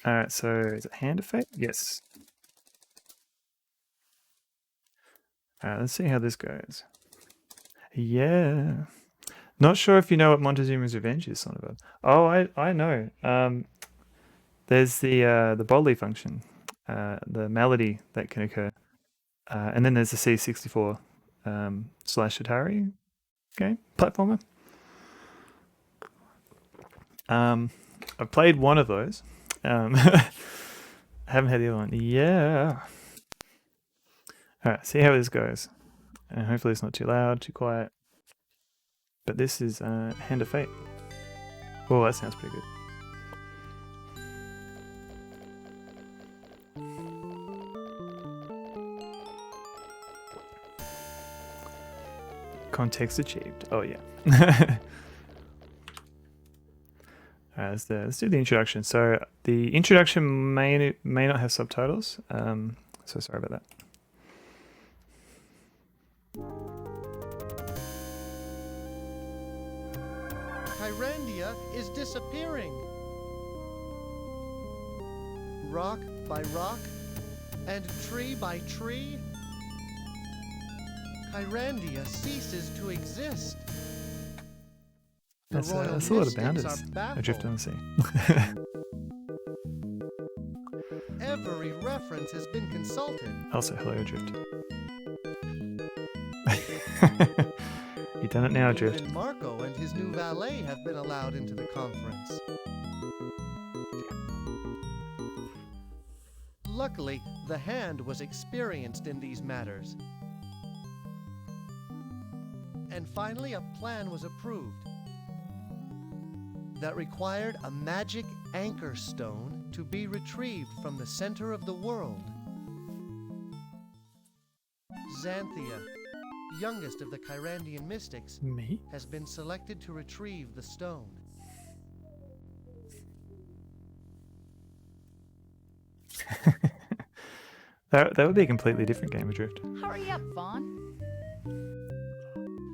Alright, so is it Hand of Fate? Yes. Alright, let's see how this goes. Yeah. Not sure if you know what Montezuma's Revenge is, Sonneberg. Oh, I know. There's the Bodley function, the melody that can occur. And then there's the C64 slash Atari game, platformer. I've played one of those. I haven't had the other one. Yeah. Alright, see how this goes. And hopefully it's not too loud, too quiet. But this is Hand of Fate. Oh, that sounds pretty good. Context achieved. Oh yeah. Alright, let's do the introduction. So the introduction may not have subtitles. So sorry about that. Kyrandia is disappearing. Rock by rock and tree by tree, Kyrandia ceases to exist. That's a lot of bounders adrift on the sea. Every reference has been consulted. Also, hello, Adrift. You've done it now, Adrift. Even Marco and his new valet have been allowed into the conference. Luckily, the Hand was experienced in these matters. And finally, a plan was approved that required a magic anchor stone to be retrieved from the center of the world. Xanthia, youngest of the Kyrandian mystics, has been selected to retrieve the stone. That would be a completely different game, Adrift. Hurry up, Vaughn.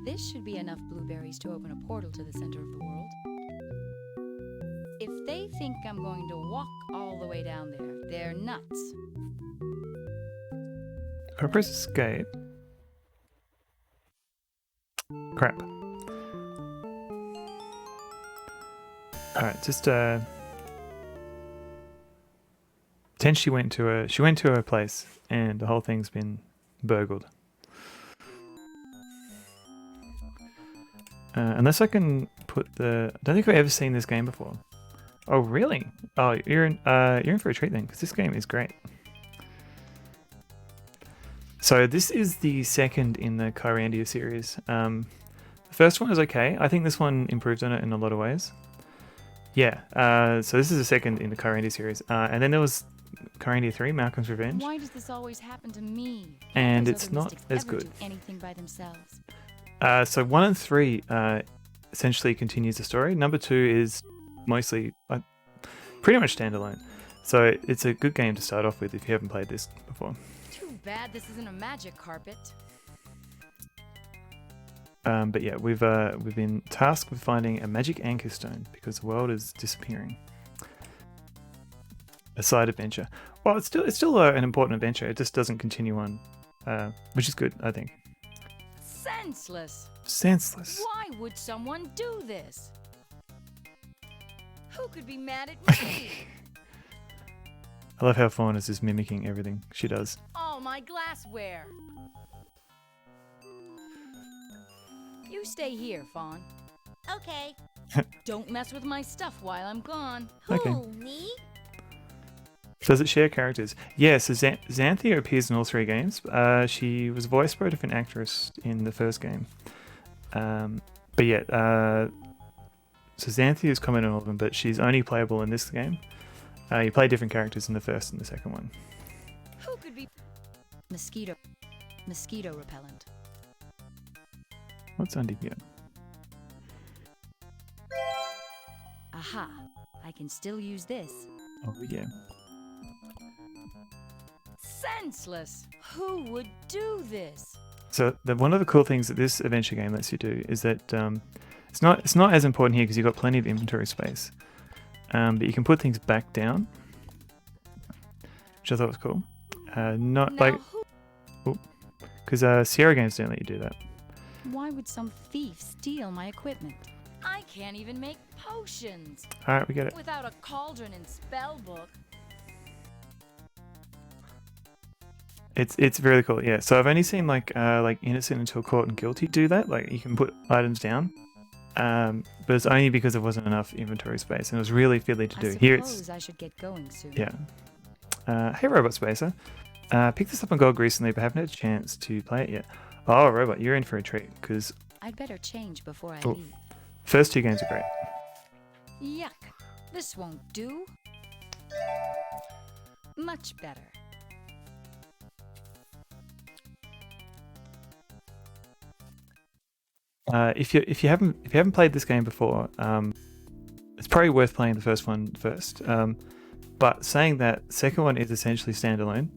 This should be enough blueberries to open a portal to the center of the world. If they think I'm going to walk all the way down there, they're nuts. If I press escape... Crap. Alright, just Ten she went to her place and the whole thing's been burgled. Unless I can put the... I don't think I've ever seen this game before. Oh really? Oh, you're in for a treat then, because this game is great. So this is the second in the Kyrandia series. The first one is okay. I think this one improved on it in a lot of ways. Yeah, so this is the second in the Kyrandia series. And then there was Kyrandia 3, Malcolm's Revenge. Why does this always happen to me? And it's not as good. Do anything by themselves? So 1 and 3 essentially continues the story. Number 2 is mostly pretty much standalone. So it's a good game to start off with if you haven't played this before. Too bad this isn't a magic carpet. But yeah, we've been tasked with finding a magic anchor stone because the world is disappearing. A side adventure. Well, it's still an important adventure. It just doesn't continue on, which is good, I think. Senseless. Senseless. Why would someone do this? Who could be mad at me? I love how Fawn is just mimicking everything she does. All my glassware. You stay here, Fawn. Okay. Don't mess with my stuff while I'm gone. Okay. Who, me? Does it share characters? Yeah, so Xanthia appears in all 3 games. She was voiced by a different actress in the first game. But yeah, so Xanthia is common in all of them, but she's only playable in this game. You play different characters in the first and the second one. Who could be... Mosquito repellent. What's under here? Aha, I can still use this. Oh yeah. Senseless! Who would do this? So one of the cool things that this adventure game lets you do is that it's not as important here because you've got plenty of inventory space, but you can put things back down which I thought was cool. Not Now, like because Sierra games don't let you do that. why would some thief steal my equipment? I can't even make potions All right, we get it. without a cauldron and spell book. It's really cool. Yeah. So I've only seen like innocent until caught and guilty do that. Like you can put items down, but it's only because there wasn't enough inventory space, and it was really fiddly to do. Here it's I should get going soon. yeah. Hey, Robot Spacer. Picked this up on GOG recently, but haven't had a chance to play it yet. Oh, Robot, you're in for a treat because I'd better change before I leave. first 2 games are great. Yuck. This won't do. Much better. If you haven't played this game before, it's probably worth playing the first one first. But saying that, second one is essentially standalone,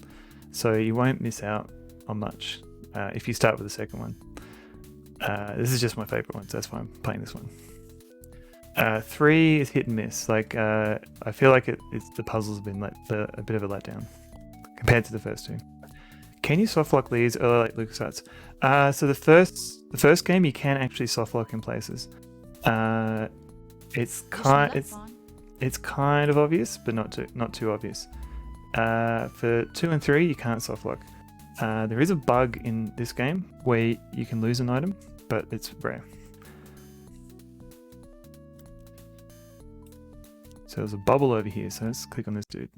so you won't miss out on much if you start with the second one. This is just my favorite one, so that's why I'm playing this one. 3 is hit and miss. Like I feel like the puzzles have been a bit of a letdown compared to the first 2. Can you softlock these early like LucasArts? So the first game you can actually softlock in places. It's kind of obvious, but not too obvious. For 2 and 3 you can't softlock. There is a bug in this game where you can lose an item, but it's rare. So there's a bubble over here, so let's click on this dude.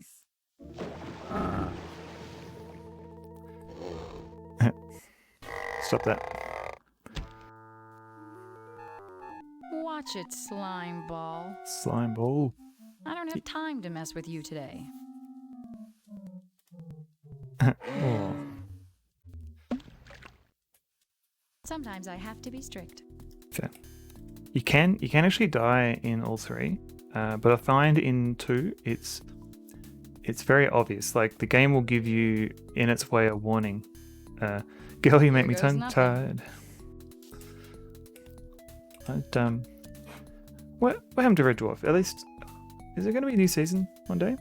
Stop that. Watch it, slime ball. Slime ball. I don't have time to mess with you today. Oh. Sometimes I have to be strict. Fair. You can actually die in all 3, but I find in 2 it's very obvious. Like the game will give you in its way a warning. Girl, you make me tongue-tied. What happened to Red Dwarf? At least, is there going to be a new season one day?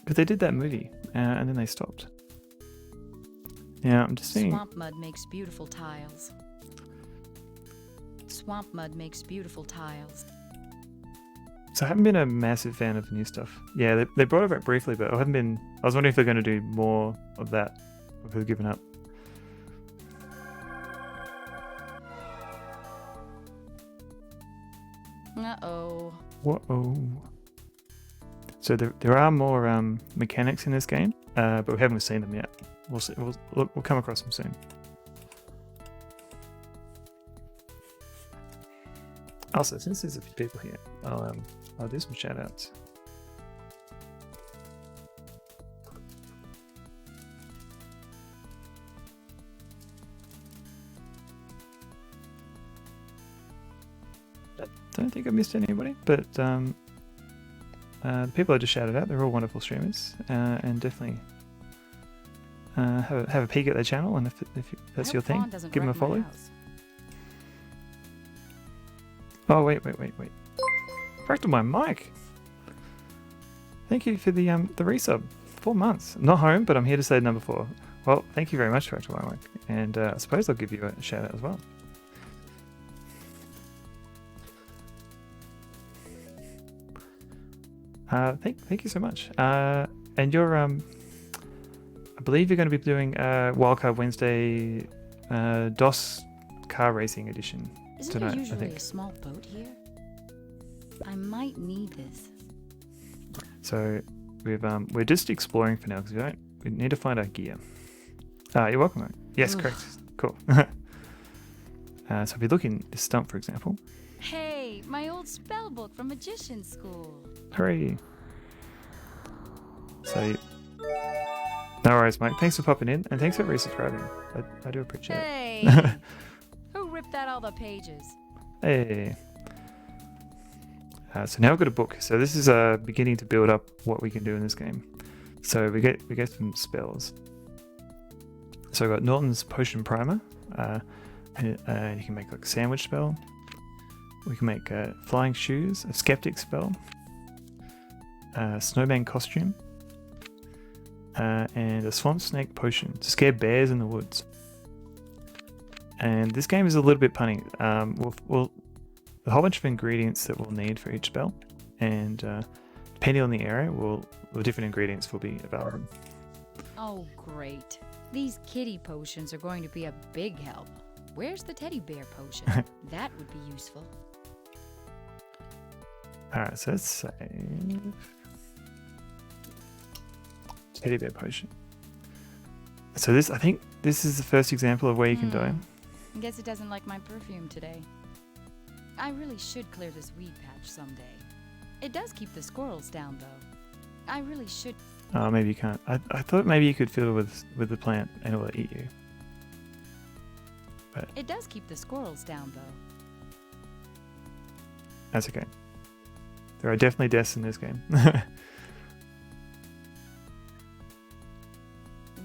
Because they did that movie and then they stopped. Yeah, I'm just seeing. Swamp mud makes beautiful tiles. Swamp mud makes beautiful tiles. So I haven't been a massive fan of new stuff. Yeah, they brought it back briefly, but I haven't been. I was wondering if they're going to do more of that, or if they've given up. Uh-oh. Whoa. So there are more mechanics in this game, but we haven't seen them yet. We'll see. We'll come across them soon. Also, since there's a few people here, I'll do some shout outs. Don't think I missed anybody, but the people I just shouted out, they're all wonderful streamers, and definitely have a peek at their channel, and if that's your thing, give them a follow. Oh wait! Fractal my mic. Thank you for the resub. 4 months. I'm not home, but I'm here to say number 4. Well, thank you very much, Fractal my mic, and I suppose I'll give you a shout out as well. Thank you so much. And you're I believe you're going to be doing Wildcard Wednesday DOS car racing edition tonight. Isn't there usually I think. a small boat here? I might need this. So we're just exploring for now because we need to find our gear. You're welcome, mate. Yes, correct. Cool. So if you look in this stump, for example. Hey, my old spell book from magician school. Hooray! So, no worries, mate. Thanks for popping in, and thanks for resubscribing. I do appreciate it. Hey! Who ripped out all the pages? Hey. So now we've got a book. So this is beginning to build up what we can do in this game. So we get some spells. So we've got Norton's Potion Primer, and you can make like a sandwich spell. We can make Flying Shoes, a Skeptic spell, Snowman Costume, and a swamp snake potion to scare bears in the woods. And this game is a little bit punny. We'll a whole bunch of ingredients that we'll need for each spell, and depending on the area, the different ingredients will be available. Oh, great. These kitty potions are going to be a big help. Where's the teddy bear potion? That would be useful. Alright, so let's save. Teddy bear potion. So I think this is the first example of where you can die. Guess it doesn't like my perfume today. I really should clear this weed patch someday. It does keep the squirrels down, though. I really should. Oh, maybe you can't. I thought maybe you could fiddle with the plant and it will eat you. But it does keep the squirrels down, though. That's okay. There are definitely deaths in this game.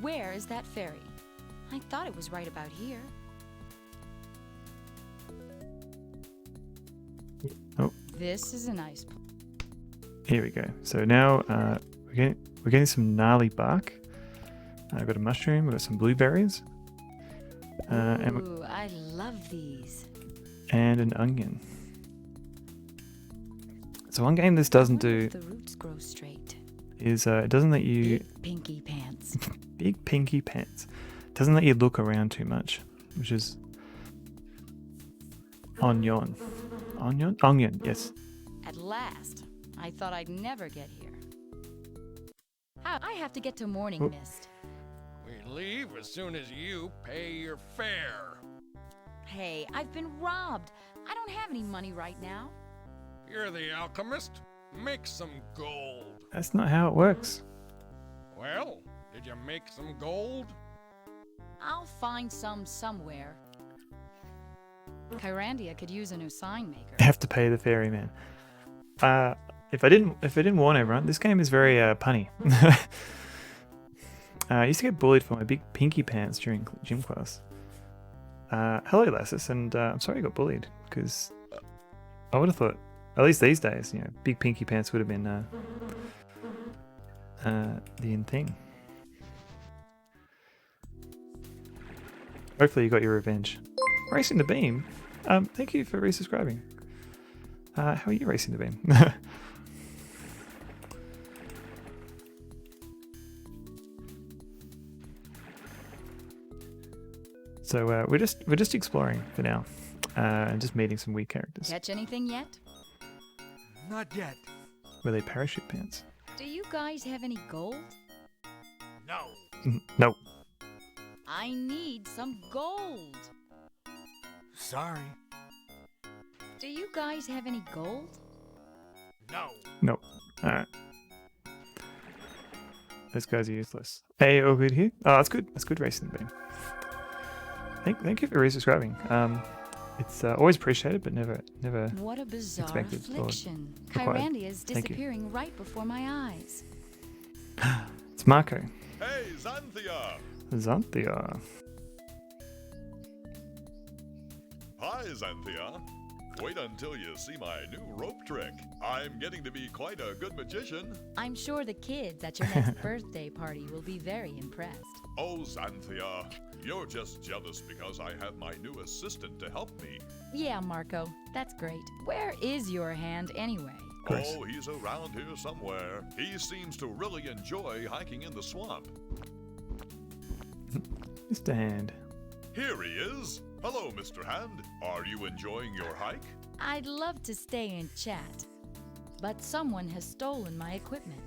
Where is that fairy? I thought it was right about here. Oh. This is a nice. Here we go. So now we're getting some gnarly bark. I've got a mushroom. We've got some blueberries. Ooh, I love these. And an onion. So one game this doesn't do if the roots grow straight. Is it doesn't let you Big pinky pants. big pinky pants. Doesn't let you look around too much, which is onion, yes. At last, I thought I'd never get here. I have to get to Morning Mist. We leave as soon as you pay your fare. Hey, I've been robbed. I don't have any money right now. You're the alchemist. Make some gold. That's not how it works. Well, did you make some gold? I'll find some somewhere. Kyrandia could use a new sign maker. I have to pay the ferryman. If I didn't warn everyone, this game is very punny. I used to get bullied for my big pinky pants during gym class. Hello, Lassus, and I'm sorry I got bullied, because I would have thought, at least these days, big pinky pants would have been the in thing. Hopefully you got your revenge. Racing the Beam? Thank you for resubscribing. How are you, Racing the Beam? So we're just exploring for now, and just meeting some weird characters. Catch anything yet? Not yet. Were they parachute pants? Do you guys have any gold? No. No. I need some gold. Sorry. Do you guys have any gold? No. No. Alright. Those guys are useless. Hey, all good here? Oh, that's good. That's good, Racing the Beam. Thank you for resubscribing. It's always appreciated, but never What a bizarre expected or affliction. required. Kyrandia is Thank you. disappearing right before my eyes. It's Marco. Hey, Xanthia! Xanthia. Hi, Xanthia. Wait until you see my new rope trick. I'm getting to be quite a good magician. I'm sure the kids at your next birthday party will be very impressed. Oh, Xanthia, you're just jealous because I have my new assistant to help me. Yeah, Marco, that's great. Where is your hand anyway? Course. Oh, he's around here somewhere. He seems to really enjoy hiking in the swamp. Mr. Hand. Here he is. Hello, Mr. Hand. Are you enjoying your hike? I'd love to stay and chat, but someone has stolen my equipment.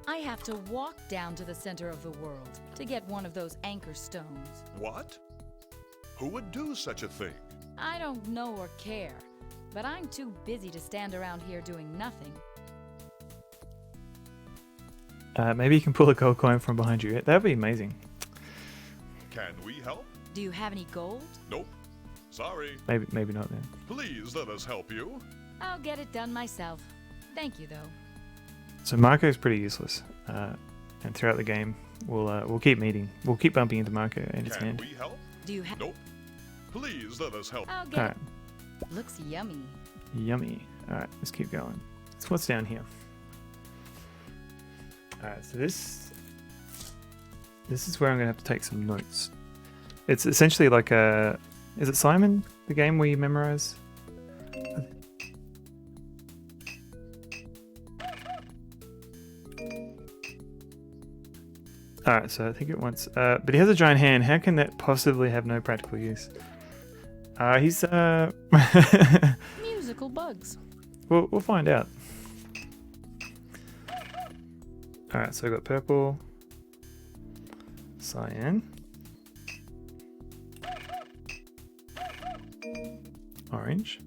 I have to walk down to the center of the world to get one of those anchor stones. What? Who would do such a thing? I don't know or care, but I'm too busy to stand around here doing nothing. Maybe you can pull a gold coin from behind you. That'd be amazing. Can we help? Do you have any gold? Nope. Sorry. Maybe not then. Please let us help you. I'll get it done myself. Thank you, though. So Marco is pretty useless, and throughout the game, we'll keep meeting. We'll keep bumping into Marco and his Can hand. we help? Do you have? Nope. Please let us help. I'll get Alright, it. Looks yummy. yummy. Alright, let's keep going. So what's down here? Alright, so this This is where I'm gonna have to take some notes. It's essentially like a... Is it Simon? The game where you memorize? Alright, so I think it wants... but he has a giant hand. How can that possibly have no practical use? He's... Musical bugs. We'll find out. Alright, so I've got purple, cyan, orange,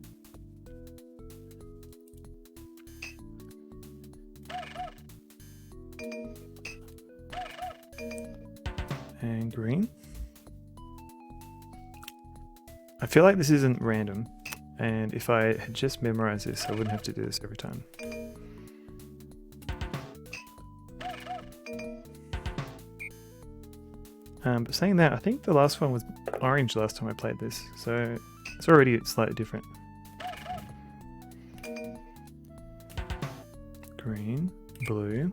and green. I feel like this isn't random, and if I had just memorized this, I wouldn't have to do this every time. But saying that, I think the last one was orange last time I played this, so it's already slightly different. Green, blue,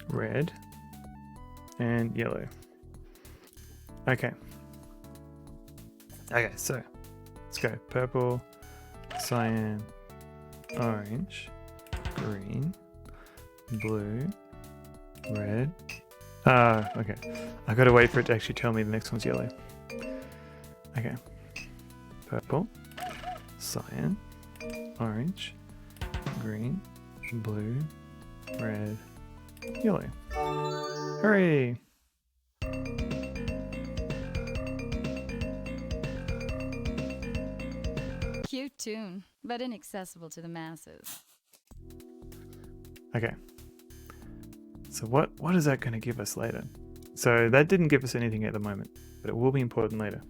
red, and yellow. Okay. Okay, so let's go. Purple, cyan, orange, green, blue, red. Okay. I gotta wait for it to actually tell me the next one's yellow. Okay. Purple, cyan, orange, green, blue, red, yellow. Hooray! Cute tune, but inaccessible to the masses. Okay. So what is that going to give us later? So that didn't give us anything at the moment, but it will be important later.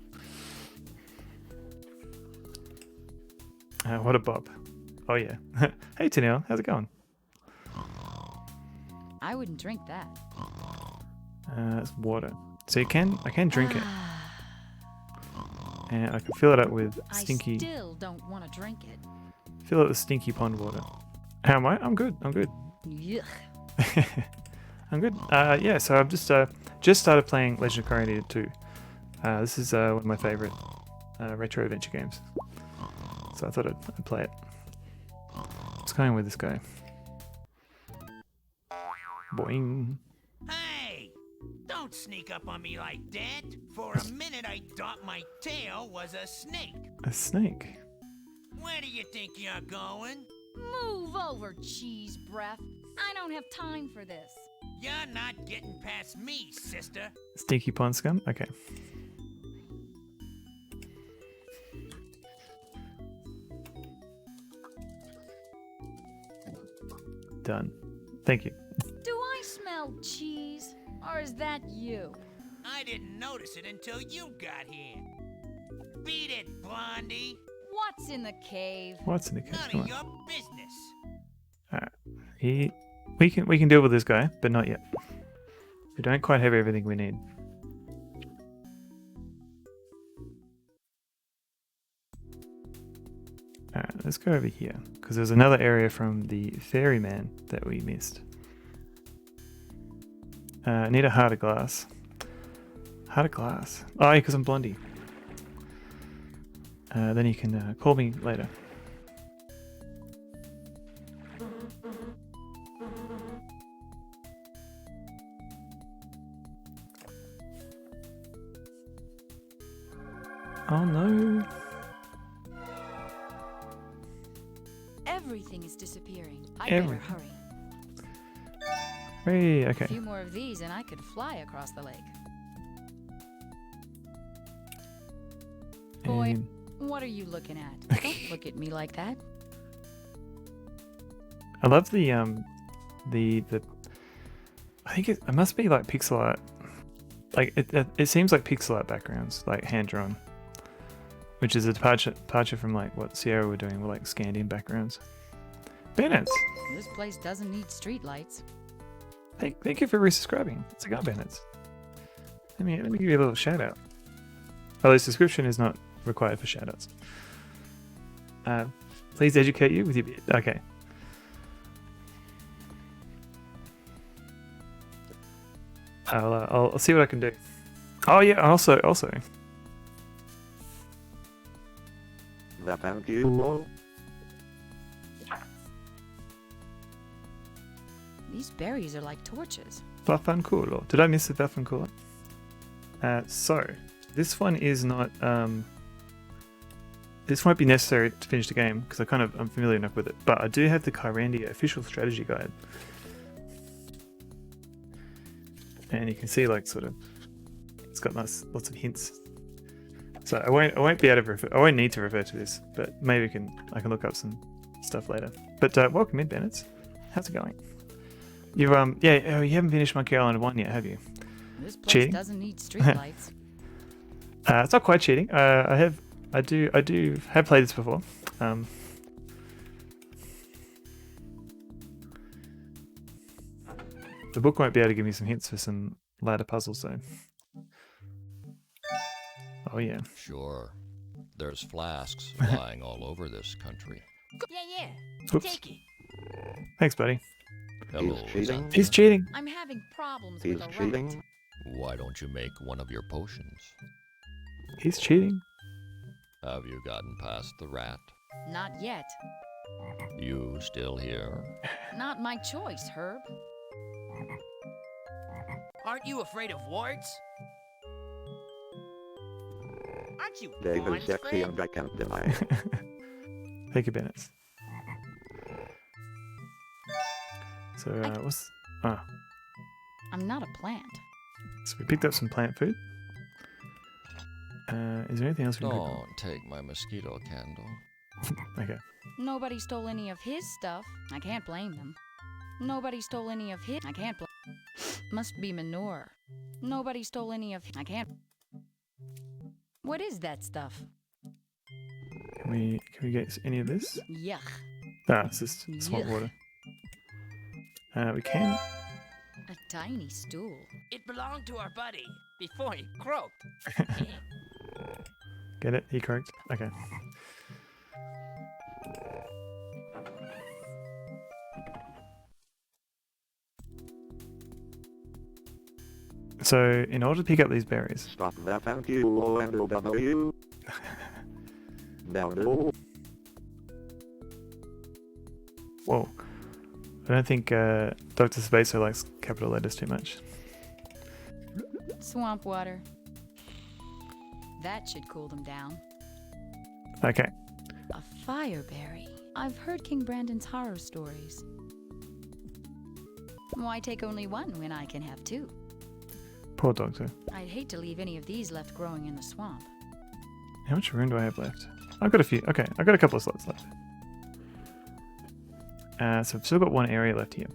What a bop. Oh yeah. Hey Tanil, how's it going? I wouldn't drink that. It's water. So I can drink it. And I can fill it up with stinky... I still don't want to drink it. Fill it with stinky pond water. How am I? I'm good. Yuck. I'm good. Yeah, so I've just started playing Legend of Kyrandia 2. This is one of my favorite retro adventure games. So I thought I'd play it. What's going on with this guy? Boing. Hey! Don't sneak up on me like that. For a minute I thought my tail was a snake. A snake? Where do you think you're going? Move over, cheese breath. I don't have time for this. You're not getting past me, sister. Stinky pond scum? Okay. Done. Thank you. Do I smell cheese? Or is that you? I didn't notice it until you got here. Beat it, Blondie. What's in the cave? What's in the cave? None Come of on. your business. Alright. We can deal with this guy, but not yet. We don't quite have everything we need. Alright, let's go over here, because there's another area from the ferryman that we missed. I need a heart of glass. Heart of glass. Oh, yeah, because I'm Blondie. Then you can call me later. Oh no. Everything is disappearing. I Everything. better hurry. Hey, A okay. few more of these and I could fly across the lake. Boy, And what are you looking at? Don't look at me like that. I love the I think it must be like pixel art. Like it seems like pixel art backgrounds, like hand drawn. Which is a departure from like what Sierra were doing with like scanned in backgrounds. Bandits! This place doesn't need streetlights. Thank you for resubscribing. It's a go, Bandits. Let me give you a little shout out. Although subscription is not required for shout outs. Please educate you with your beard. Okay. I'll see what I can do. Oh yeah, also. Thank you. These berries are like torches. Vaffanculo. Did I miss the Vaffanculo? So this one is not. This won't be necessary to finish the game because I'm familiar enough with it. But I do have the Kyrandia official strategy guide, and you can see like sort of, it's got lots of hints. So I won't be able to I won't need to refer to this, but maybe I can look up some stuff later. But welcome in, Bennett. How's it going? You you haven't finished Monkey Island 1 yet, have you? This place Cheating? doesn't need streetlights. It's not quite cheating. I do have played this before. The book won't be able to give me some hints for some ladder puzzles though. Oh yeah. Sure. There's flasks flying all over this country. Yeah. Oops. Take it. Thanks, buddy. Hello, cheating. Xanthia. He's cheating. I'm having problems He's with a rat. cheating. Why don't you make one of your potions? He's cheating. Have you gotten past the rat? Not yet. You still here? Not my choice, Herb. Aren't you afraid of warts? Aren't you Dave born is sexy afraid? and I can't deny. Thank you, Bennett. So what's I'm not a plant. so we picked up some plant food. Is there anything else we can pick up? Don't take my mosquito candle. Okay. Nobody stole any of his stuff. I can't blame them. Nobody stole any of his. I can't blame. Must be manure. Nobody stole any of. I can't. What is that stuff? Can we get any of this? Yuck. It's just swamp Yuck. water. We can. A tiny stool. It belonged to our buddy before he croaked. Get it? He correct? Okay. So, in order to pick up these berries, Stop that. Thank you. And OW. Now no. whoa, I don't think Dr. Spacer likes capital letters too much. Swamp water. That should cool them down. Okay. A fireberry. I've heard King Brandon's horror stories. Why take only one when I can have two? Poor Doctor. I'd hate to leave any of these left growing in the swamp. How much room do I have left? I've got a few. Okay, I've got a couple of slots left. So I've still got one area left here.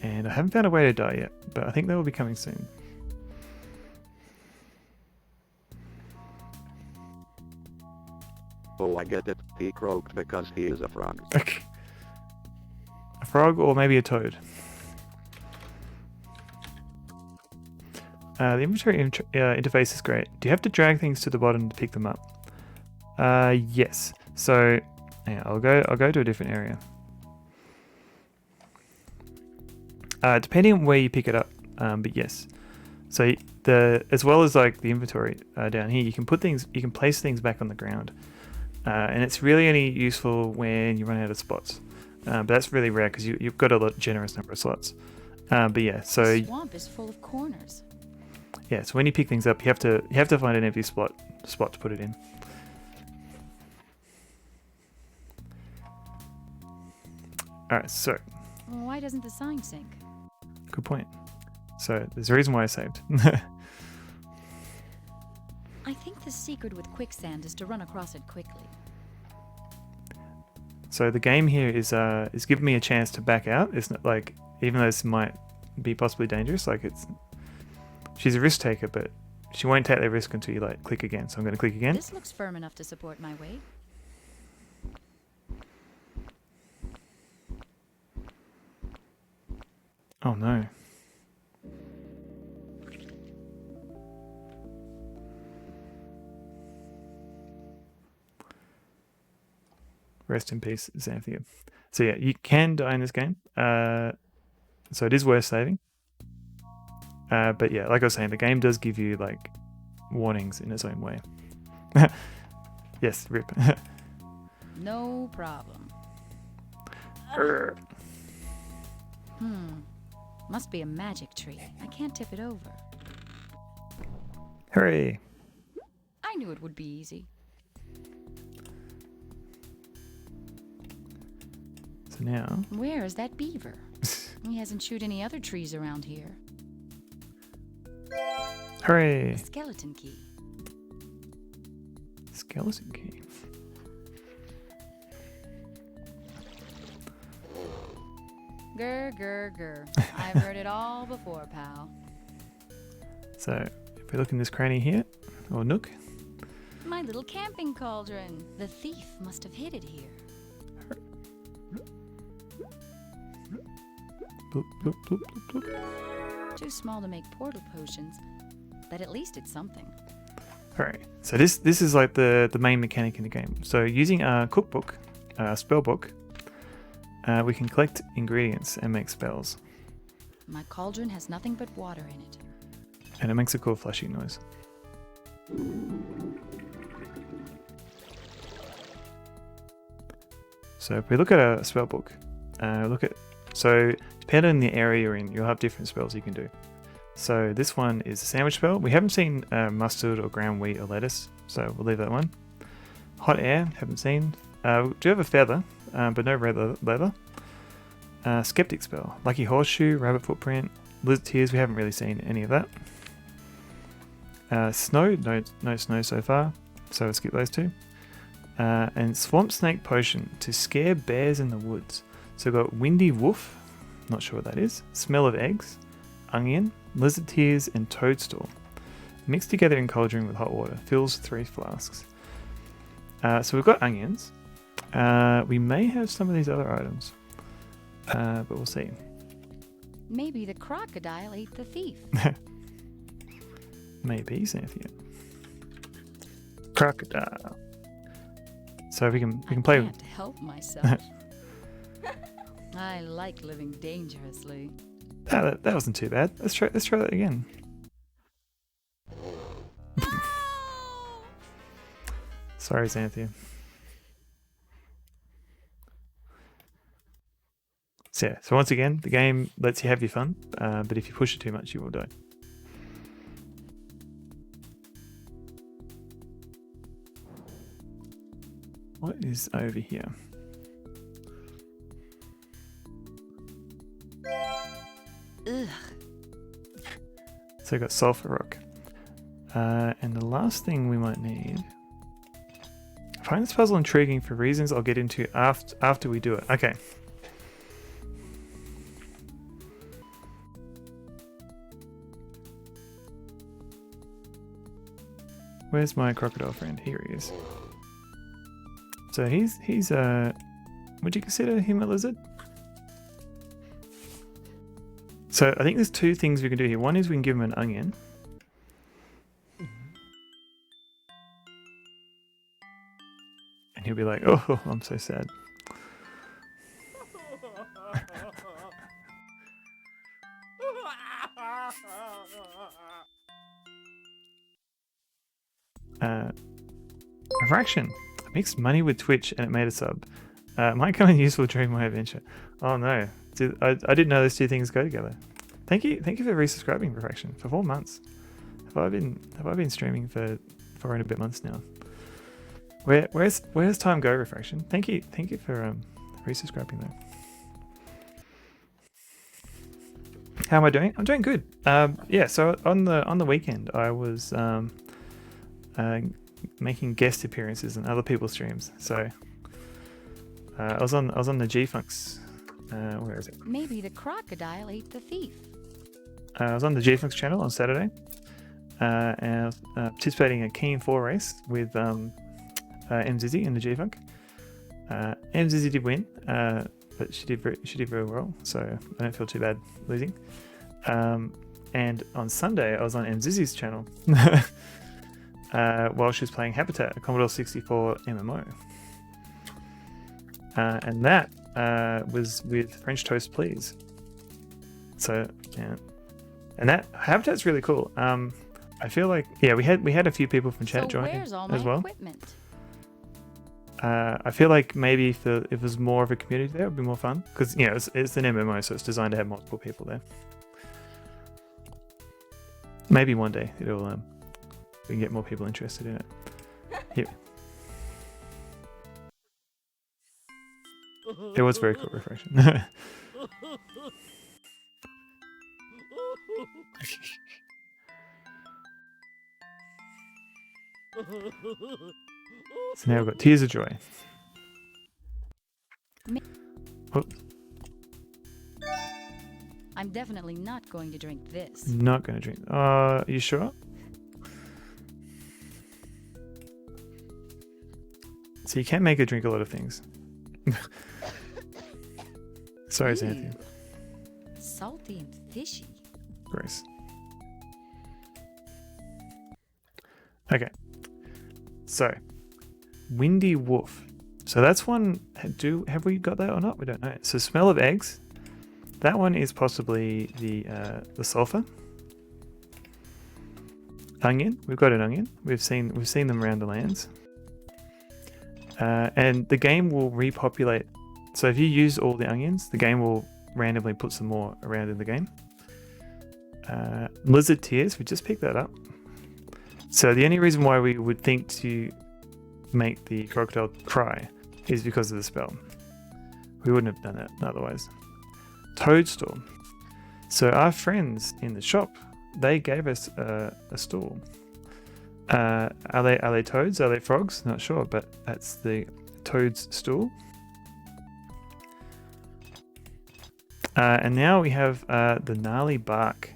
And I haven't found a way to die yet, but I think they will be coming soon. Oh, I get it. He croaked because he is a frog. Okay. A frog or maybe a toad. The inventory interface is great. Do you have to drag things to the bottom to pick them up? Yes. So, yeah, I'll go to a different area. Depending on where you pick it up, but yes. So as well as like the inventory down here, you can place things back on the ground, and it's really only useful when you run out of spots. But that's really rare because you've got a generous number of slots. But yeah, so The swamp is full of corners. yeah, so when you pick things up, you have to find an empty spot to put it in. All right, so Why doesn't the sign sink? good point. So there's a reason why I saved. I think the secret with quicksand is to run across it quickly. So the game here is giving me a chance to back out. It's not like, even though this might be possibly dangerous, like she's a risk taker, but she won't take that risk until you like click again. So I'm going to click again. This looks firm enough to support my weight. Oh no. Rest in peace, Xanthia. So yeah, you can die in this game. So it is worth saving. But yeah, like I was saying, the game does give you like warnings in its own way. Yes, rip. No problem. Must be a magic tree. I can't tip it over. Hooray! I knew it would be easy. So now, Where is that beaver? He hasn't chewed any other trees around here. hooray! A skeleton key. Skeleton key. Grr, grr, grr. I've heard it all before, pal. So if we look in this cranny here, or nook, My little camping cauldron. The thief must have hid it here. bloop, bloop, bloop, bloop, bloop. Too small to make portal potions, but at least it's something. Alright, so this is like the main mechanic in the game. So using a cookbook, a spell book, we can collect ingredients and make spells. My cauldron has nothing but water in it. And it makes a cool flashing noise. So if we look at a spell book, so depending on the area you're in, you'll have different spells you can do. So this one is a sandwich spell. We haven't seen mustard or ground wheat or lettuce, so we'll leave that one. Hot air, haven't seen. We do have a feather, but no red leather. Skeptic spell, lucky horseshoe, rabbit footprint, lizard tears. We haven't really seen any of that. Snow, no snow so far, so we'll skip those two. And swamp snake potion to scare bears in the woods. So we've got windy woof, not sure what that is. Smell of eggs, onion, lizard tears, and toadstool. Mixed together in cauldron with hot water. Fills 3 flasks. So we've got onions. We may have some of these other items, but we'll see. Maybe the crocodile ate the thief. Maybe, Xanthia. Crocodile. So we can play. I can't help myself. I like living dangerously. That wasn't too bad. Let's try that again. Sorry, Xanthia. So yeah, so once again, the game lets you have your fun, but if you push it too much, you will die. What is over here? Ugh. So I got sulfur rock. And the last thing we might need. I find this puzzle intriguing for reasons I'll get into after we do it. Okay. Where's my crocodile friend? Here he is. So he's would you consider him a lizard? So I think there's 2 things we can do here. One is we can give him an onion. And he'll be like, oh, I'm so sad. Refraction. I mixed money with Twitch and it made a sub. Might come in useful during my adventure. Oh no. I didn't know those 2 things go together. Thank you for resubscribing, Refraction, for 4 months. Have I been streaming for 4 and a bit months now? Where's time go, Refraction? Thank you for resubscribing though. How am I doing? I'm doing good. Yeah, so on the weekend I was making guest appearances in other people's streams. So I was on the G-Funks. Where is it? Maybe the crocodile ate the thief. I was on the G-Funks channel on Saturday, and I was participating in a Keen 4 race with MZizzy in the G-Funk. MZizzy did win, but she did very well, so I don't feel too bad losing. And on Sunday, I was on MZizzy's channel while she was playing Habitat, a Commodore 64 MMO. And that was with French Toast Please. So, yeah. And that habitat's really cool. I feel like we had a few people from chat So join where's all my as well. equipment? I feel like maybe if it was more of a community there, it would be more fun. Because, you know, it's an MMO, so it's designed to have multiple people there. Maybe one day we can get more people interested in it. Yep. It was very cool, refreshing. So now we've got Tears of Joy. Oh, I'm definitely not going to drink this. not gonna drink. Are you sure? So you can't make her drink a lot of things. Sorry, Xanthia. Ew. Salty and fishy. Gross. Okay. So, Windy Wolf. So that's one. Have we got that or not? We don't know. So smell of eggs. That one is possibly the sulfur. Onion. We've got an onion. We've seen them around the lands. And the game will repopulate. So if you use all the onions, the game will randomly put some more around in the game. Lizard tears. We just picked that up. So the only reason why we would think to make the crocodile cry is because of the spell. We wouldn't have done that otherwise. Toadstool. So our friends in the shop, they gave us a stool. Are they toads? Are they frogs? Not sure, but that's the toad's stool. And now we have the gnarly bark.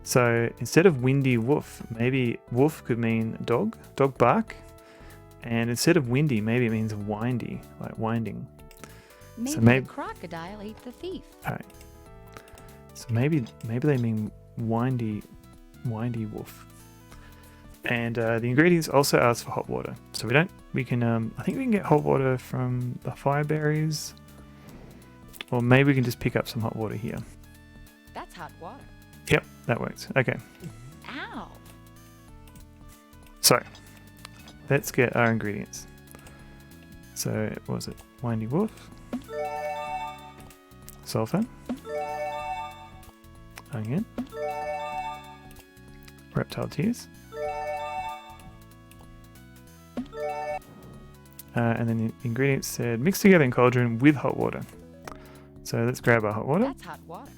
So instead of windy woof, maybe woof could mean dog bark. And instead of windy, maybe it means windy, like winding. Maybe maybe- the crocodile ate the thief. Alright. So maybe they mean windy wolf. And the ingredients also ask for hot water. So we can I think we can get hot water from the fireberries. Or maybe we can just pick up some hot water here. That's hot water. Yep, that works. Okay. Ow. So let's get our ingredients. So what was it? Windy wolf. Sulfur. Onion. Reptile tears. And then the ingredients said mix together in cauldron with hot water. So let's grab our hot water. That's hot water.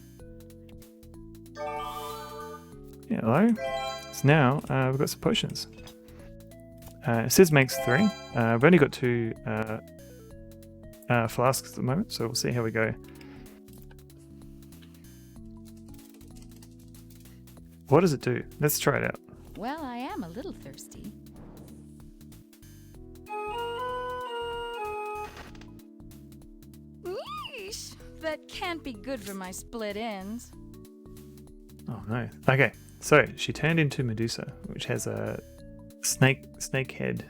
Yeah, hello. So now we've got some potions. It says makes 3. We've only got 2 flasks at the moment, so we'll see how we go. What does it do? Let's try it out. Well, I am a little thirsty. Yeesh, that can't be good for my split ends. Oh no. Okay, so she turned into Medusa, which has a snake head.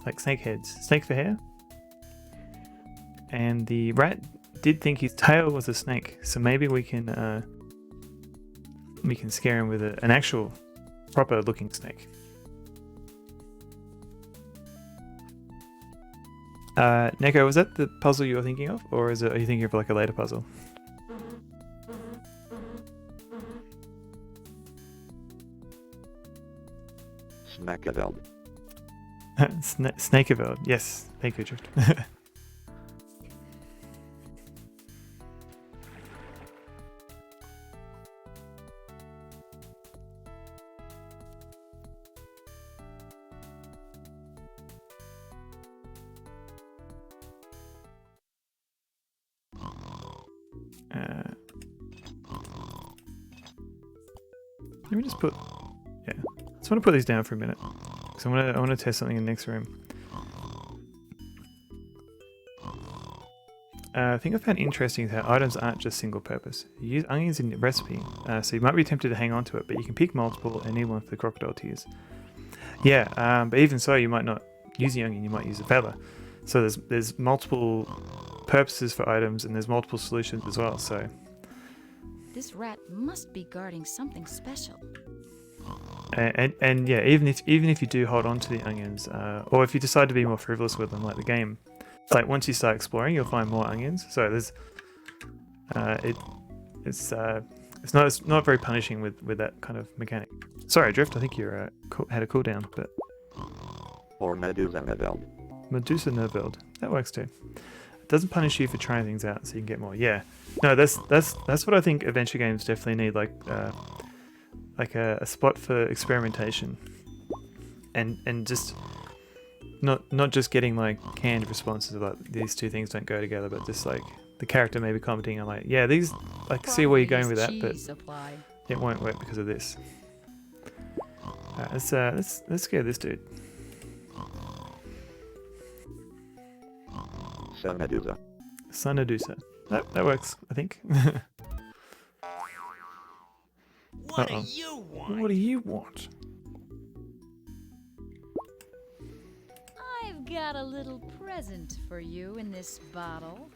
Like snake heads. Snake for hair. And the rat did think his tail was a snake, so maybe we can scare him with an actual proper looking snake. Neko, was that the puzzle you were thinking of, or are you thinking of like a later puzzle? Snackeveld. Snakeeveld, yes. Thank you, Drift. Let me just put, yeah. I just want to put these down for a minute, because I want to test something in the next room. I think I found interesting how items aren't just single purpose. You use onions in the recipe, so you might be tempted to hang on to it, but you can pick multiple and need one for the crocodile tears. Yeah, but even so, you might not use the onion, you might use a feather. So there's multiple purposes for items, and there's multiple solutions as well. So This rat must be guarding something special. And yeah, even if you do hold on to the onions, or if you decide to be more frivolous with them, like the game, like once you start exploring, you'll find more onions. So there's, it's not very punishing with that kind of mechanic. Sorry, Drift. I think you had a cooldown, but Or Medusa Neveld. Medusa Nerveld, that works too. It doesn't punish you for trying things out, so you can get more. Yeah, no, that's what I think adventure games definitely need, like a spot for experimentation, and just not just getting like canned responses about these two things don't go together, but just like the character maybe commenting on like, yeah, these, like, see where you're going with that, but Supply. it won't work because of this. Let's scare this dude. San Medusa. Sanadusa. That works, I think. What do Uh-oh. you want? What do you want? I've got a little present for you in this bottle.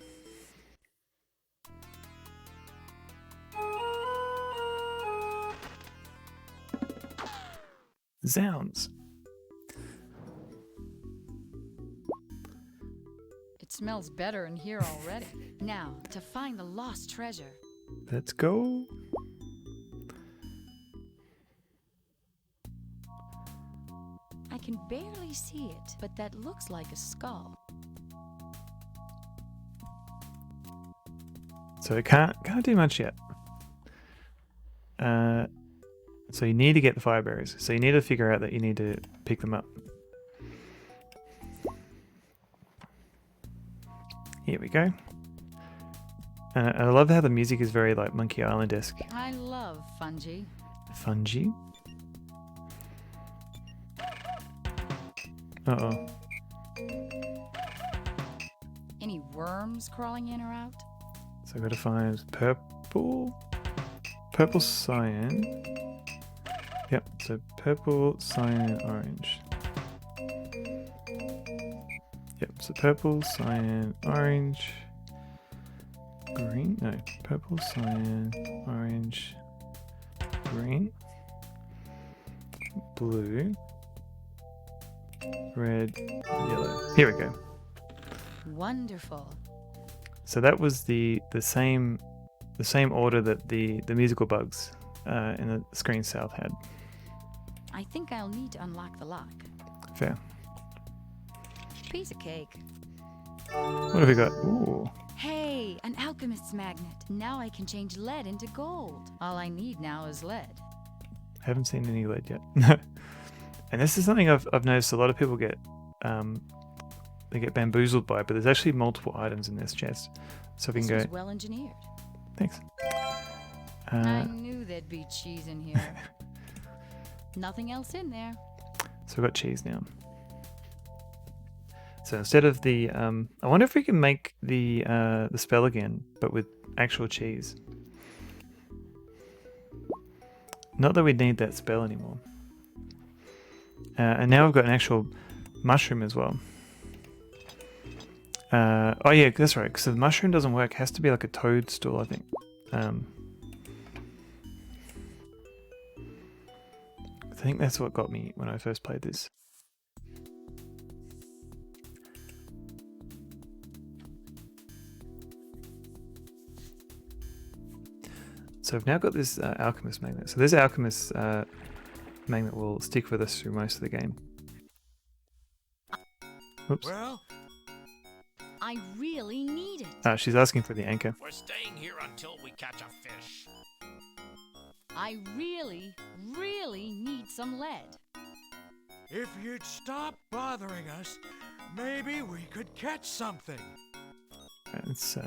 Zounds. It smells better in here already. Now, to find the lost treasure. Let's go. I can barely see it, but that looks like a skull. So it can't do much yet. So you need to get the fire berries. So you need to figure out that you need to pick them up. Here we go. And I love how the music is very like Monkey Island-esque. I love fungi. Fungi. Uh-oh. Any worms crawling in or out? So I've got to find purple cyan. Yep, so purple, cyan, orange. Yep, so purple, cyan, orange, green. No, purple, cyan, orange, green, blue, red, yellow. Here we go. Wonderful. So that was the same order that the musical bugs in the screen south had. I think I'll need to unlock the lock. Fair. Piece of cake. What have we got? Ooh. Hey, an alchemist's magnet. Now I can change lead into gold. All I need now is lead. Haven't seen any lead yet. And this is something I've noticed a lot of people get they get bamboozled by, but there's actually multiple items in this chest. So we This can was go. well engineered. Thanks. I knew there'd be cheese in here. Nothing else in there. So we've got cheese now. So instead of the, I wonder if we can make the spell again, but with actual cheese. Not that we need that spell anymore. And now we've got an actual mushroom as well. Oh yeah, that's right. Because the mushroom doesn't work. It has to be like a toadstool, I think. I think that's what got me when I first played this. So I've now got this alchemist magnet. So this alchemist magnet will stick with us through most of the game. Whoops. Well, I really need it. She's asking for the anchor. we're staying here until we catch a fish. I really, really need some lead. If you'd stop bothering us, maybe we could catch something. Let's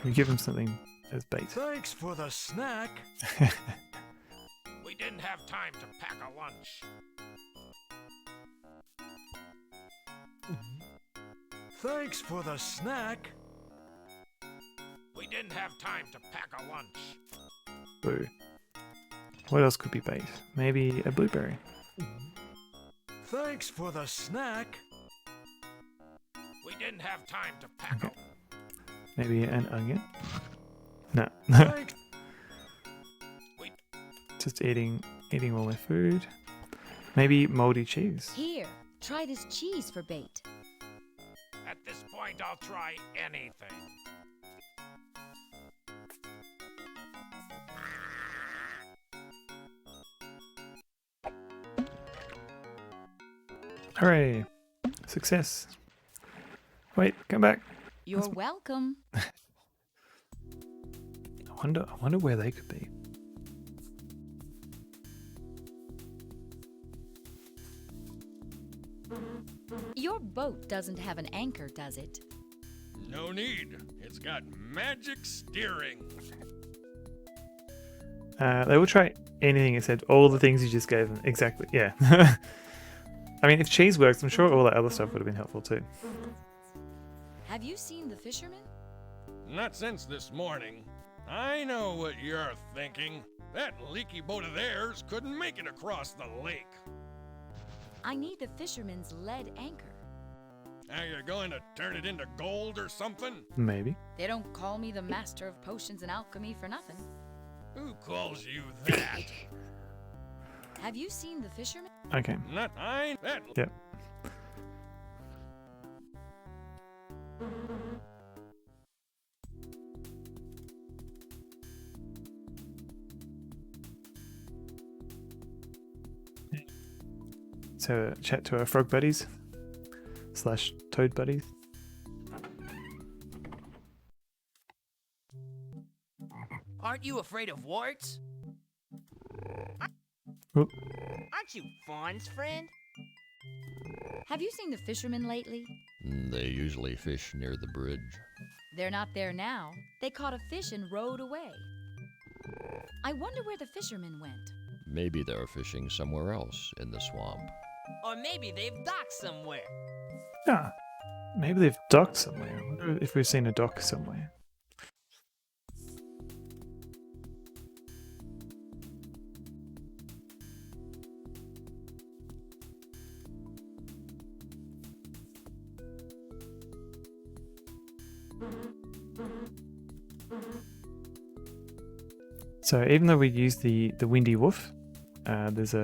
we give him something as bait. Thanks for the snack. We didn't have time to pack a lunch. Thanks for the snack. We didn't have time to pack a lunch. Boo. What else could be bait? Maybe a blueberry. Thanks for the snack. We didn't have time to pack a... Maybe an onion. No. Thanks. just eating all their food. Maybe moldy cheese. Here, try this cheese for bait. At this point, I'll try anything. Hooray! Success. Wait, come back. You're welcome. I wonder where they could be. Your boat doesn't have an anchor, does it? No need. It's got magic steering. They will try anything except all the things you just gave them. Exactly, yeah. I mean, if cheese works, I'm sure all that other stuff would have been helpful too. Have you seen the fisherman? Not since this morning. I know what you're thinking. That leaky boat of theirs couldn't make it across the lake. I need the fisherman's lead anchor. Are you going to turn it into gold or something? Maybe. They don't call me the master of potions and alchemy for nothing. Who calls you that? Have you seen the fisherman? Okay. Not I. That. Yep. So chat to our frog buddies / toad buddies. Aren't you afraid of warts? Oop. Aren't you Fawn's friend? Have you seen the fishermen lately? They usually fish near the bridge. They're not there now. They caught a fish and rowed away. I wonder where the fishermen went. Maybe they're fishing somewhere else in the swamp. Or maybe they've docked somewhere. Ah, maybe they've docked somewhere. I wonder if we've seen a dock somewhere. So even though we use the windy wolf, there's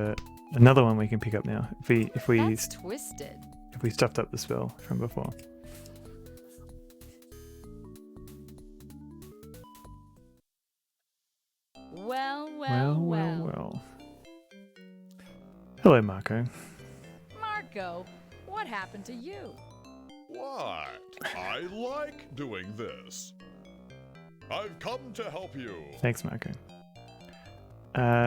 another one we can pick up now if That's twisted. we stuffed up the spell from before. Well. Hello, Marco. Marco, what happened to you? What? I like doing this. I've come to help you. Thanks, Marco.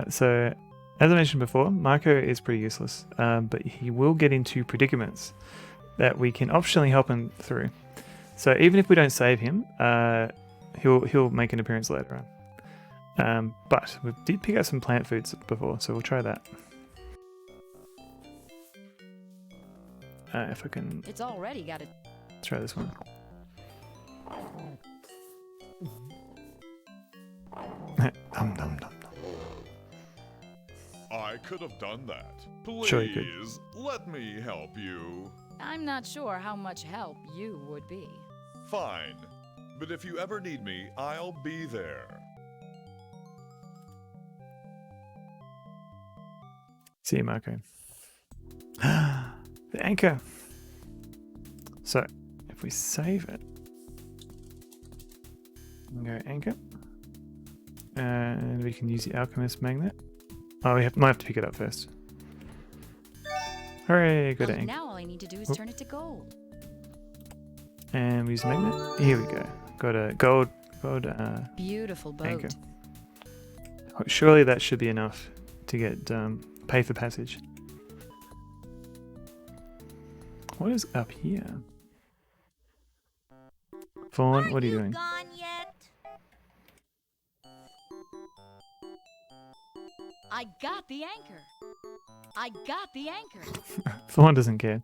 So, as I mentioned before, Marco is pretty useless, but he will get into predicaments that we can optionally help him through. So even if we don't save him, he'll make an appearance later on. But we did pick up some plant foods before, so we'll try that. If I can It's already got a... try this one. Dum, dum, dum. I could have done that. Sure you could. Please, let me help you. I'm not sure how much help you would be. Fine. But if you ever need me, I'll be there. See you, Marco. The anchor. So, if we save it, we can go anchor, and we can use the alchemist magnet. Oh, might have to pick it up first. Hooray! Go to anchor, Now all I need to do is turn it to gold. and we use the magnet. Here we go. Got a gold. Beautiful boat. Anchor. Surely that should be enough to get pay for passage. What is up here? Fawn, what are you doing? Gone yet? I got the anchor. I got the anchor. Fawn doesn't care.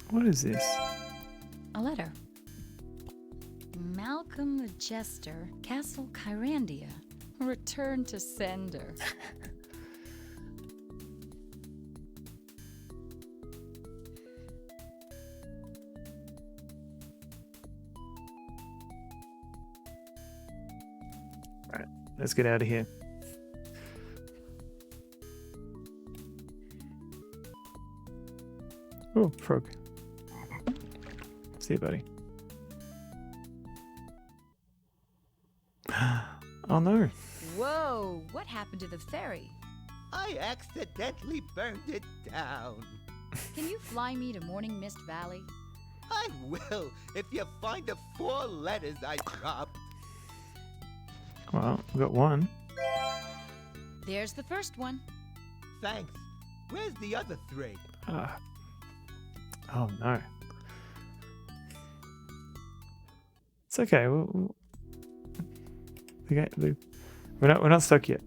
What is this? A letter. Malcolm the Jester, Castle Kyrandia. Return to sender. let's get out of here. Oh, frog. See you, buddy. Oh no. Whoa, what happened to the ferry? I accidentally burned it down. Can you fly me to Morning Mist Valley? I will if you find the 4 letters I dropped. Well, we got one. There's the first one. Thanks. Where's the other 3? Ah. Oh no. It's okay. We're not stuck yet.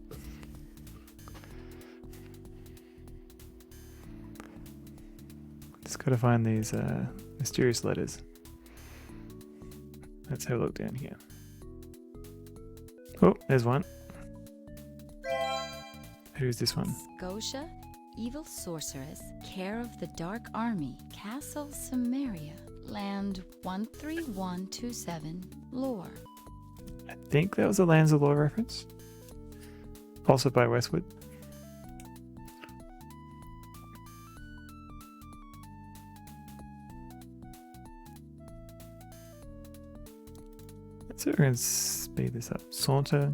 Just gotta find these mysterious letters. Let's have a look down here. Oh, there's one. Who's this one? Scotia, evil sorceress, care of the Dark Army, Castle Samaria, land 13127, lore. I think that was a Lands of Lore reference. Also by Westwood. Let's see if we can speed this up. Saunter.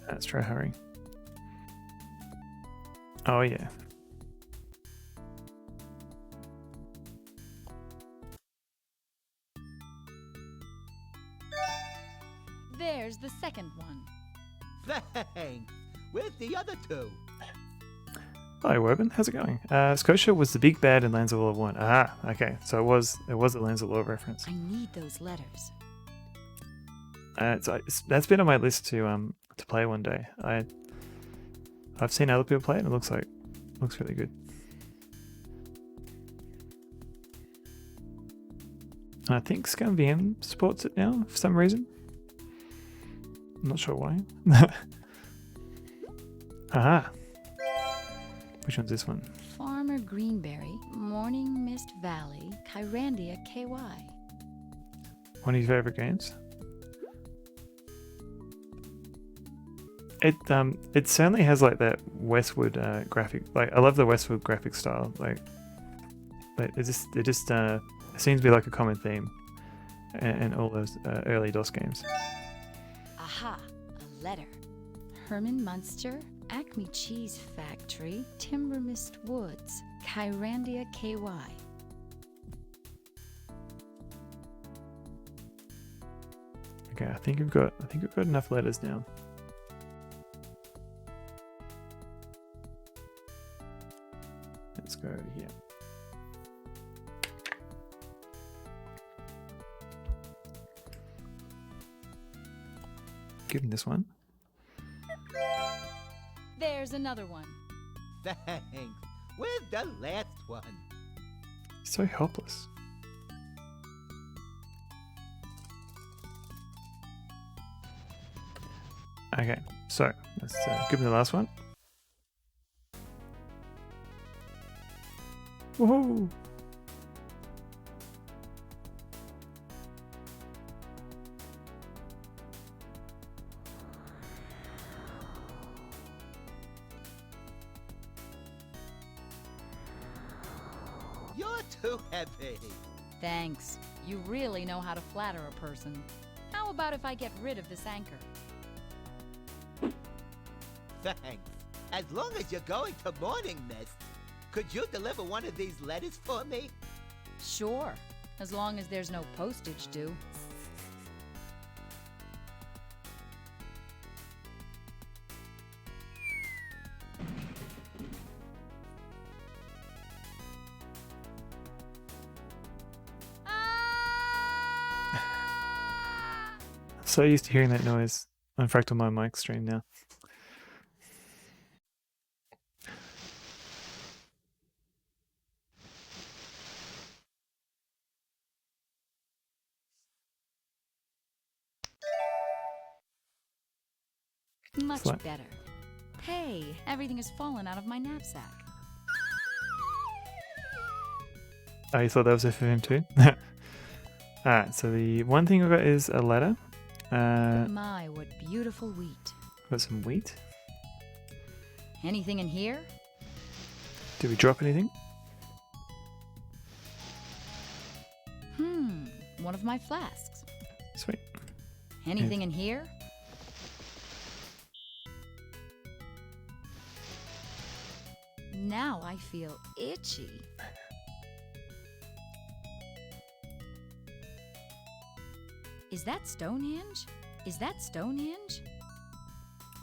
Let's try hurry. Oh yeah. There's the second one. Thanks. Where's the other 2? Hi, Woburn. How's it going? Scotia was the big bad in Lands of Lore 1. Ah, okay. So it was a Lands of Lore reference. I need those letters. That's been on my list to play one day. I've seen other people play it and it looks really good. And I think ScumVM supports it now for some reason. I'm not sure why. Aha. Which one's this one? Farmer Greenberry, Morning Mist Valley, Kyrandia, KY. One of your favorite games? It certainly has like that Westwood graphic. Like I love the Westwood graphic style. Like it just seems to be like a common theme in all those early DOS games. Aha, a letter. Herman Munster, Acme Cheese Factory, Timber Mist Woods, Kyrandia, KY. Okay, I think we've got enough letters now. Let's go over here. Give him this one. There's another one. Thanks. Where's the last one? So helpless. Okay, so let's give him the last one. Woohoo! You're too heavy. Thanks. You really know how to flatter a person. How about if I get rid of this anchor? Thanks. As long as you're going to Morning Mist, could you deliver one of these letters for me? Sure, as long as there's no postage due. So used to hearing that noise on Fractal My mic stream now. Much Flat. better. Hey, everything has fallen out of my knapsack. Oh, you thought that was FFM too? Alright, so the one thing we've got is a letter. My, what beautiful wheat. Got some wheat. Anything in here? Did we drop anything? One of my flasks. Sweet. Anything in here? Now I feel itchy. Is that Stonehenge? Is that Stonehenge?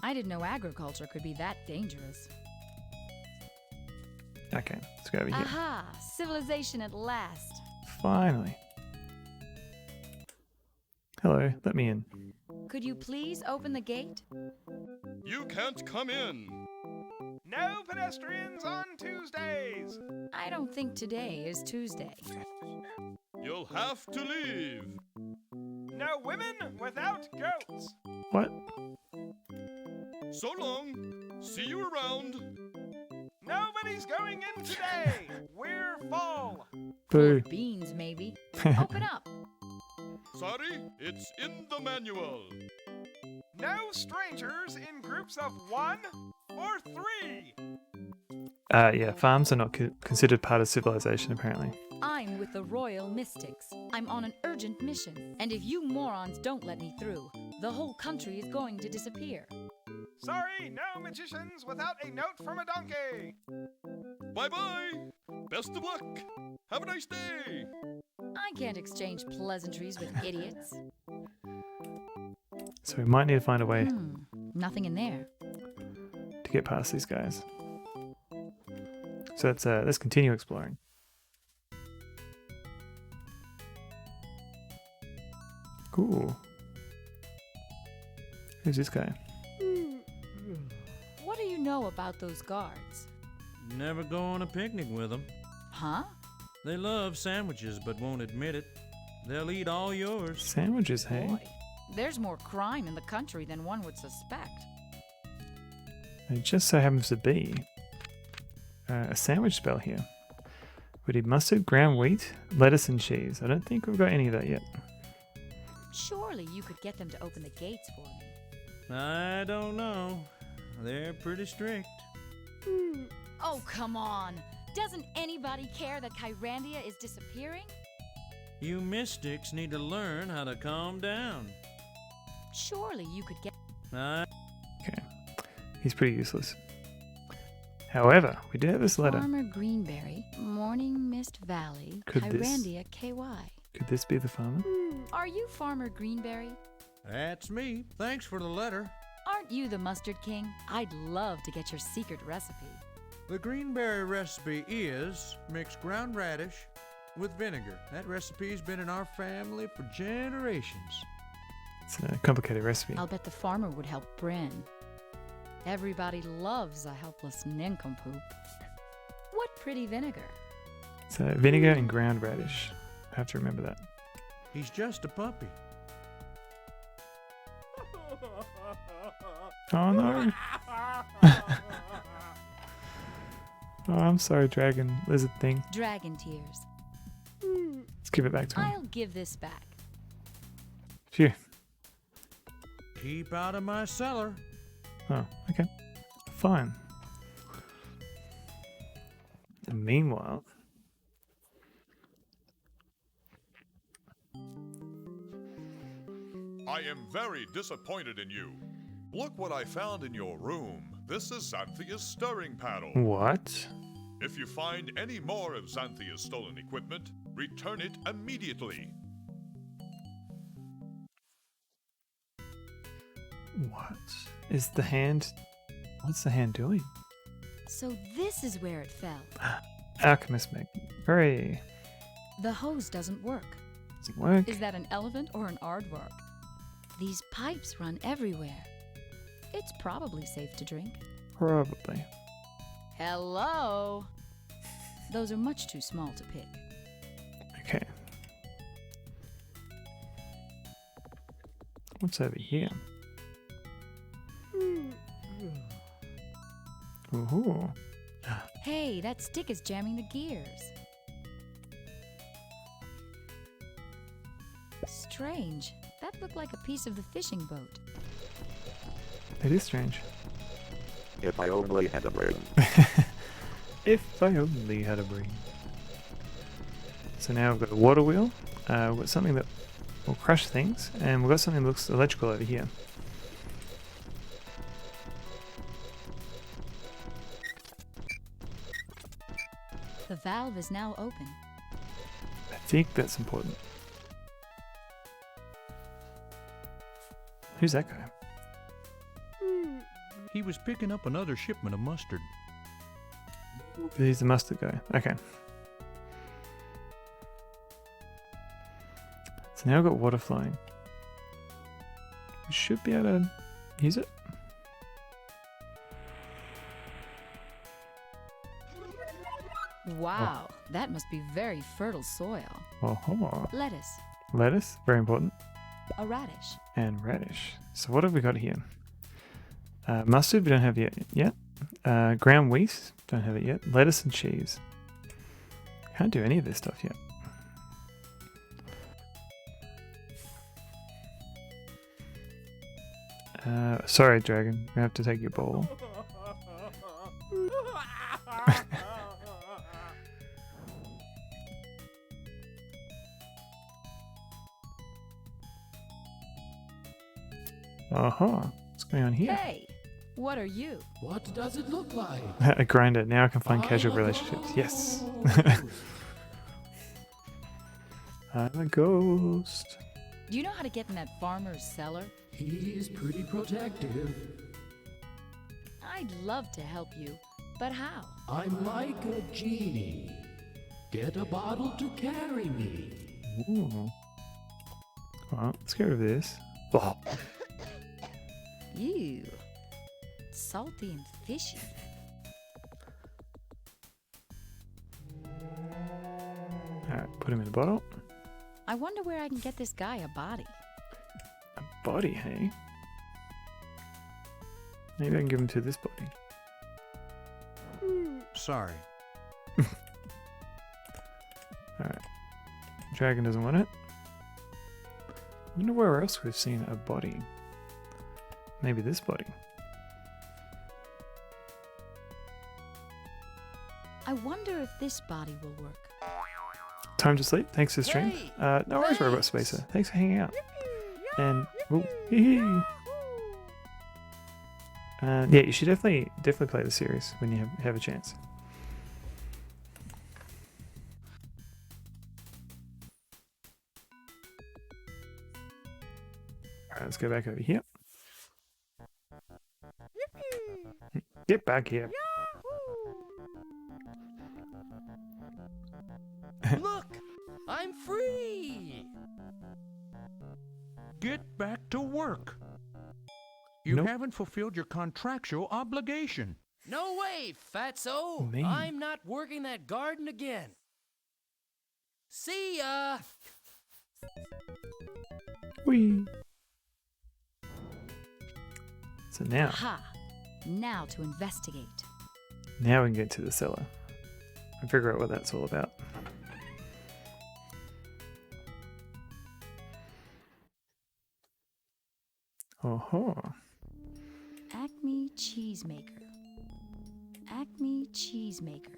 I didn't know agriculture could be that dangerous. Okay, let's go over here. Aha! Civilization at last. Finally. Hello, let me in. Could you please open the gate? You can't come in. No pedestrians on Tuesdays. I don't think today is Tuesday. You'll have to leave. No women without goats. What? So long. See you around. Nobody's going in today. We're full. Boo. Beans, maybe. Open up. Sorry, it's in the manual. No strangers in groups of 1 or 3. Yeah, farms are not considered part of civilization, apparently. I'm with the Royal Mystics. I'm on an urgent mission. And if you morons don't let me through, the whole country is going to disappear. Sorry, no magicians without a note from a donkey. Bye-bye. Best of luck. Have a nice day. I can't exchange pleasantries with idiots. So we might need to find a way Nothing in there. to get past these guys. So let's continue exploring. Cool. Who's this guy? What do you know about those guards? Never go on a picnic with them. Huh? They love sandwiches but won't admit it. They'll eat all yours. Sandwiches, hey? Boy, there's more crime in the country than one would suspect. It just so happens to be a sandwich spell here. We need mustard, ground wheat, lettuce, and cheese. I don't think we've got any of that yet. Surely you could get them to open the gates for me. I don't know. They're pretty strict. Oh, come on. Doesn't anybody care that Kyrandia is disappearing? You mystics need to learn how to calm down. Surely you could get... Okay. He's pretty useless. However, we do have this letter. Farmer Greenberry, Morning Mist Valley, Could this- Kyrandia, KY. Could this be the farmer? Are you Farmer Greenberry? That's me. Thanks for the letter. Aren't you the Mustard King? I'd love to get your secret recipe. The greenberry recipe is mix ground radish with vinegar. That recipe's been in our family for generations. It's a complicated recipe. I'll bet the farmer would help Bryn. Everybody loves a helpless nincompoop. What pretty vinegar. So vinegar and ground radish. I have to remember that. He's just a puppy. Oh no. Oh, I'm sorry, dragon lizard thing. Dragon tears. Let's give it back to him. I'll give this back. Phew. Keep out of my cellar. Oh, okay. Fine. And meanwhile, I am very disappointed in you. Look what I found in your room. This is Xanthia's stirring paddle. what? If you find any more of Xanthia's stolen equipment, return it immediately. What is the hand? What's the hand doing? So this is where it fell. Alchemist Meg. Hooray. The hose doesn't work. Doesn't work. Is that an elephant or an aardvark? These pipes run everywhere. It's probably safe to drink. Probably. Hello? Those are much too small to pick. Okay. What's over here? Ooh. Hey, that stick is jamming the gears. Strange. That looked like a piece of the fishing boat. It is strange. If I only had a brain. If I only had a brain. So now we've got a water wheel. We've got something that will crush things, and we've got something that looks electrical over here. The valve is now open. I think that's important. Who's that guy? He was picking up another shipment of mustard. He's the mustard guy. Okay. So now we've got water flowing. We should be able to use it. Wow, that must be very fertile soil. Oh, Lettuce, lettuce, very important. a radish. And radish. So what have we got here? Mustard, we don't have yet. Ground wheat, don't have it yet. Lettuce and cheese. Can't do any of this stuff yet. Sorry, dragon. We have to take your bowl. What's going on here? Hey, what are you? What does it look like? A grinder. Now I can find casual relationships. Yes. I'm a ghost. Do you know how to get in that farmer's cellar? He is pretty protective. I'd love to help you, but how? I'm like a genie. Get a bottle to carry me. Ooh. Well, let's get rid of this. Oh. Ew. Salty and fishy. Alright, put him in a bottle. I wonder where I can get this guy a body. A body, hey? Maybe I can give him to this body. Sorry. Alright. Dragon doesn't want it. I wonder where else we've seen a body. Maybe this body. I wonder if this body will work. Time to sleep. Thanks for the stream. Hey, No worries, Robot Spacer. Thanks for hanging out. And yeah, you should definitely play the series when you have a chance. Alright, let's go back over here. Get back here. Look, I'm free. Get back to work. You Nope. haven't fulfilled your contractual obligation. No way, fatso. Man. I'm not working that garden again. See ya. Whee! So now Aha! Now to investigate. we can get to the cellar and figure out what that's all about. Oh, Acme Cheesemaker. Acme Cheesemaker.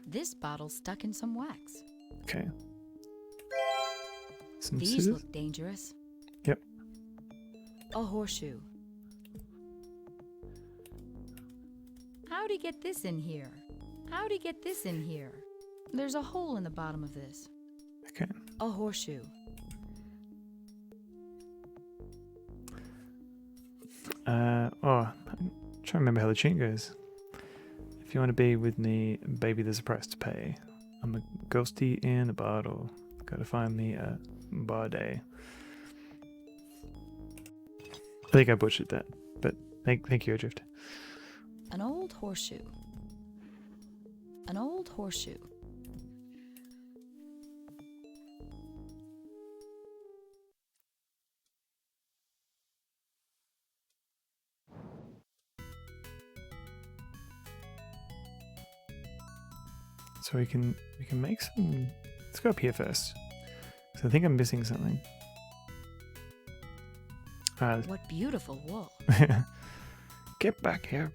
This bottle's stuck in some wax. okay. Some These scissors. look dangerous. Yep. A horseshoe. How'd he get this in here? How'd he get this in here? There's a hole in the bottom of this. Okay. A horseshoe. I'm trying to remember how the tune goes. If you want to be with me, baby, there's a price to pay. I'm a ghosty in a bottle. Gotta find me a body. I think I butchered that, but thank you, Adrift. An old horseshoe. An old horseshoe. So we can make some. Let's go up here first. So I think I'm missing something. What beautiful wool. Get back here.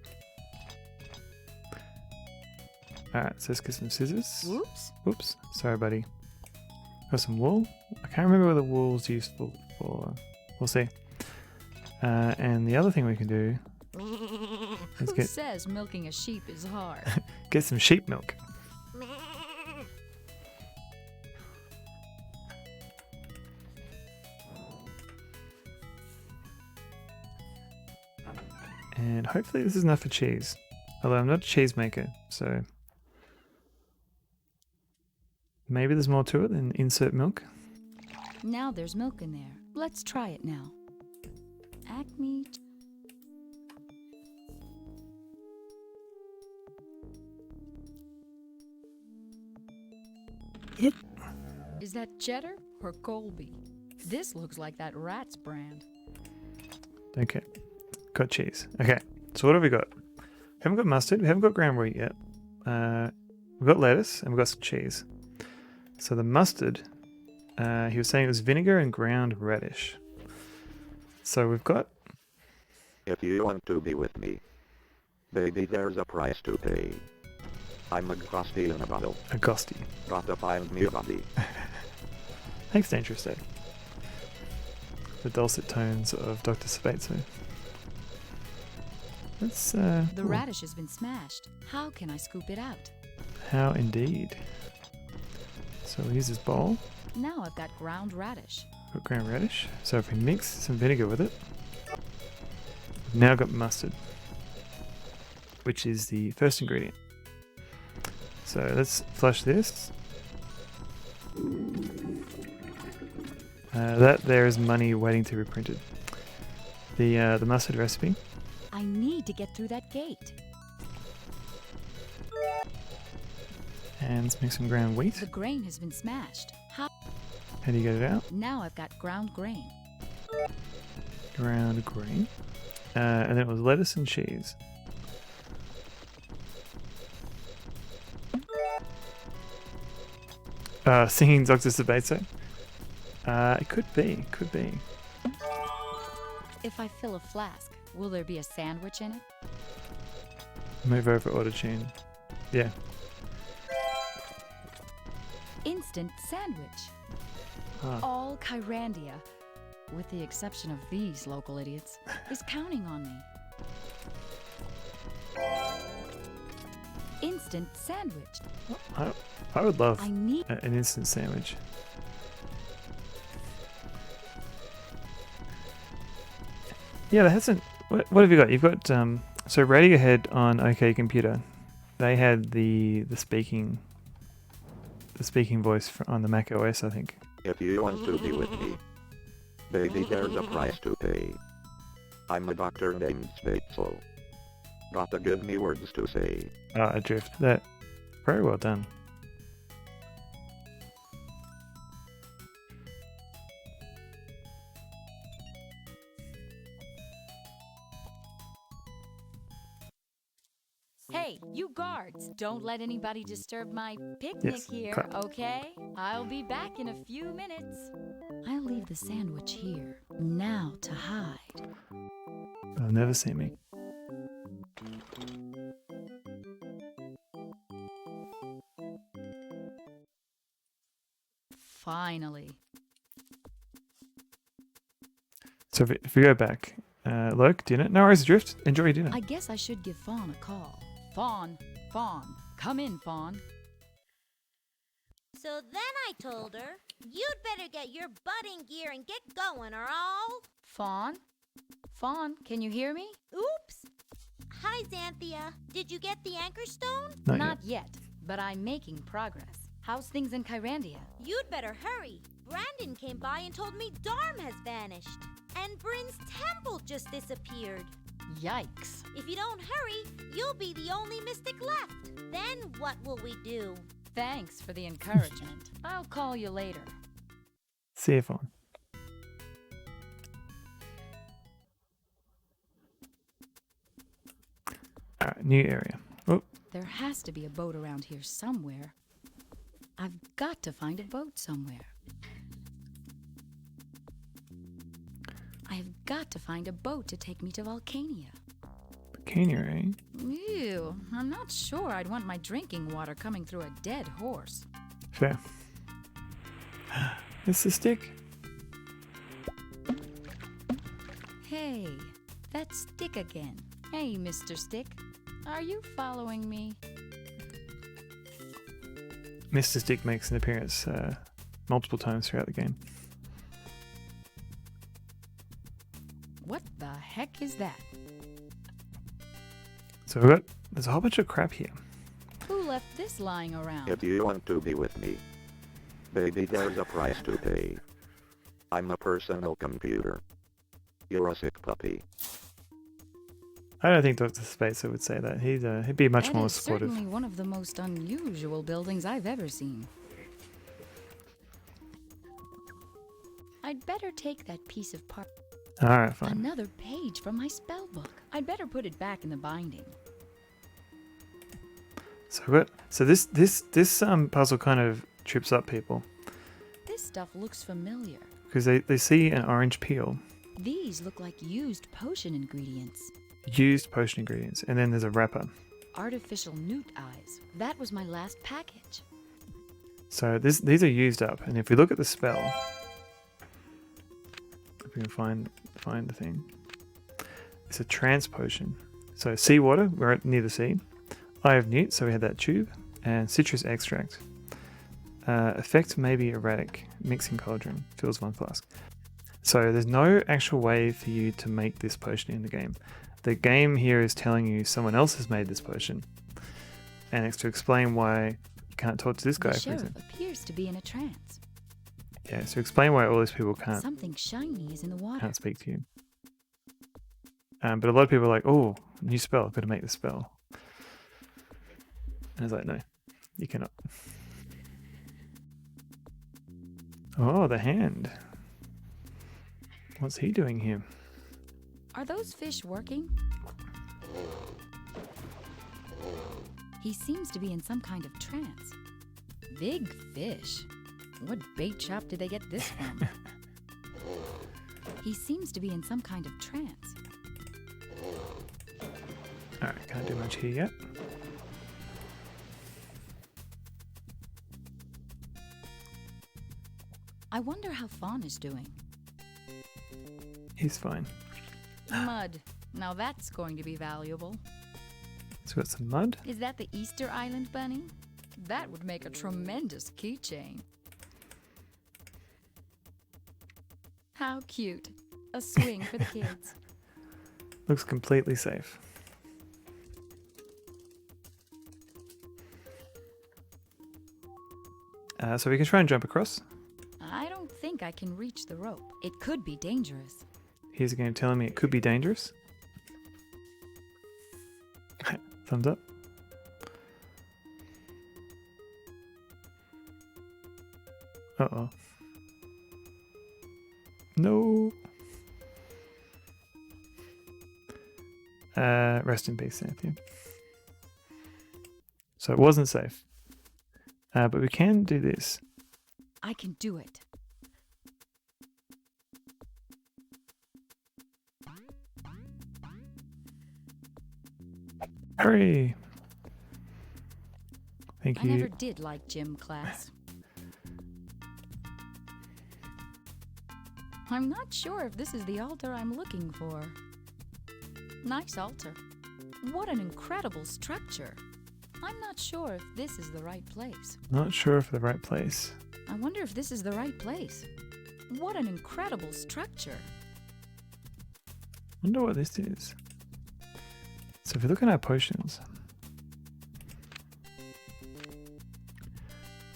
Alright, so let's get some scissors. Whoops. Whoops. Sorry, buddy. Got some wool. I can't remember whether wool's useful for. We'll see. And the other thing we can do is Who says milking a sheep is hard? get some sheep milk. And hopefully this is enough for cheese. Although I'm not a cheese maker, so maybe there's more to it than insert milk. Now there's milk in there. Let's try it now. Acme. Is that cheddar or Colby? This looks like that Rat's brand. Okay, got cheese. Okay, so what have we got? We haven't got mustard, we haven't got ground wheat yet. We've got lettuce and we've got some cheese. So the mustard, he was saying it was vinegar and ground radish. So we've got... If you want to be with me, baby, there's a price to pay. I'm a ghosty in a bottle. a ghosty. Gotta find me a body. Thanks, Dangerous Dave. The dulcet tones of Dr. Spatzo. Let's, The ooh, radish has been smashed. How can I scoop it out? how indeed. So we'll use this bowl. Now I've got ground radish. Got ground radish. So if we mix some vinegar with it, we've now got mustard, which is the first ingredient. So let's flush this. That there is money waiting to be printed. The mustard recipe. I need to get through that gate. And let's make some ground wheat. The grain has been smashed. How? How do you get it out? Now I've got ground grain. Ground grain. And then it was lettuce and cheese. Singing Dr. Sabato. It could be, could be. If I fill a flask, will there be a sandwich in it? Move over auto tune. Yeah. Instant sandwich. Ah. All Kyrandia, with the exception of these local idiots, is counting on me. Instant sandwich. I would love I need an instant sandwich. Yeah, that hasn't. What have you got? You've got so Radiohead on OK Computer. They had the speaking voice on the Mac OS, I think. If you want to be with me, baby, there's a price to pay. I'm a doctor named Spatzel. Gotta give me words to say. Adrift. That very well done. Hey, you guards, don't let anybody disturb my picnic Yes, here, cut. okay? I'll be back in a few minutes. I'll leave the sandwich here. Now to hide. They'll never see me. Finally. So if we go back, Loke, dinner. No worries, Adrift. Enjoy your dinner. I guess I should give Fawn a call. Fawn, come in, Fawn. So then I told her, you'd better get your butt in gear and get going or I'll... Fawn, can you hear me? Oops. Hi, Xanthia. Did you get the anchor stone? Not yet, but I'm making progress. How's things in Kyrandia? You'd better hurry. Brandon came by and told me Darm has vanished. And Bryn's temple just disappeared. Yikes. If you don't hurry, you'll be the only mystic left. Then what will we do? Thanks for the encouragement. I'll call you later. See you, Fawn. Alright, new area. Oh, There has to be a boat around here somewhere. I've got to find a boat somewhere. I I've got to find a boat to take me to Volcania. Volcania, eh? Ew, I'm not sure I'd want my drinking water coming through a dead horse. Fair. It's the stick. Hey, that's Stick again. Hey, Mr. Stick, are you following me? Mr. Stick makes an appearance multiple times throughout the game. What the heck is that? So there's a whole bunch of crap here. Who left this lying around? If you want to be with me, baby, there's a price to pay. I'm a personal computer. You're a sick puppy. I don't think Dr. Spacer would say that. He'd be much That more is supportive. certainly one of the most unusual buildings I've ever seen. I'd better take that piece of part. Alright, fine. Another page from my spell book. I'd better put it back in the binding. So this puzzle kind of trips up people This stuff looks familiar. because they see an orange peel, These look like used potion ingredients. used potion ingredients, and then there's a wrapper. Artificial newt eyes. That was my last package. So these are used up, and if we look at the spell, if we can find the thing, it's a trance potion. So seawater, we're near the sea. Eye of newt, so we had that tube, and citrus extract. Effect may be erratic. Mixing cauldron fills 1 flask. So there's no actual way for you to make this potion in the game. The game here is telling you someone else has made this potion, and it's to explain why you can't talk to this guy, The for sheriff example. appears to be in a trance. Yeah, so explain why all these people can't Something shiny is in the water. speak to you. But a lot of people are like, oh, new spell, I've got to make the spell. And it's like, no, you cannot. Oh, the hand. What's he doing here? Are those fish working? He seems to be in some kind of trance. Big fish. What bait shop did they get this from? He seems to be in some kind of trance. Alright, can't do much here yet. I wonder how Fawn is doing. He's fine. Mud. Now that's going to be valuable. So got some mud. Is that the Easter Island bunny? That would make a tremendous keychain. How cute. A swing for the kids. Looks completely safe. So we can try and jump across. I don't think I can reach the rope. It could be dangerous. Here's a game telling me it could be dangerous. Thumbs up. Uh-oh. No. Rest in peace, Cynthia. So it wasn't safe. But we can do this. I can do it. Hurry! Thank I you. never did like gym class. I'm not sure if this is the altar I'm looking for. Nice altar. What an incredible structure. I'm not sure if this is the right place. Not sure if the right place. I wonder if this is the right place. What an incredible structure. Wonder what this is. So if you look at our potions,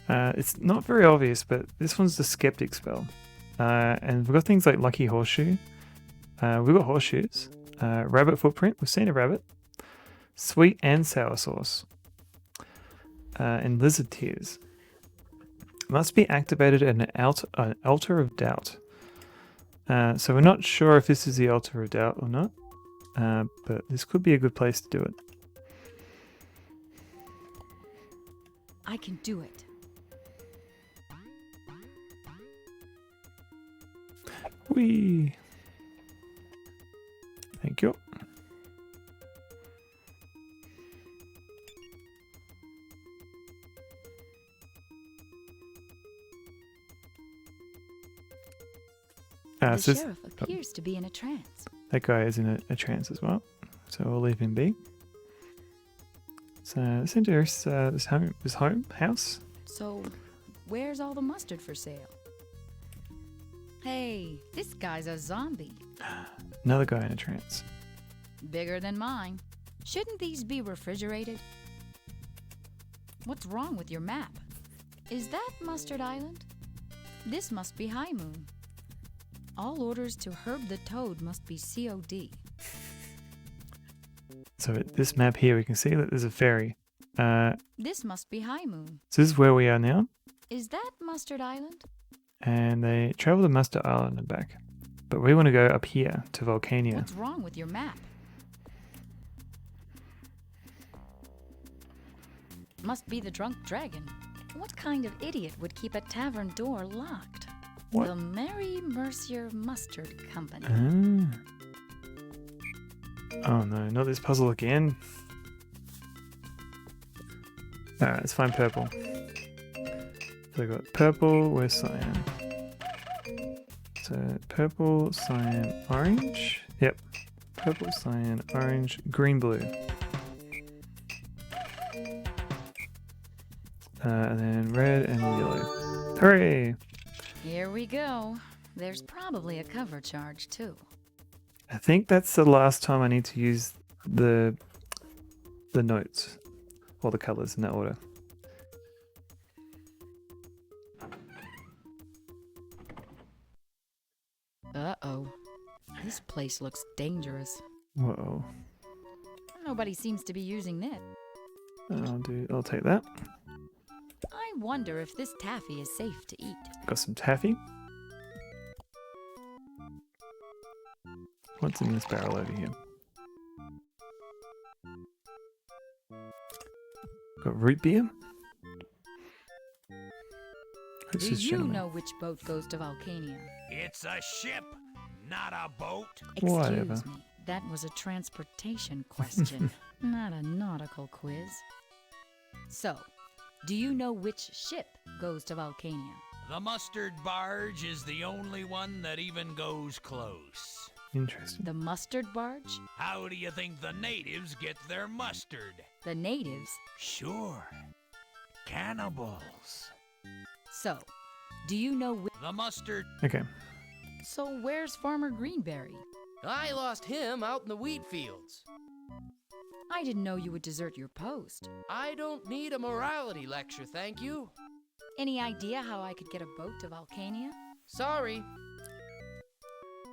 it's not very obvious, but this one's the Skeptic spell. And we've got things like Lucky Horseshoe. We've got horseshoes. Rabbit Footprint. We've seen a rabbit. Sweet and sour sauce. And Lizard Tears. Must be activated at an altar of doubt. So we're not sure if this is the altar of doubt or not. But this could be a good place to do it. I can do it. Whee! The so sheriff appears to be in a trance. that guy is in a trance as well, so we'll leave him be. So let's enter this house. So, where's all the mustard for sale? Hey, this guy's a zombie. Another guy in a trance. Bigger than mine. Shouldn't these be refrigerated? What's wrong with your map? Is that Mustard Island? This must be High Moon. All orders to Herb the Toad must be COD. So this map here, we can see that there's a ferry. This must be High Moon. So this is where we are now. Is that Mustard Island? And they travel to Mustard Island and back. But we want to go up here to Volcania. What's wrong with your map? Must be the drunk dragon. What kind of idiot would keep a tavern door locked? What? The Mary Mercier Mustard Company. Oh no, not this puzzle again. Alright, let's find purple. So I got purple, where's cyan? So purple, cyan, orange. Yep. Purple, cyan, orange, green, blue. And then red and yellow. Hooray! Here we go. There's probably a cover charge too. I think that's the last time I need to use the notes or the colors in that order. Uh-oh. This place looks dangerous. Whoa. Nobody seems to be using this. I'll take that. I wonder if this taffy is safe to eat. Got some taffy. What's in this barrel over here? Got root beer. Who's Do this you gentleman? know which boat goes to Volcania? It's a ship, not a boat. Whatever. Excuse me. That was a transportation question, not a nautical quiz. So, do you know which ship goes to Volcania? The mustard barge is the only one that even goes close. Interesting. The mustard barge? How do you think the natives get their mustard? The natives? Sure. Cannibals. So, do you know the mustard? Okay. So where's Farmer Greenberry? I lost him out in the wheat fields. I didn't know you would desert your post. I don't need a morality lecture, thank you. Any idea how I could get a boat to Volcania? Sorry.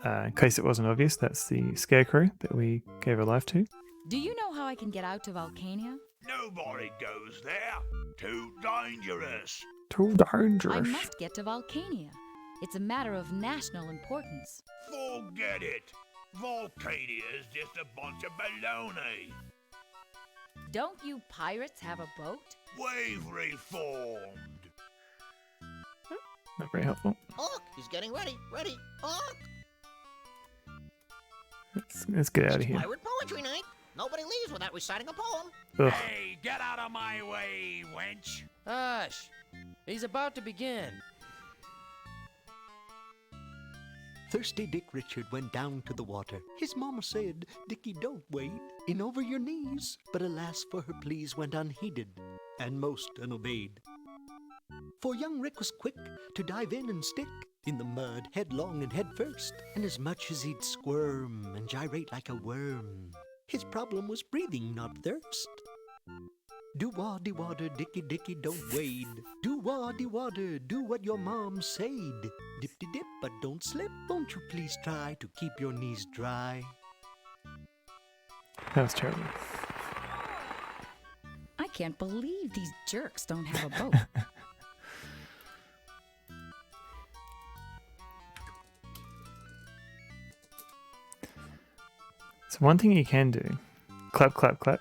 In case it wasn't obvious, that's the scarecrow that we gave her life to. Do you know how I can get out to Volcania? Nobody goes there. Too dangerous. Too I dangerous. must get to Volcania. It's a matter of national importance. Forget it. Volcania is just a bunch of baloney. Don't you pirates have a boat? We've reformed. Not very helpful. Look, he's getting ready. Ready. Look. Let's get out of here. Pirate poetry night. Nobody leaves without reciting a poem. Ugh. Hey, get out of my way, wench. Hush. He's about to begin. Thirsty Dick Richard went down to the water. His mama said, "Dickie, don't wade in over your knees." But alas, for her pleas went unheeded, and most unobeyed. For young Rick was quick to dive in and stick in the mud, headlong and head first. And as much as he'd squirm and gyrate like a worm, his problem was breathing, not thirst. Do-wah-de water, Dickie, Dickie, don't wade. Do-wah-de water, do what your mom said. Dip-de-dip, but don't slip. Won't you please try to keep your knees dry? That was terrible. I can't believe these jerks don't have a boat. So one thing you can do, clap, clap, clap.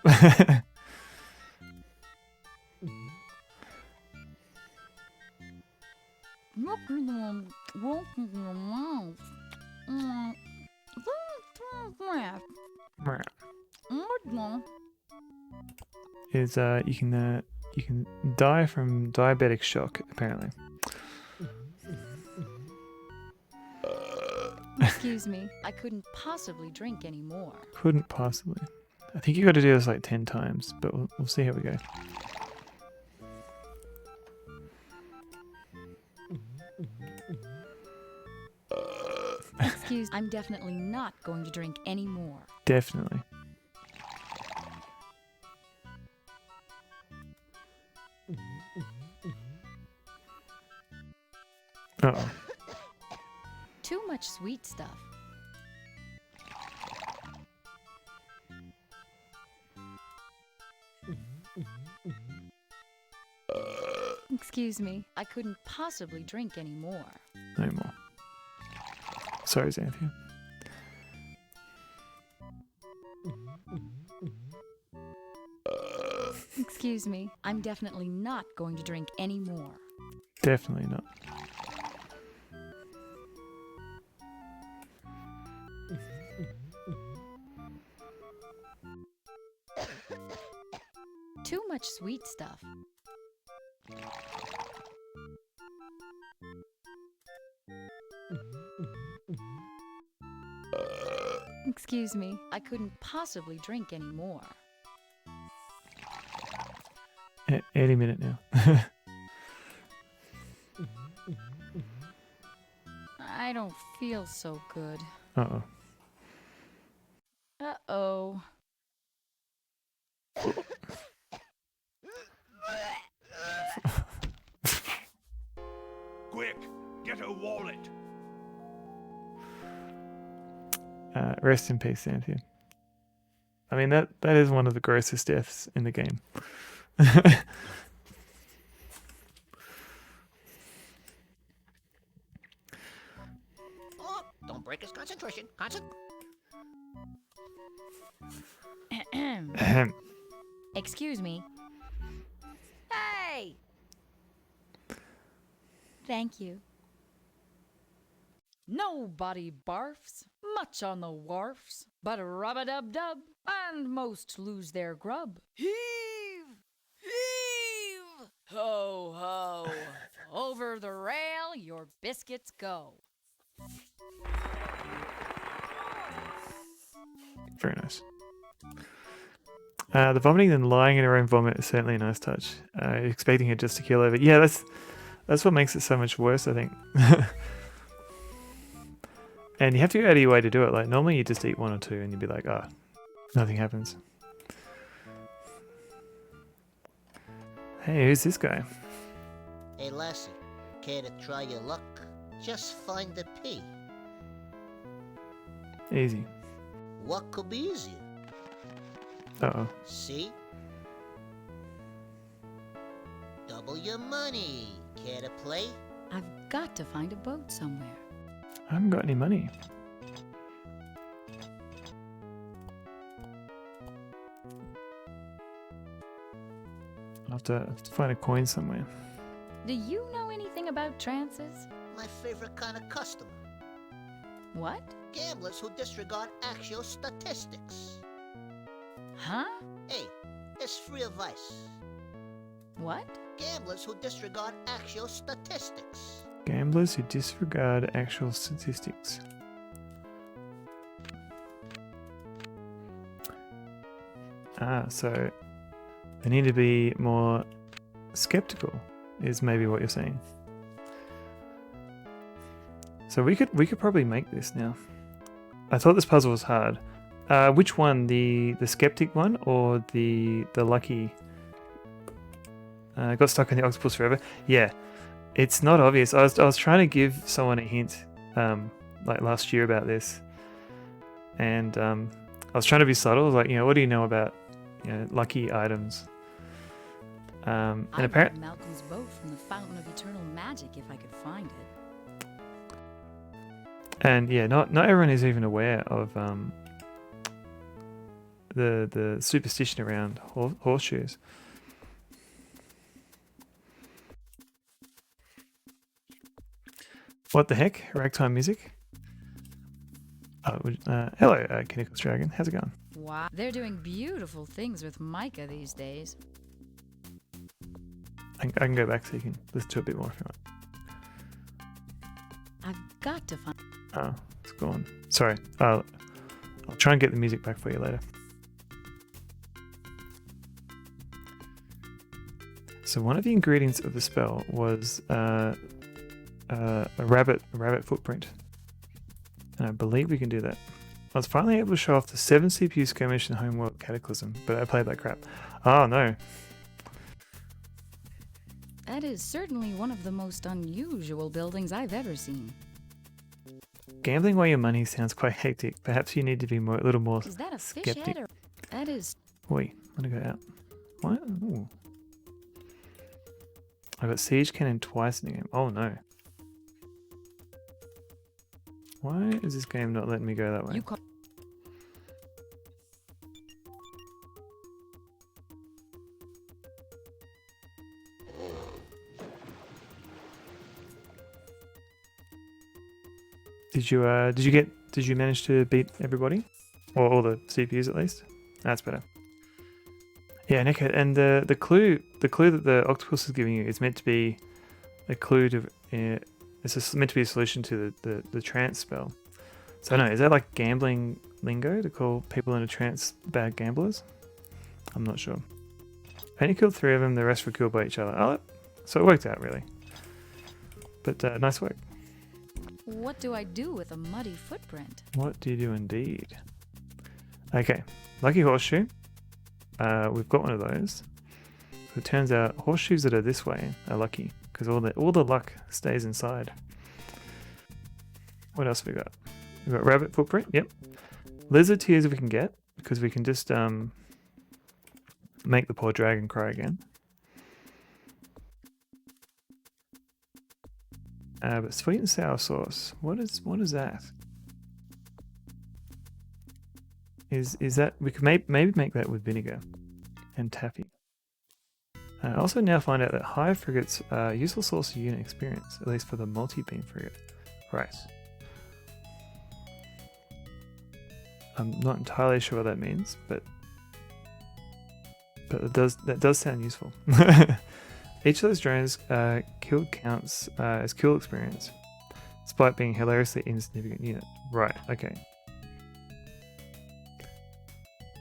Is you can die from diabetic shock apparently. Excuse me, I couldn't possibly drink anymore. Couldn't possibly. I think you got to do this like 10 times, but we'll see how we go. Excuse, I'm definitely not going to drink anymore. Definitely. Uh-oh. Too much sweet stuff. Excuse me, I couldn't possibly drink anymore. No more. Sorry, Xanthia. Excuse me, I'm definitely not going to drink anymore. Definitely not. Too much sweet stuff. Excuse me, I couldn't possibly drink anymore. Any minute now. I don't feel so good. Uh-oh. Uh-oh. Quick, get a wallet. Rest in peace, Xanthia. I mean, that is one of the grossest deaths in the game. Oh, don't break his concentration. Excuse me. Hey! Thank you. Nobody barfs, much on the wharfs, but rub-a-dub-dub, and most lose their grub. Heave! Heave! Ho, ho! Over the rail your biscuits go. Very nice. The vomiting and lying in her own vomit is certainly a nice touch. Expecting it just to kill over. Yeah, that's what makes it so much worse, I think. And you have to go out of your way to do it. Like, normally you just eat one or two and you'd be like, ah, nothing happens. Hey, who's this guy? Hey, lassie, care to try your luck? Just find the P. Easy. What could be easier? Uh-oh. See? Double your money. Care to play? I've got to find a boat somewhere. I haven't got any money. I'll have to find a coin somewhere. Do you know anything about trances? My favorite kind of customer. What? Gamblers who disregard actual statistics. Huh? Hey, it's free advice. What? Gamblers who disregard actual statistics. Gamblers who disregard actual statistics. So they need to be more skeptical, is maybe what you're saying. So we could probably make this now. I thought this puzzle was hard. Which one? The skeptic one or the lucky? Got stuck in the octopus forever. Yeah. It's not obvious. I was trying to give someone a hint, like last year about this, and I was trying to be subtle. I was like, what do you know about, lucky items? And apparently, Malcolm's boat from the Fountain of Eternal Magic, if I could find it. And yeah, not everyone is even aware of the superstition around horseshoes. What the heck? Ragtime music? Oh, hello, Kinnickles Dragon. How's it going? Wow, they're doing beautiful things with mica these days. I can go back so you can listen to it a bit more if you want. I've got to find... Oh, it's gone. Sorry. I'll try and get the music back for you later. So one of the ingredients of the spell was a rabbit footprint. And I believe we can do that. I was finally able to show off the 7 CPU skirmish and homeworld cataclysm, but I played like crap. Oh no. That is certainly one of the most unusual buildings I've ever seen. Gambling away your money sounds quite hectic. Perhaps you need to be a little more Is that a fish skeptic. head or... That is... Wait, I'm gonna go out. What? Ooh. I got siege cannon twice in the game. Oh no. Why is this game not letting me go that way? Did you manage to beat everybody? Or all the CPUs at least? That's better. Yeah, Nico, and the clue that the octopus is giving you is meant to be a clue to it's meant to be a solution to the trance spell. So I don't know, is that like gambling lingo to call people in a trance bad gamblers? I'm not sure. I only killed 3 of them, the rest were killed by each other. Oh, so it worked out really. But nice work. What do I do with a muddy footprint? What do you do indeed? Okay, lucky horseshoe. We've got one of those. So it turns out horseshoes that are this way are lucky because all the luck stays inside. What else have we got? We've got rabbit footprint. Yep. Lizard tears if we can get because we can just make the poor dragon cry again. But sweet and sour sauce. What is that? Is that we could maybe make that with vinegar and taffy. I also now find out that hive frigates are useful source of unit experience, at least for the multi-beam frigate. Right. I'm not entirely sure what that means, but that does sound useful. Each of those drones killed counts as kill experience, despite being hilariously insignificant unit. Right. Okay.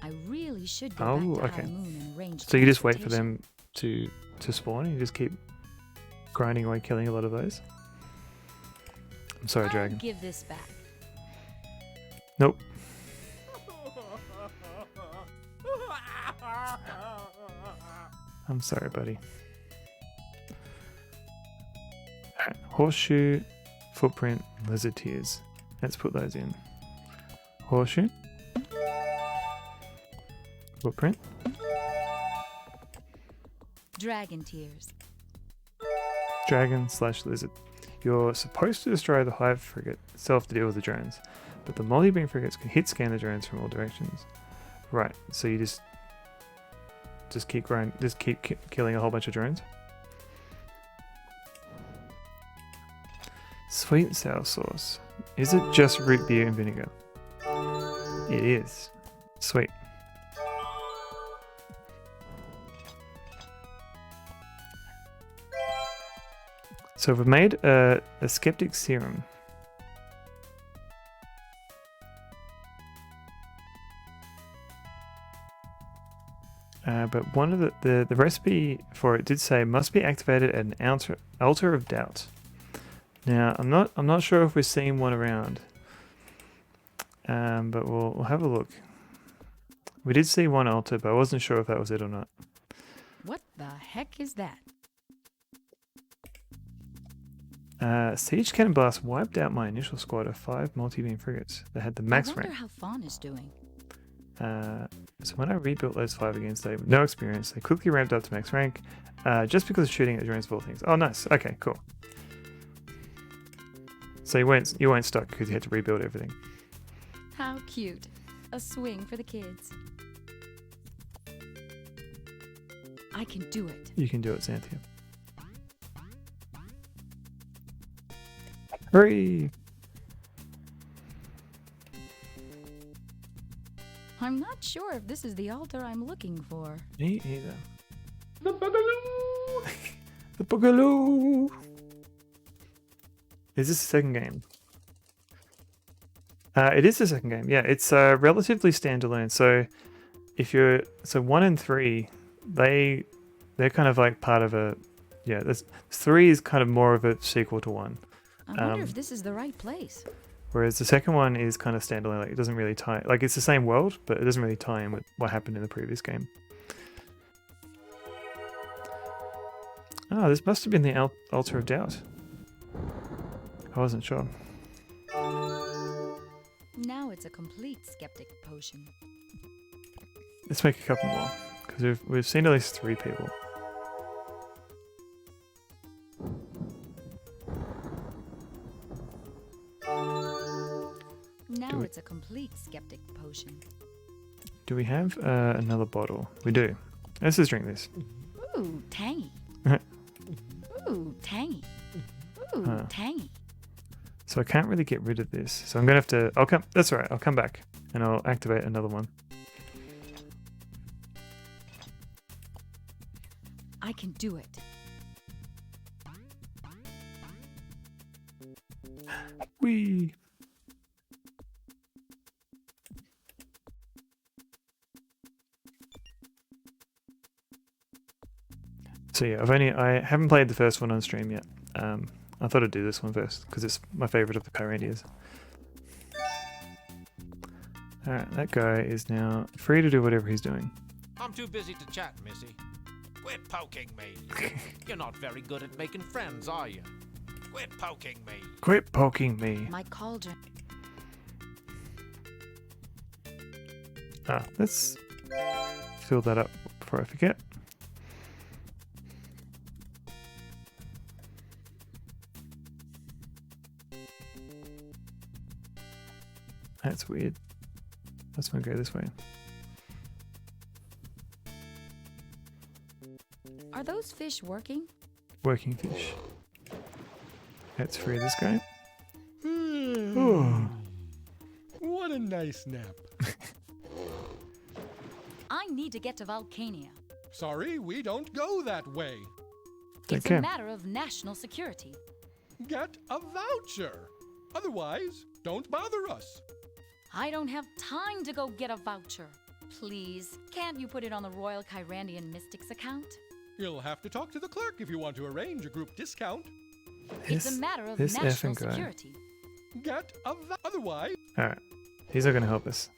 I really should go back to okay. High Moon and arrange. So you just wait for them to spawn, and you just keep grinding away, killing a lot of those. I'm sorry, dragon. Give this back. Nope. I'm sorry, buddy. Alright, horseshoe, footprint, lizard tears. Let's put those in. Horseshoe. Footprint. Dragon tears. Dragon / lizard. You're supposed to destroy the hive frigate itself to deal with the drones, but the multi-beam frigates can hit scan the drones from all directions. Right, so you just keep killing a whole bunch of drones. Sweet and sour sauce. Is it just root beer and vinegar? It is. Sweet. So we've made a skeptic serum. But one of the recipe for it did say must be activated at an altar of doubt. Now I'm not sure if we're seeing one around, but we'll have a look. We did see one altar, but I wasn't sure if that was it or not. What the heck is that? Siege Cannon Blast wiped out my initial squad of 5 multi-beam frigates that had the max I wonder rank. how Fawn is doing. So when I rebuilt those 5 against they no experience, they quickly ramped up to max rank, just because of shooting at the drones of all things. Oh, nice. Okay, cool. So you weren't stuck because you had to rebuild everything. How cute. A swing for the kids. I can do it. You can do it, Xanthia. Hurry! I'm not sure if this is the altar I'm looking for. Me either. The Boogaloo! The Boogaloo! Is this the second game? It is the second game. Yeah, it's relatively standalone. So if you're 1 and 3, they're kind of like part of a There's 3 is kind of more of a sequel to 1. I wonder if this is the right place. Whereas the second one is kind of standalone. Like it doesn't really tie. Like it's the same world, but it doesn't really tie in with what happened in the previous game. Ah, this must have been the Altar of Doubt. I wasn't sure. Now it's a complete skeptic potion. Let's make a couple more because we've seen at least 3 people. Now it's a complete skeptic potion. Do we have another bottle? We do. Let's just drink this. Ooh, tangy. Ooh, tangy. Ooh, tangy. So I can't really get rid of this. So I'm gonna have to. I'll come. That's all right. I'll come back and I'll activate another one. I can do it. Whee! So yeah, I haven't played the first one on stream yet. I thought I'd do this one first because it's my favorite of the Kyrandias. Alright, that guy is now free to do whatever he's doing. I'm too busy to chat, Missy. Quit poking me. You're not very good at making friends, are you? Quit poking me. Quit poking me. My cauldron. Let's fill that up before I forget. That's weird. Let's go this way. Are those fish working? Working fish. Let's free this guy. Oh. What a nice nap. I need to get to Volcania. Sorry, we don't go that way. It's a matter of national security. Get a voucher. Otherwise, don't bother us. I don't have time to go get a voucher. Please, can't you put it on the Royal Kyrandian Mystics account? You'll have to talk to the clerk if you want to arrange a group discount. It's a matter of national security. Get a otherwise. Alright, he's not going to help us.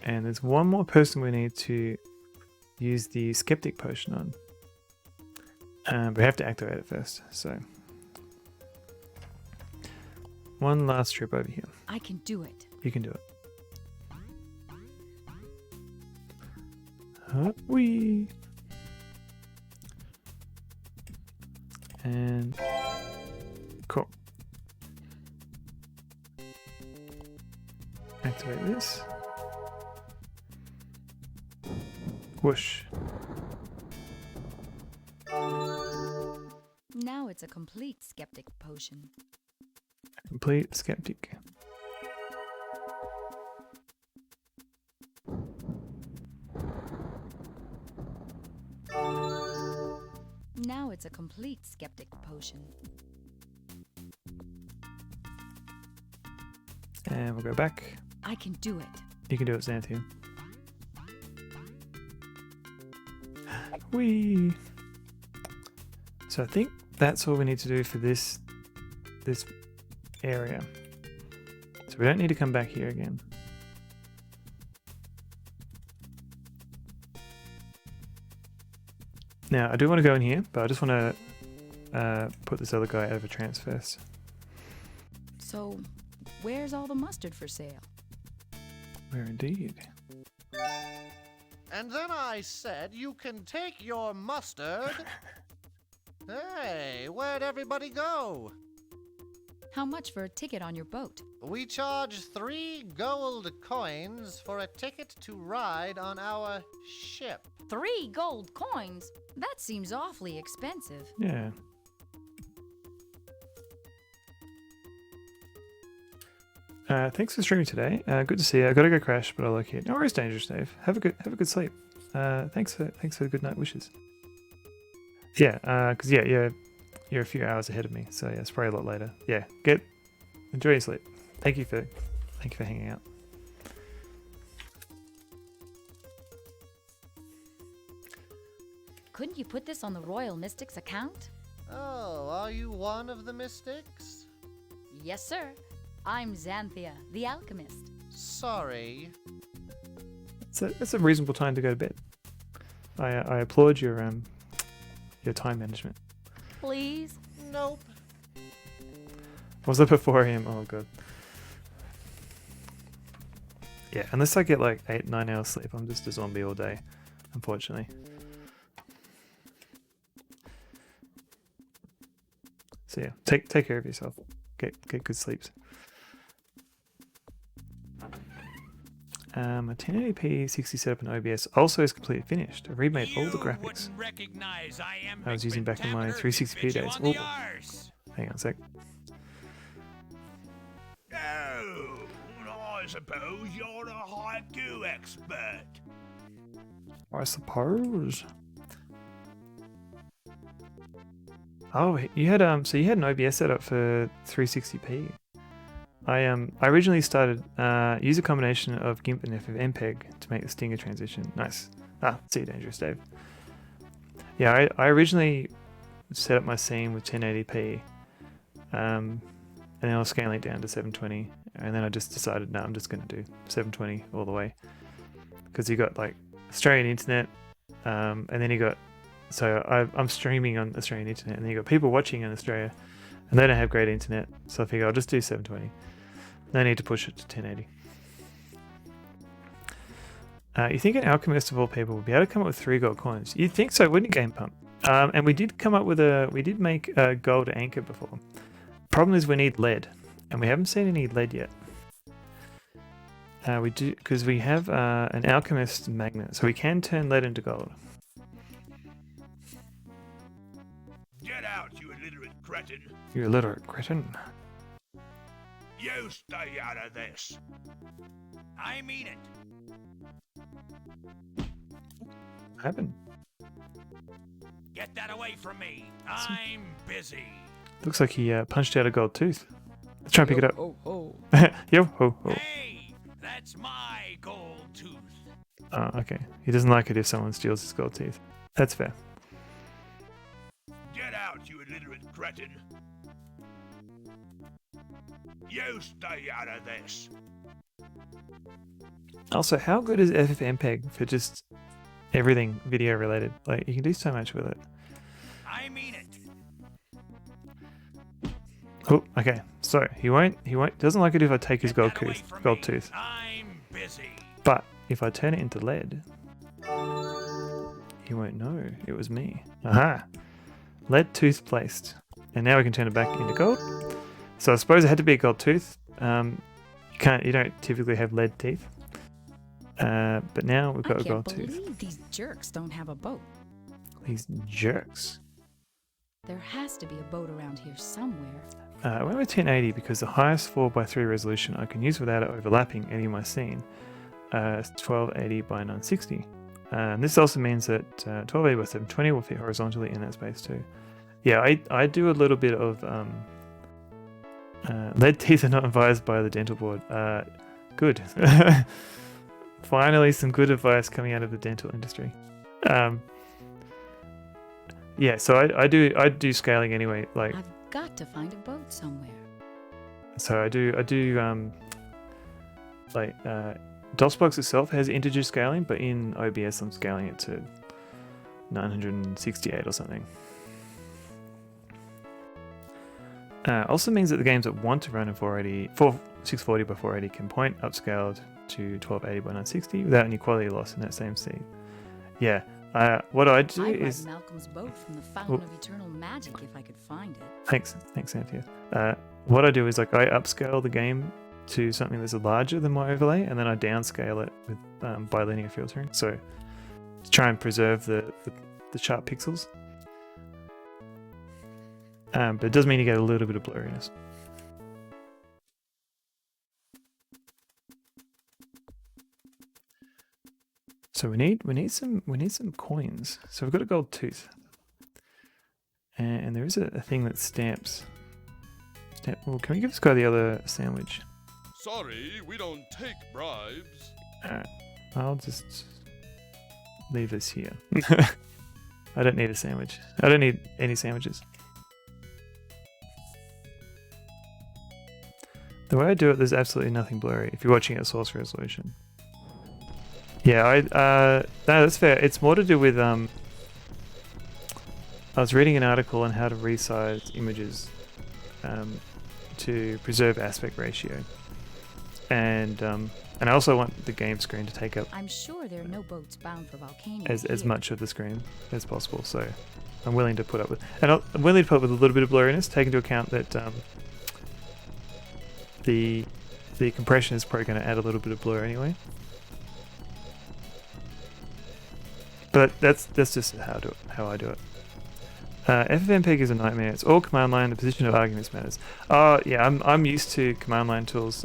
And there's one more person we need to use the Skeptic Potion on. But we have to activate it first, so... One last trip over here. I can do it. You can do it. Whee! And... Cool. Activate this. Whoosh. Now it's a complete skeptic potion. Complete skeptic. Now it's a complete skeptic potion. And we'll go back. I can do it. You can do it, Xanthian. Whee! So I think that's all we need to do for this area. So we don't need to come back here again. Now I do want to go in here, but I just want to put this other guy out of a trance first. So, where's all the mustard for sale? Where indeed? And then I said you can take your mustard. Hey, where'd everybody go? How much for a ticket on your boat? We charge 3 gold coins for a ticket to ride on our ship. 3 gold coins? That seems awfully expensive. Yeah. Thanks for streaming today. Good to see you. I gotta go crash, but I'll look here. No worries, Dangerous Dave. Have a good sleep. Thanks for the good night wishes. Yeah, because you're a few hours ahead of me, so yeah, it's probably a lot later. Yeah, enjoy your sleep. Thank you for hanging out. Couldn't you put this on the Royal Mystics account? Oh, are you one of the mystics? Yes, sir. I'm Xanthia, the alchemist. Sorry. It's a reasonable time to go to bed. I applaud your time management. Please? Nope. Was it before him? Oh god. Yeah, unless I get like 8-9 hours sleep, I'm just a zombie all day, unfortunately. So yeah, take care of yourself. Get good sleeps. My 1080p 60 setup in OBS also is completely finished. I remade all the graphics I was using back in my 360p days. Oh, hang on a sec. Oh, I suppose you're a haiku expert. I suppose. Oh, you had so you had an OBS setup for 360p. I originally started use a combination of GIMP and FFmpeg to make the Stinger transition. Nice. See you, Dangerous Dave. Yeah, I originally set up my scene with 1080p, and then I was scaling it down to 720, and then I just decided, no, I'm just going to do 720 all the way, because you got like Australian internet, and then you got, so I'm streaming on Australian internet, and then you got people watching in Australia, and they don't have great internet, so I figured I'll just do 720. No need to push it to 1080. You think an alchemist of all people would be able to come up with 3 gold coins? You'd think so, wouldn't you, Game Pump? And we did come up with we did make a gold anchor before. Problem is we need lead, and we haven't seen any lead yet. We do, because we have an alchemist magnet, so we can turn lead into gold. Get out, you illiterate cretin. You illiterate cretin. You stay out of this. I mean it. What happened? Get that away from me. I'm busy. Looks like he punched out a gold tooth. Let's try and pick it up. Oh, oh. Yo ho ho. Hey, that's my gold tooth. Oh, okay. He doesn't like it if someone steals his gold teeth. That's fair. Get out, you illiterate cretin. You stay out of this. Also, how good is FFmpeg for just everything video related? Like, you can do so much with it. I mean it. Oh, okay. So he doesn't like it if I take his gold tooth. I'm busy. But if I turn it into lead, he won't know it was me. Aha! Lead tooth placed. And now we can turn it back into gold. So I suppose it had to be a gold tooth. You don't typically have lead teeth. But now we've got a gold tooth. I can't believe these jerks don't have a boat. These jerks. There has to be a boat around here somewhere. I went with 1080 because the highest 4:3 resolution I can use without it overlapping any of my scene is 1280 by 960. This also means that 1280 by 720 will fit horizontally in that space too. Yeah, I do a little bit of lead teeth are not advised by the dental board. Good. Finally, some good advice coming out of the dental industry. Yeah, so I do scaling anyway. Like, I've got to find a boat somewhere. so I do DOSBox itself has integer scaling, but in OBS I'm scaling it to 968 or something. Also means that the games that want to run in 640 by 480 can point upscaled to 1280 by 960 without any quality loss in that same scene. Yeah, what I do I'd is... ride Malcolm's boat from the Fountain of Eternal Magic if I could find it. Thanks, Anthea. What I do is I upscale the game to something that's larger than my overlay, and then I downscale it with bilinear filtering. So to try and preserve the sharp pixels. But it does mean you get a little bit of blurriness. So we need some coins. So we've got a gold tooth, and there is a thing that stamps. Well, can we give this guy the other sandwich? Sorry, we don't take bribes. Alright, I'll just leave this here. I don't need a sandwich. I don't need any sandwiches. The way I do it, there's absolutely nothing blurry if you're watching at source resolution. Yeah, no, that's fair. It's more to do with I was reading an article on how to resize images to preserve aspect ratio, and I also want the game screen to take up I'm sure there are no boats bound for Volcania as here. much of the screen as possible. So I'm willing to put up with, and I'm willing to put up with a little bit of blurriness, take into account that the compression is probably going to add a little bit of blur anyway. But that's just how I do it. FFmpeg is a nightmare. It's all command line. The position of arguments matters. Oh yeah, I'm used to command line tools.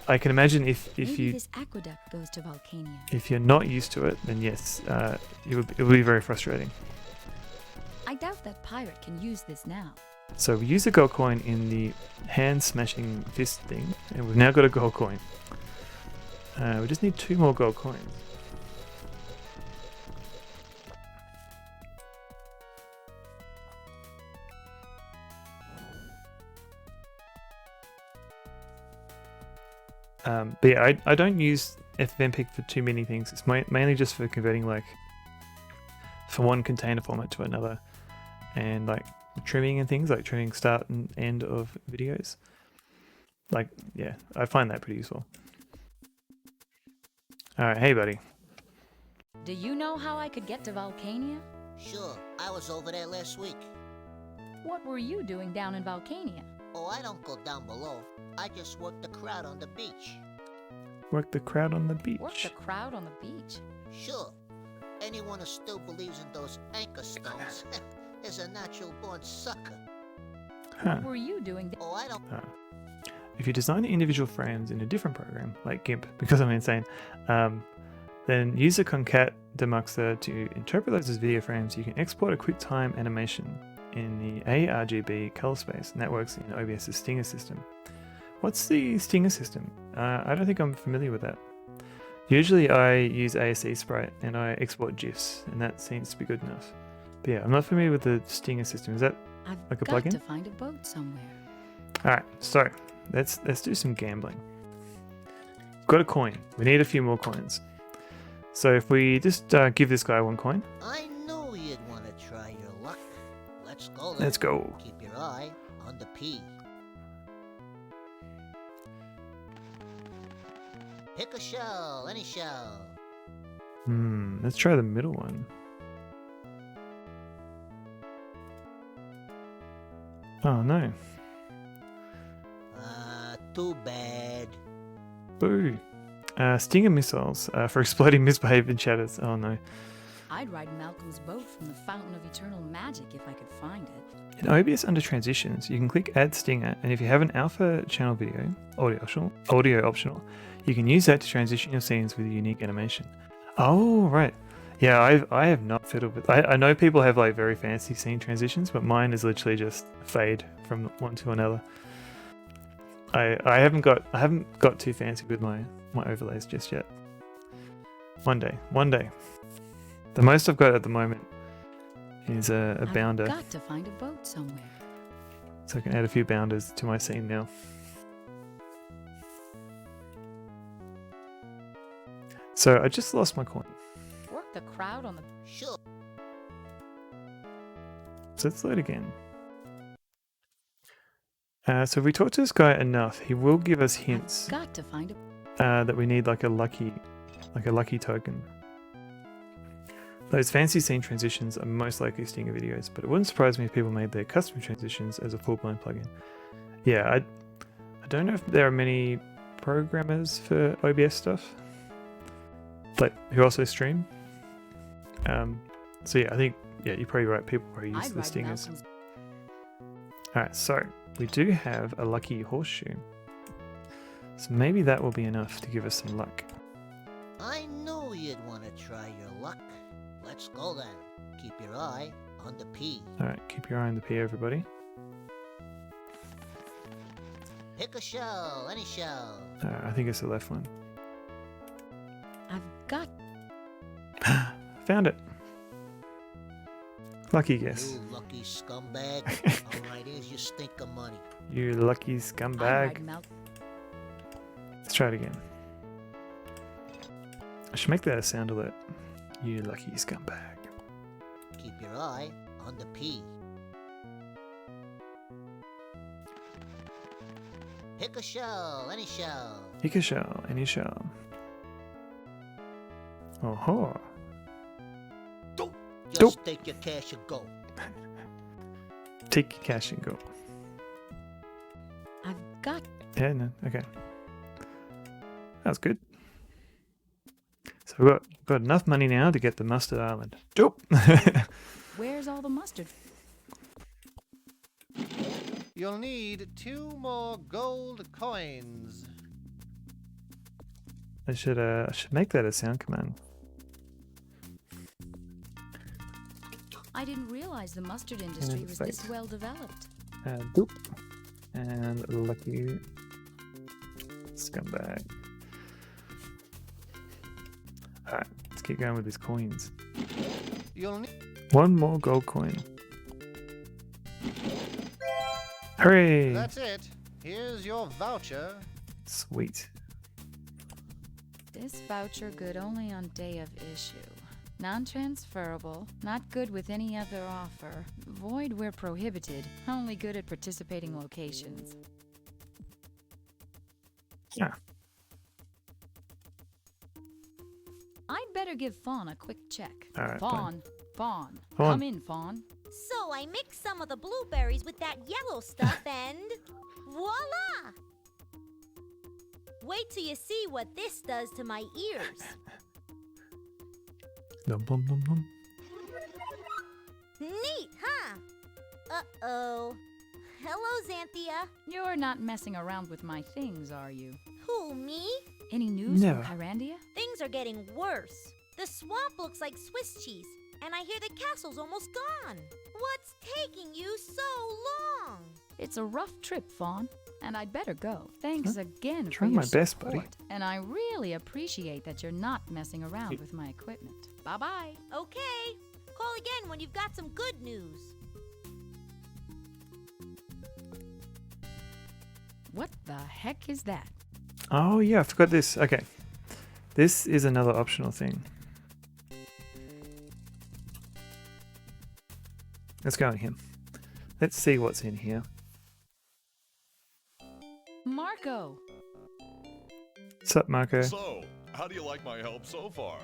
I can imagine Maybe this aqueduct goes to Volcania. if you're not used to it, then yes, it will be very frustrating. I doubt that pirate can use this now. So we use a gold coin in the hand smashing fist thing, and we've now got a gold coin. We just need 2 more gold coins. But yeah, I don't use FFmpeg for too many things. It's mainly just for converting, like, from one container format to another, and like trimming and things, like trimming start and end of videos. Like, yeah, I find that pretty useful. Alright, hey buddy. Do you know how I could get to Volcania? Sure, I was over there last week. What were you doing down in Volcania? Oh, I don't go down below. I just work the crowd on the beach. Work the crowd on the beach. Work the crowd on the beach? Sure. Anyone who still believes in those anchor stones is a natural born sucker. Huh. What were you doing? Oh, I don't. If you design individual frames in a different program, like GIMP, because I'm insane, then use a concat demuxer to interpret those as video frames. You can export a QuickTime animation in the ARGB color space, and that works in OBS's Stinger system. What's the Stinger system? I don't think I'm familiar with that. Usually I use ASC Sprite and I export GIFs, and that seems to be good enough. But yeah, I'm not familiar with the Stinger system. Is that like a Got plugin? to find a boat somewhere. Alright, so let's do some gambling. Got a coin. We need a few more coins. So if we just give this guy 1 coin. I knew you'd want to try your luck. Let's go then. Let's go. Keep your eye on the P. Pick a shell, any shell. Let's try the middle one. Oh no. Too bad. Boo. Stinger missiles for exploding misbehaved shatters. Oh no. I'd ride Malcolm's boat from the Fountain of Eternal Magic if I could find it. In OBS under transitions, you can click Add Stinger, and if you have an alpha channel video, audio optional, you can use that to transition your scenes with a unique animation. Oh right. Yeah, I have not fiddled with. I know people have like very fancy scene transitions, but mine is literally just fade from one to another. I haven't got too fancy with my overlays just yet. One day. The most I've got at the moment is a bounder. I've got to find a boat somewhere. So I can add a few bounders to my scene now. So I just lost my coin. Work the crowd on the... Sure. So let's load again. So if we talk to this guy enough, he will give us hints Got to find a... that we need like a lucky token. Those fancy scene transitions are most likely Stinger videos, but it wouldn't surprise me if people made their custom transitions as a full-blown plugin. Yeah, I don't know if there are many programmers for OBS stuff, like who also stream. So yeah, I think you're probably right. People probably use the Stingers. Alright, so we do have a lucky horseshoe, so maybe that will be enough to give us some luck. I knew you'd want to try your luck. Let's go then. Keep your eye on the P. Alright, keep your eye on the P, everybody. Pick a shell, any shell. I think it's the left one. I've got. Found it. Lucky guess. You lucky scumbag. Alright, here's your stink of money. You lucky I'm scumbag. riding out. Let's try it again. I should make that a sound alert. You lucky scumbag. Keep your eye on the P. Pick a shell, any shell. Pick a shell, any shell. Oh ho. Just take your cash and go. Take your cash and go. I've got. Yeah, no, okay. That's good. So we've got enough money now to get the mustard island. Dope. Where's all the mustard? You'll need 2 more gold coins. I should make that a sound command. I didn't realize the mustard industry was this fate. well developed. Doop. And lucky scumbag. Alright, let's keep going with these coins. You'll need. 1 more gold coin. Hooray! That's it. Here's your voucher. Sweet. This voucher good only on day of issue. Non-transferable, not good with any other offer. Void where prohibited, only good at participating locations. Yeah. I'd better give Fawn a quick check. All right, Fawn, Fawn. come in, Fawn. So I mixed some of the blueberries with that yellow stuff and voila! Wait till you see what this does to my ears. Dum, bum, bum, bum. Neat, huh? Uh-oh. Hello, Xanthia. You're not messing around with my things, are you? Who, me? Any news No. from Kyrandia? Things are getting worse. The swamp looks like Swiss cheese, and I hear the castle's almost gone. What's taking you so long? It's a rough trip, Fawn, and I'd better go. Thanks again for Trying your my best, support, buddy. and I really appreciate that you're not messing around with my equipment. Bye-bye. Okay. Call again when you've got some good news. What the heck is that? Oh yeah, I forgot this. Okay. This is another optional thing. Let's go in here. Let's see what's in here. Marco! What's up, Marco? So, how do you like my help so far?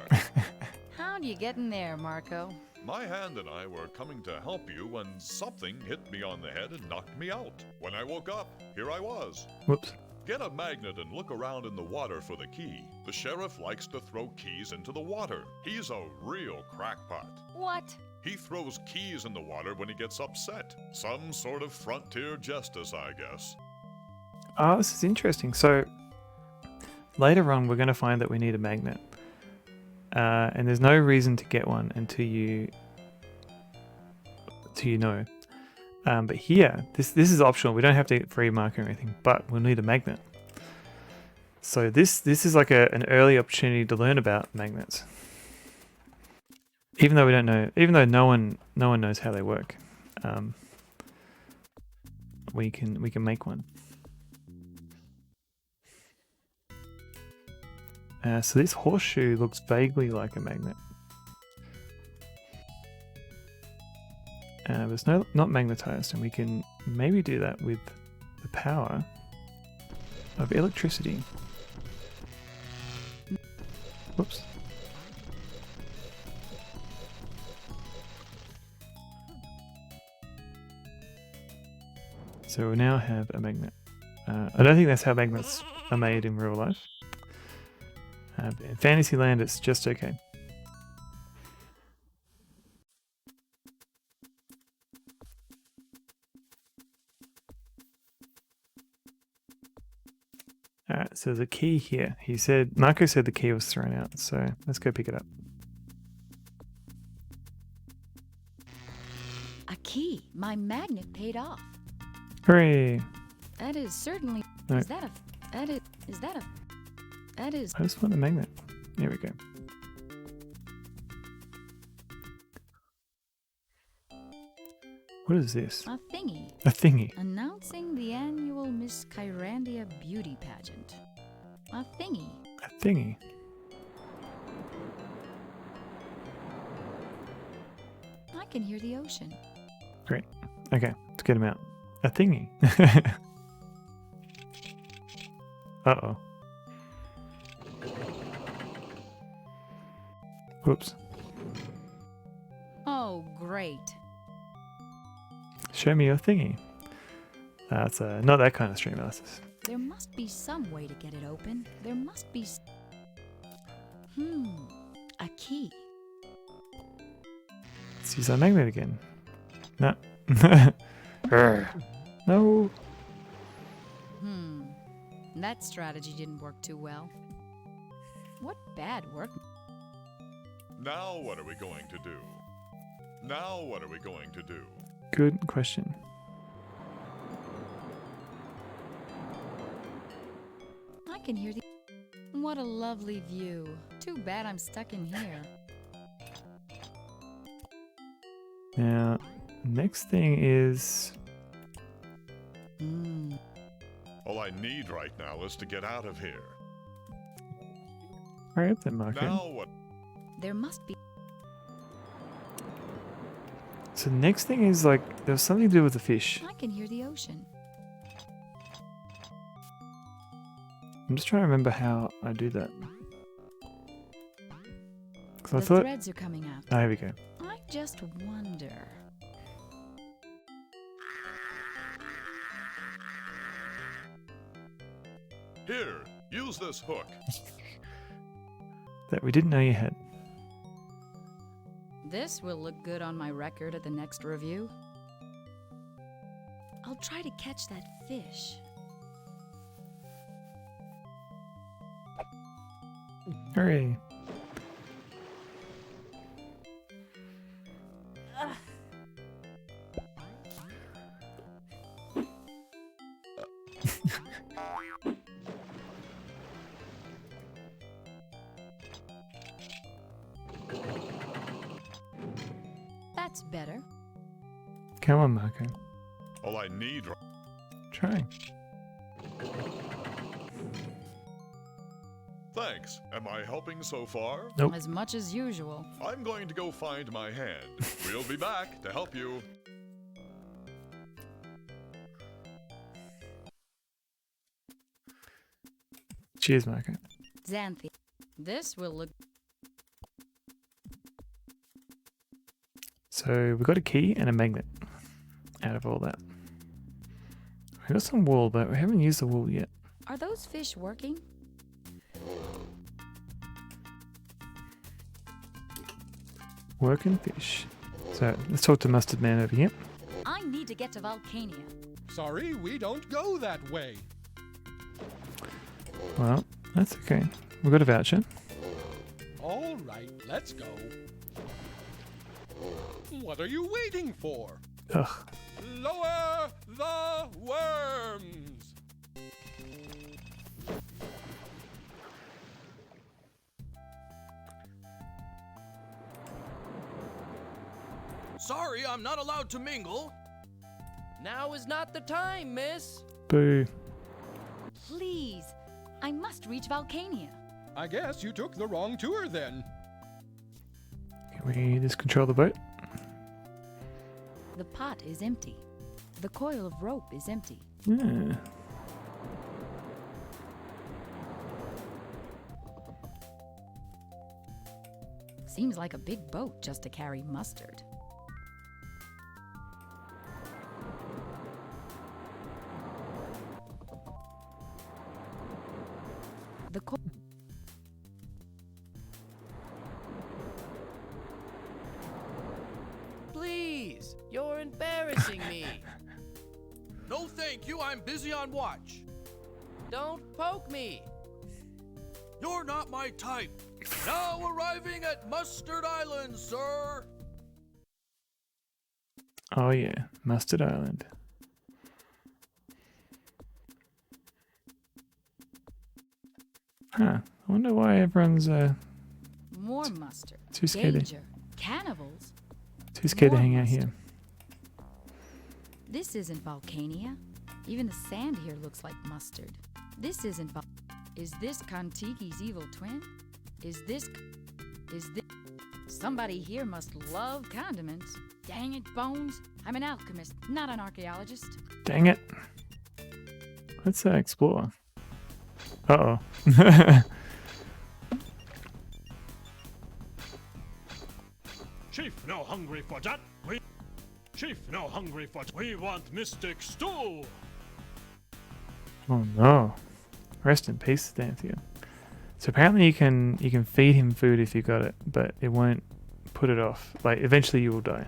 How'd you get in there, Marco? My hand and I were coming to help you when something hit me on the head and knocked me out. When I woke up, here I was. Whoops. Get a magnet and look around in the water for the key. The sheriff likes to throw keys into the water. He's a real crackpot. What? He throws keys in the water when he gets upset. Some sort of frontier justice, I guess. Oh, this is interesting. So later on, we're going to find that we need a magnet. And there's no reason to get one until you know. But here, this is optional. We don't have to get free marker or anything, but we'll need a magnet. So this is like an early opportunity to learn about magnets. Even though we don't know, even though no one knows how they work, we can make one. So this horseshoe looks vaguely like a magnet. But it's not magnetized, and we can maybe do that with the power of electricity. Whoops. So we now have a magnet. I don't think that's how magnets are made in real life. But in Fantasyland, it's just okay. Alright, so the key here. Marco said the key was thrown out, so let's go pick it up. A key. My magnet paid off. Hooray! That is certainly... No. Is that a edit? Is that a that is I just want a magnet. Here we go. What is this? a thingy? A thingy. Announcing the annual Miss Kyrandia beauty pageant. A thingy. A thingy. I can hear the ocean. Great. Okay, let's get him out. A thingy. Uh-oh. Whoops. Oh, great. Show me your thingy. That's not that kind of stream analysis. There must be some way to get it open. There must be. A key. Let's use our magnet again. No. No. That strategy didn't work too well. What bad work? Now what are we going to do? Now what are we going to do? Good question. I can hear the. What a lovely view. Too bad I'm stuck in here. Now, next thing is... All I need right now is to get out of here. Hurry up then, Marco. Now what? There must be. So the next thing is like, there's something to do with the fish. I can hear the ocean. I'm just trying to remember how I do that. The I thought... threads are coming out. Oh, here we go. I just wonder. Here, use this hook. That we didn't know you had. This will look good on my record at the next review. I'll try to catch that fish. Hooray. That's better. Come on, Marco. All I need. Trying. Thanks. Am I helping so far? Nope. As much as usual. I'm going to go find my hand. We'll be back to help you. Cheers, Marco. Xanthi. This will look. So we got a key and a magnet out of all that. We got some wool, but we haven't used the wool yet. Are those fish working? Working fish. So let's talk to Mustard Man over here. I need to get to Volcania. Sorry, we don't go that way. Well, that's okay. We've got a voucher. All right, let's go. What are you waiting for? Ugh. Lower the worms! Sorry, I'm not allowed to mingle. Now is not the time, miss. Boo. Please, I must reach Volcania. I guess you took the wrong tour then. Can we just control the boat? The pot is empty. The coil of rope is empty. Yeah. Seems like a big boat just to carry mustard. The Please, you're embarrassing me. No thank you, I'm busy on watch. Don't poke me. You're not my type. Now arriving at Mustard Island, sir. Oh yeah, Mustard Island. Huh. I wonder why everyone's More mustard. too scared to, Danger. Cannibals. too scared to More hang out mustard. here. This isn't Volcania. Even the sand here looks like mustard. This isn't Is this Kontiki's evil twin? Is this... Somebody here must love condiments. Dang it, Bones. I'm an alchemist, not an archaeologist. Dang it. Let's explore. Uh-oh. Chief, no hungry for that. Chief, no hungry for we want mystic stew. Oh no. Rest in peace, Xanthia. So apparently you can feed him food if you got it, but it won't put it off. Like eventually you will die.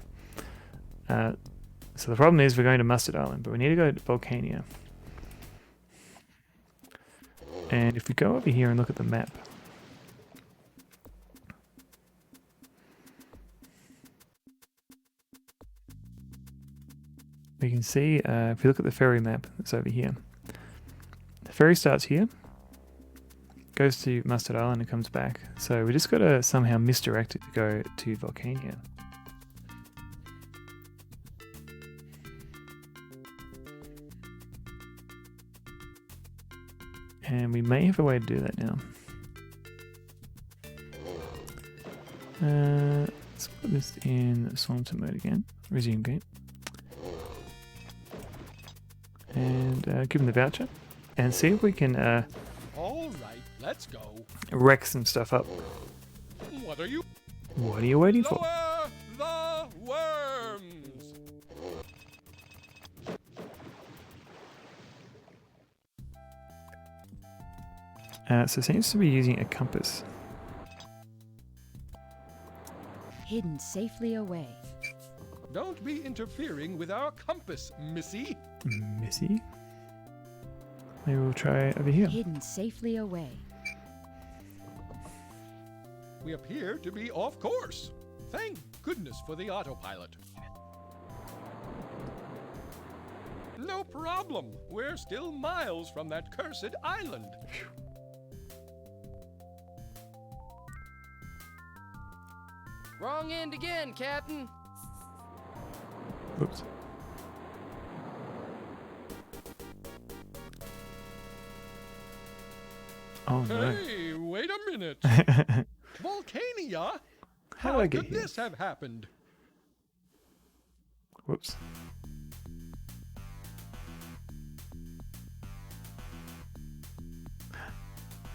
So the problem is we're going to Mustard Island, but we need to go to Volcania. And if we go over here and look at the map, we can see, if we look at the ferry map that's over here, the ferry starts here, goes to Mustard Island and comes back. So we just got to somehow misdirect it to go to Volcania. And we may have a way to do that now. Let's put this in Saunter mode again. Resume game. And give him the voucher. And see if we can All right, let's go. wreck some stuff up. What are you? What are you waiting for? Lower the worms. So it seems to be using a compass. Hidden safely away. Don't be interfering with our compass, Missy. Missy? Maybe we'll try over here. Hidden safely away. We appear to be off course. Thank goodness for the autopilot. No problem. We're still miles from that cursed island. Wrong end again, Captain. Oops. Oh no. Hey, wait a minute. Volcania? How did I get could here? this have happened? Whoops.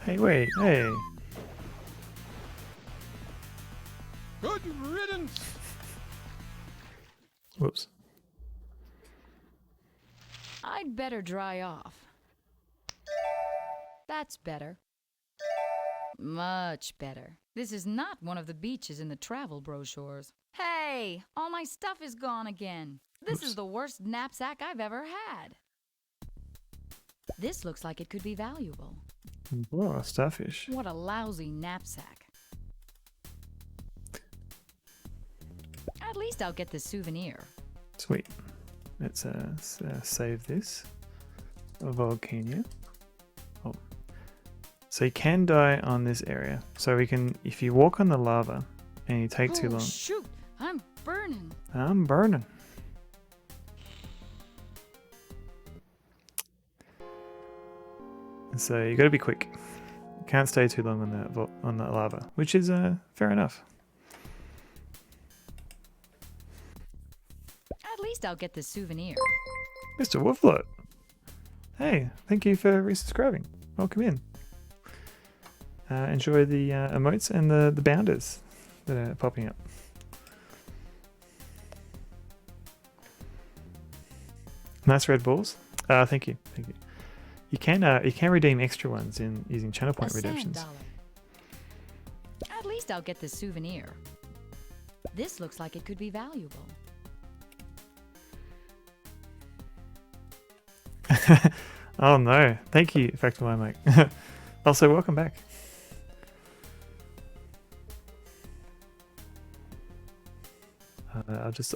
Hey, wait, hey. Good riddance. Whoops. I'd better dry off. That's better. Much better. This is not one of the beaches in the travel brochures. Hey, all my stuff is gone again. This is the worst knapsack I've ever had. This looks like it could be valuable. Whoa, starfish. What a lousy knapsack. At least I'll get the souvenir. Sweet. Let's save this. Volcania. Oh. So you can die on this area. So we can, if you walk on the lava and you take too Oh, long. shoot! I'm burning. I'm burning. So you got to be quick. You can't stay too long on that lava, which is fair enough. At least I'll get the souvenir. Mr. Wolflot. Hey, thank you for resubscribing. Welcome in. Enjoy the emotes and the bounders that are popping up. Nice red balls. Thank you, thank you. You can redeem extra ones in using channel point A sand redemptions. dollar. At least I'll get the souvenir. This looks like it could be valuable. Oh no! Thank you, Factor Mike. Also, welcome back.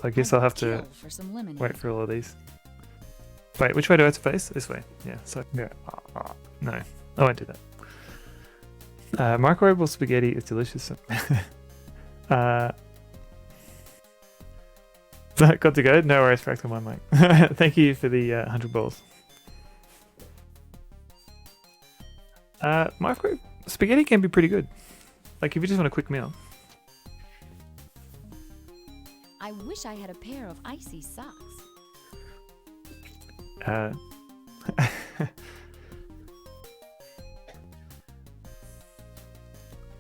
I guess I'll have to Kill for some lemonade. wait for all of these. Wait, which way do I have to face? This way. Yeah, so I can go. No, I won't do that. Microwavable spaghetti is delicious. Got to go? No worries, Fractal my mic. Thank you for the 100 balls. Microwave spaghetti can be pretty good. Like if you just want a quick meal. I wish I had a pair of icy socks.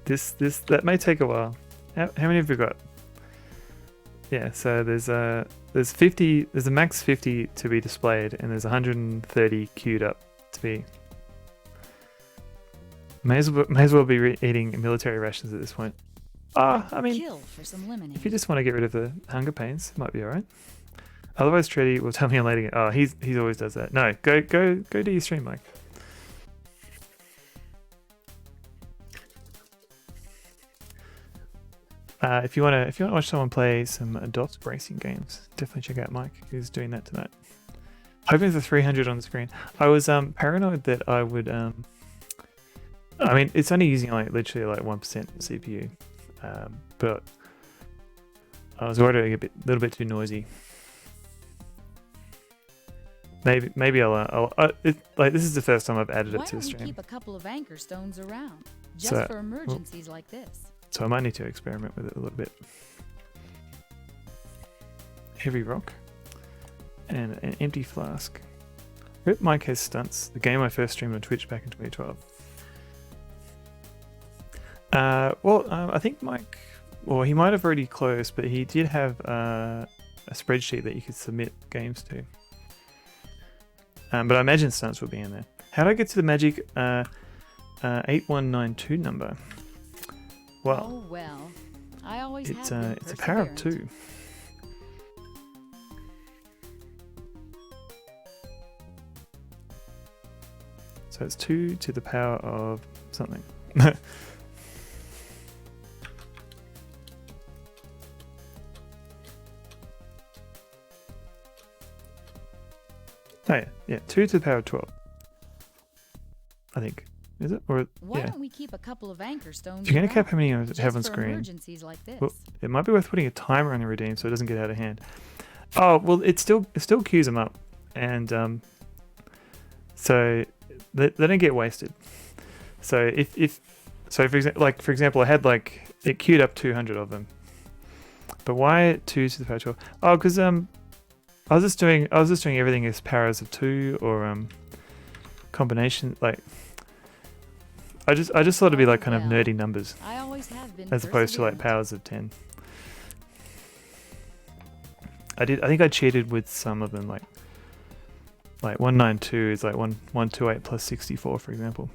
That may take a while. How many have we got? Yeah, so there's 50. There's a max 50 to be displayed, and there's 130 queued up to be. May as well be eating military rations at this point. I mean, Kill for some lemonade. if you just want to get rid of the hunger pains, it might be alright. Otherwise, Treddy will tell me I'm later. Oh, he's always does that. No, go do your stream, Mike. If you wanna watch someone play some DOS racing games, definitely check out Mike, who's doing that tonight. Hoping for 300 on the screen. I was paranoid that I would I mean, it's only using like literally like 1% CPU, but I was worried it would be a little bit too noisy. Maybe I'll like this is the first time I've added it Why to the don't we stream, keep a couple of anchor stones around, just So- for emergencies like this? so I might need to experiment with it a little bit. Heavy rock and an empty flask. Rip Mike has stunts. The game I first streamed on Twitch back in 2012. I think Mike, well, he might have already closed, but he did have a spreadsheet that you could submit games to. But I imagine stunts will be in there. How do I get to the magic 8192 number? Well, Oh well, I always it's have been it's a power of perseverant. 2. So it's 2 to the power of something. Oh yeah, 2 to the power of 12. I think. Is it? Or Why yeah. don't we keep a couple of anchor stones If you're gonna around, cap how many I just have on for screen, emergencies like this? well, it might be worth putting a timer on the redeem so it doesn't get out of hand. Oh well, it still queues them up, and so they don't get wasted. So for example, I had like it queued up 200 of them, but why 2 to the power of 12? Oh, because I was just doing everything as powers of 2 or combination like. I just thought it'd be like kind of nerdy numbers, I always have been as opposed to like perseverant. powers of 10. I think I cheated with some of them, like 192 is like 128 plus 64, for example.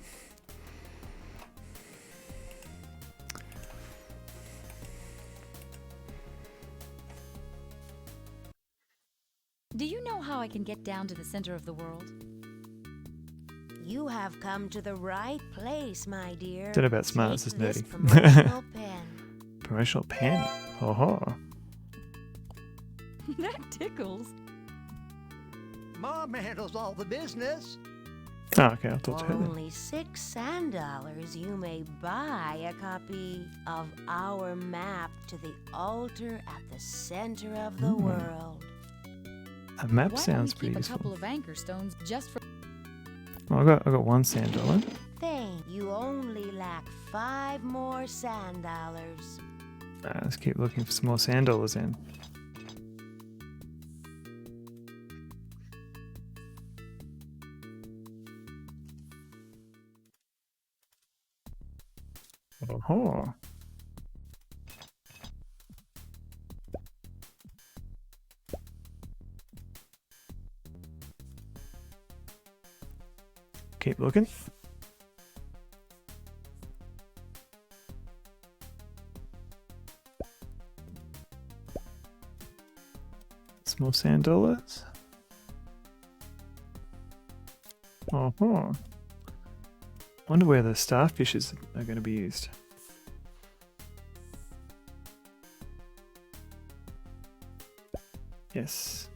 Do you know how I can get down to the center of the world? You have come to the right place, my dear. Don't know about smart, it's Take just this nerdy. promotional pen. Promotional pen. Oh. That tickles. Mom handles all the business. Oh, okay, I'll talk to For her then. only $6 sand dollars, you may buy a copy of our map to the altar at the center of the world. A map Why sounds don't we pretty keep a useful. couple of anchor stones just for? Oh, I got $1 sand dollar. Thank you. Only lack 5 more sand dollars. Let's keep looking for some more sand dollars then. Oh. Keep looking. Small sand dollars. Oh. Wonder where the starfishes are going to be used. Yes.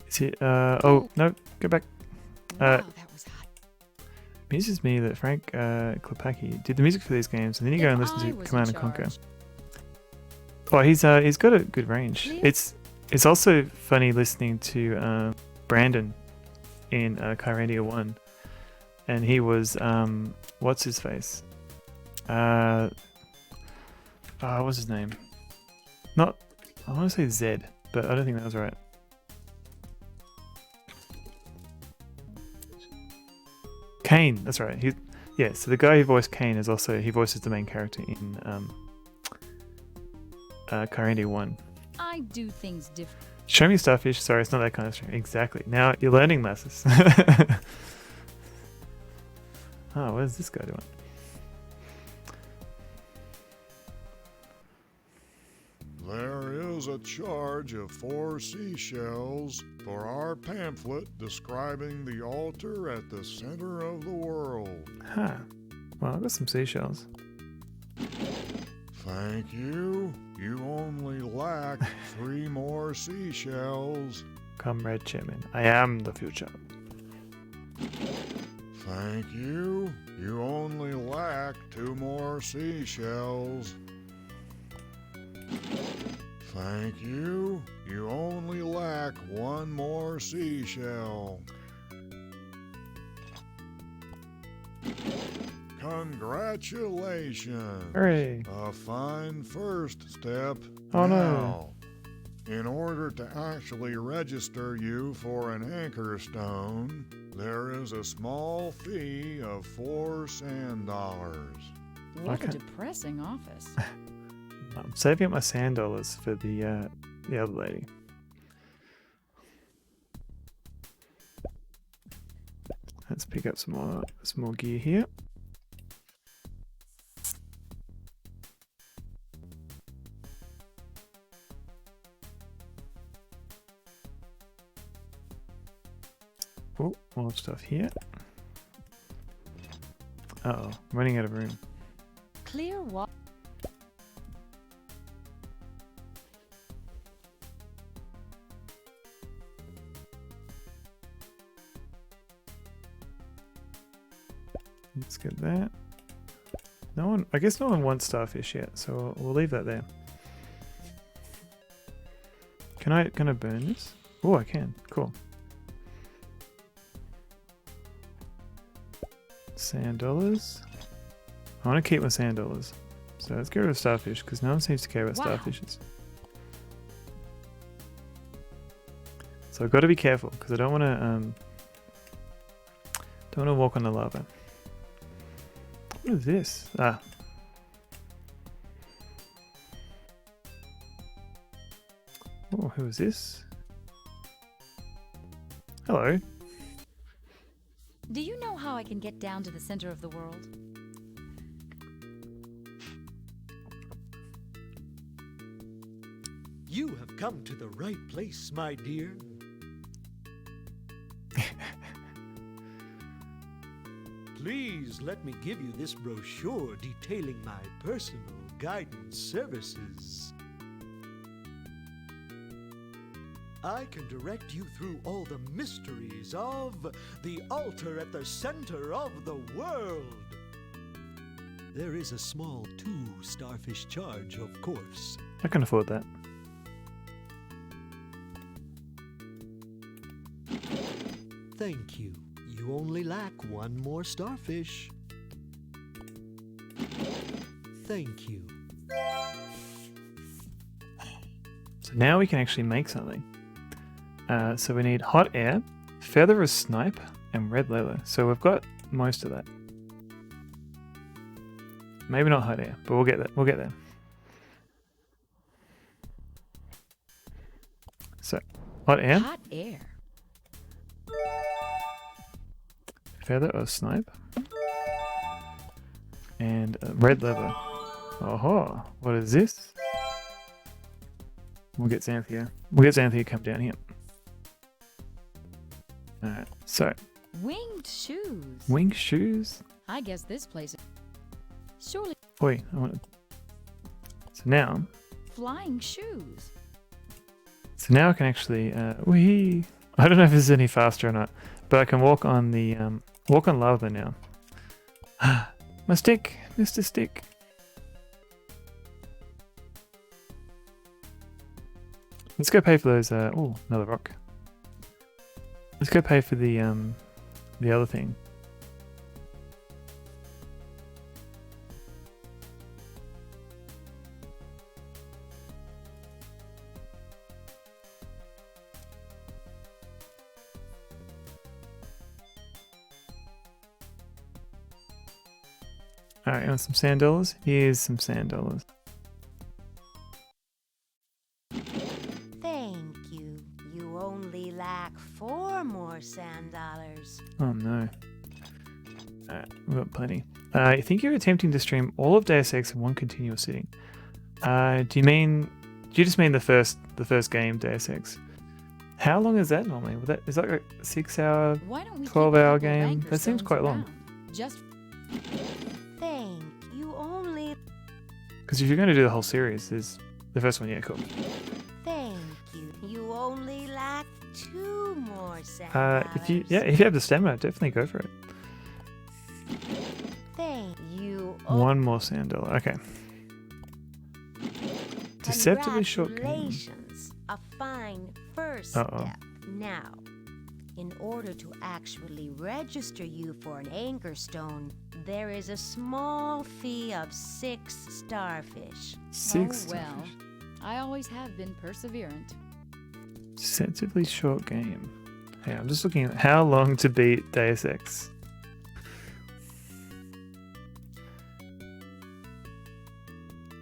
Is it? Oh no! Go back. Wow, that was hot. Amuses me that Frank Klepacki did the music for these games, and then you go and listen to Command and Conquer. Oh, he's got a good range. It's also funny listening to Brandon in Kyrandia 1, and he was what's his face? What's his name? Not, I want to say Zed, but I don't think that was right. Kane, that's right. Yeah, so the guy who voiced Kane is also, he voices the main character in Kyrandia 1. I do things different. Show me Starfish. Sorry, it's not that kind of stream. Exactly. Now you're learning lessons. Oh, what is this guy doing? There is a charge of 4 seashells for our pamphlet describing the altar at the center of the world. Huh. Well, I've got some seashells. Thank you. You only lack 3 more seashells. Comrade Chairman, I am the future. Thank you. You only lack 2 more seashells. Thank you. You only lack 1 more seashell. Congratulations. Hooray. A fine first step. Oh now, in order to actually register you for an anchor stone, there is a small fee of 4 sand dollars. What a depressing office. I'm saving up my sand dollars for the other lady. Let's pick up some more gear here. Oh, more stuff here. Uh-oh, I'm running out of room. Clear water. Let's get that. No one, I guess no one wants starfish yet, so we'll leave that there. Can I burn this? Oh, I can. Cool. Sand dollars. I want to keep my sand dollars. So let's get rid of starfish, because no one seems to care about starfishes. So I've got to be careful, because I don't want to walk on the lava. What is this? Ah. Oh, who is this? Hello. Do you know how I can get down to the center of the world? You have come to the right place, my dear. Please let me give you this brochure detailing my personal guidance services. I can direct you through all the mysteries of the altar at the center of the world. There is a small 2 starfish charge, of course. I can afford that. Thank you. You only lack 1 more starfish. Thank you. So now we can actually make something. So we need hot air, feather of snipe, and red leather. So we've got most of that. Maybe not hot air, but we'll get that. We'll get there. So, hot air. Hot air. Feather of snipe. And red leather. Oh, what is this? We'll get Xanthia. We'll get Xanthia to come down here. Alright, so. Winged shoes. Winged shoes? I guess this place. Surely. Wait, I want to. So now. Flying shoes. So now I can actually. Wee. I don't know if this is any faster or not, but I can walk on the walk on lava now. My stick, Mr. Stick. Let's go pay for those. Oh, another rock. Let's go pay for the other thing. Alright, you want some sand dollars? Here's some sand dollars. Thank you. You only lack 4 more sand dollars. Oh no. Alright, we've got plenty. I think you're attempting to stream all of Deus Ex in one continuous sitting. Do you just mean the first game, Deus Ex? How long is that normally? Is that like a 6-hour, 12-hour game? That seems quite long. Just Thank you. Only Because if you're going to do the whole series, there's the first one, yeah, cool. thank you. You only lack 2 more sand If you have the stamina, definitely go for it. Thank you. One more sand dollar. Okay. Deceptively short game. Congratulations. A fine first step. Now, in order to actually register you for an anchor stone, there is a small fee of 6 starfish. 6 oh well. I always have been perseverant. Deceptively short game. Hey, I'm just looking at how long to beat Deus Ex.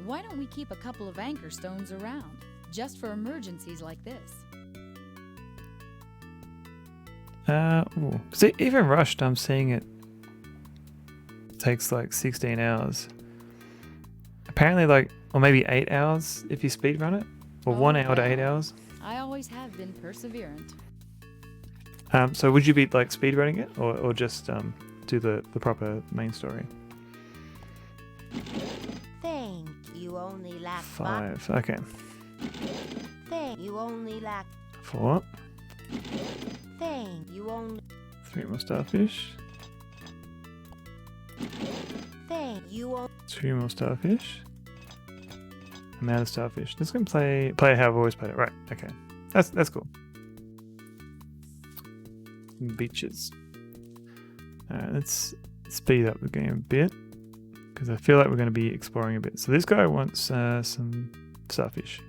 Why don't we keep a couple of anchor stones around, just for emergencies like this? See, even Rushed, I'm seeing it takes like 16 hours. Apparently, or maybe 8 hours if you speedrun it, or 1 hour to 8 hours. I always have been perseverant. So would you be speedrunning it, or just do the proper main story? Thank you. Only lack 5. Okay. Thank you. Only lack 4. Thank you. Only 3 more starfish. thank you. 2 more starfish. I'm out of starfish. Just gonna play how I've always played it. Right. Okay. That's cool. Beaches. Alright, let's speed up the game a bit, because I feel like we're going to be exploring a bit. So this guy wants some starfish.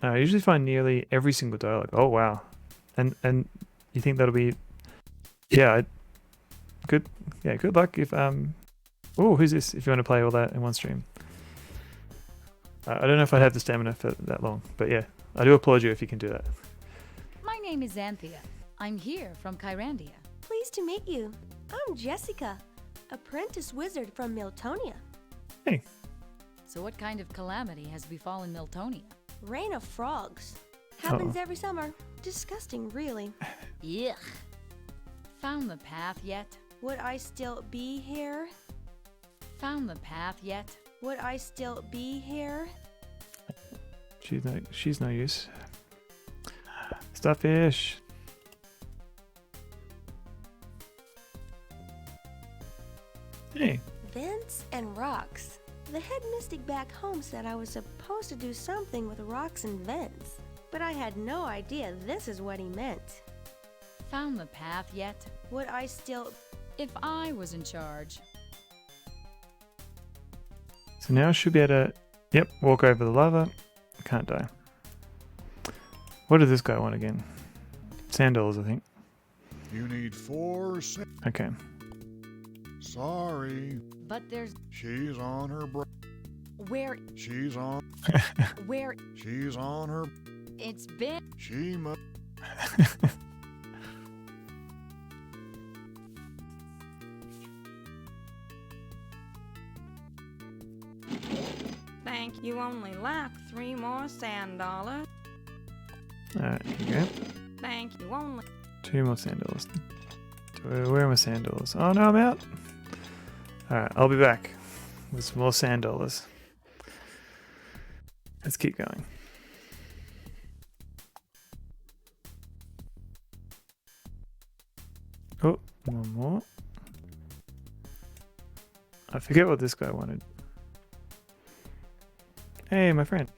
I usually find nearly every single dialogue. Oh wow. And you think that'll be good luck if oh, who's this? If you want to play all that in one stream. I don't know if I'd have the stamina for that long, but yeah, I do applaud you if you can do that. My name is Xanthia. I'm here from Kyrandia. Pleased to meet you. I'm Jessica, apprentice wizard from Miltonia. Hey. So what kind of calamity has befallen Miltonia? Rain of frogs. Happens every summer. Disgusting, really. Yuck. Found the path yet? Would I still be here? Found the path yet? Would I still be here? She's no use. Starfish. Hey. Vents and rocks. The head mystic back home said I was supposed to do something with rocks and vents, but I had no idea this is what he meant. Found the path yet? Would I still... If I was in charge. So now I should be able to, walk over the lava. Can't die. What does this guy want again? Sand dollars, I think. You need 4 Okay. Sorry. But there's... She's on her Where... She's on... Where... She's on her... It's been... She must... Thank you. Only lack 3 more sand dollars. Alright, here you go. Thank you. Only 2 more sand dollars. Where are my sand dollars? Oh no, I'm out. Alright, I'll be back with some more sand dollars. Let's keep going. One more. I forget what this guy wanted. Hey, my friend.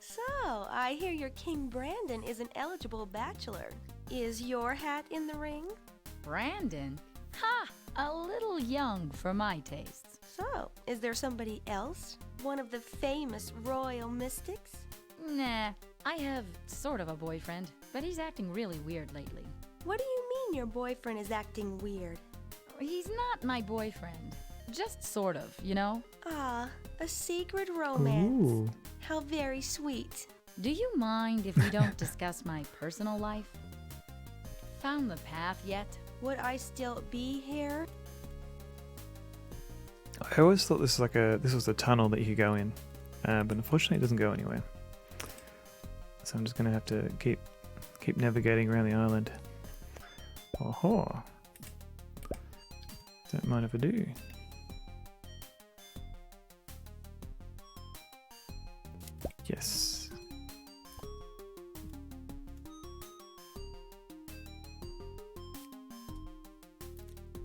So, I hear your King Brandon is an eligible bachelor. Is your hat in the ring? Brandon? Ha! A little young for my tastes. So, is there somebody else? One of the famous royal mystics? Nah, I have sort of a boyfriend, but he's acting really weird lately. What do you mean your boyfriend is acting weird? He's not my boyfriend. Just sort of, you know? Ah, a secret romance. Ooh. How very sweet. Do you mind if we don't discuss my personal life? Found the path yet? Would I still be here? I always thought this was a tunnel that you could go in, but unfortunately it doesn't go anywhere. So I'm just gonna have to keep navigating around the island. Oh, don't mind if I do. Yes.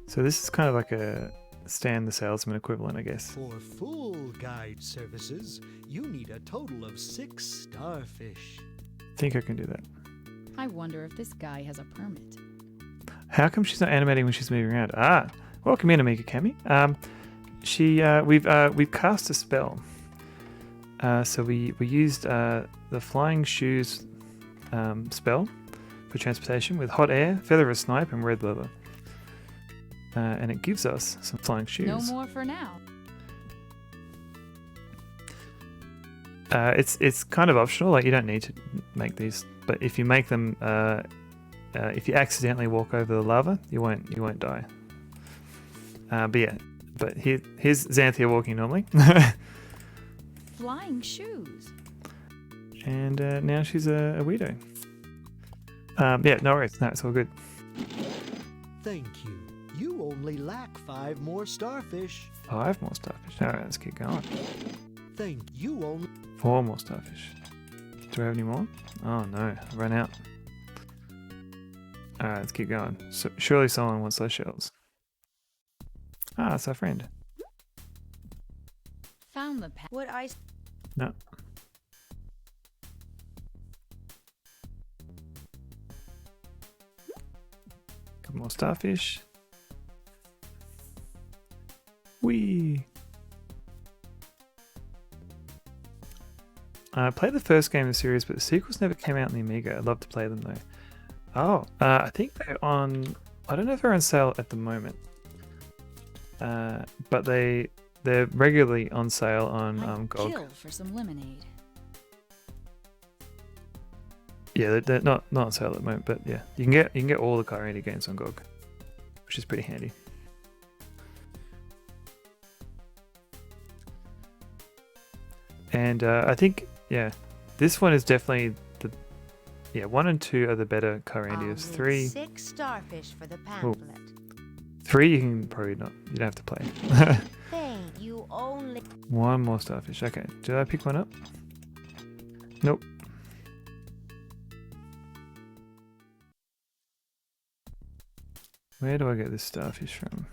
So this is kind of like a Stan the Salesman equivalent, I guess. For full guide services, you need a total of 6 starfish. I think I can do that. I wonder if this guy has a permit. How come she's not animating when she's moving around? Ah, welcome in, Amiga Kami. We've cast a spell. So we used the flying shoes spell for transportation with hot air, feather of a snipe, and red leather. And it gives us some flying shoes. No more for now. It's kind of optional. Like, you don't need to make these, but if you make them, if you accidentally walk over the lava, you won't die. But here's Xanthia walking normally. Flying shoes. And now she's a widow. Yeah, no worries. No, it's all good. Thank you. You only lack 5 more starfish. 5 more starfish. Alright, let's keep going. Thank you only 4 more starfish. Do I have any more? Oh no, I've run out. Alright, let's keep going. So, surely someone wants those shells. Ah, it's our friend. Found the path. Would I... No. Couple more starfish. Whee! I played the first game in the series, but the sequels never came out in the Amiga. I'd love to play them though. Oh, I think they're on... I don't know if they're on sale at the moment. But they're regularly on sale on GOG. Kill for some lemonade. Yeah, they're not on sale at the moment, but yeah, you can get all the Kyrandia games on GOG, which is pretty handy. And I think, yeah, this one is definitely 1 and 2 are the better Kyrandias. 3, 6 starfish for the pamphlet. 3 you can probably not. You don't have to play. Thank you only. 1 more starfish. Okay, did I pick one up? Nope. Where do I get this starfish from?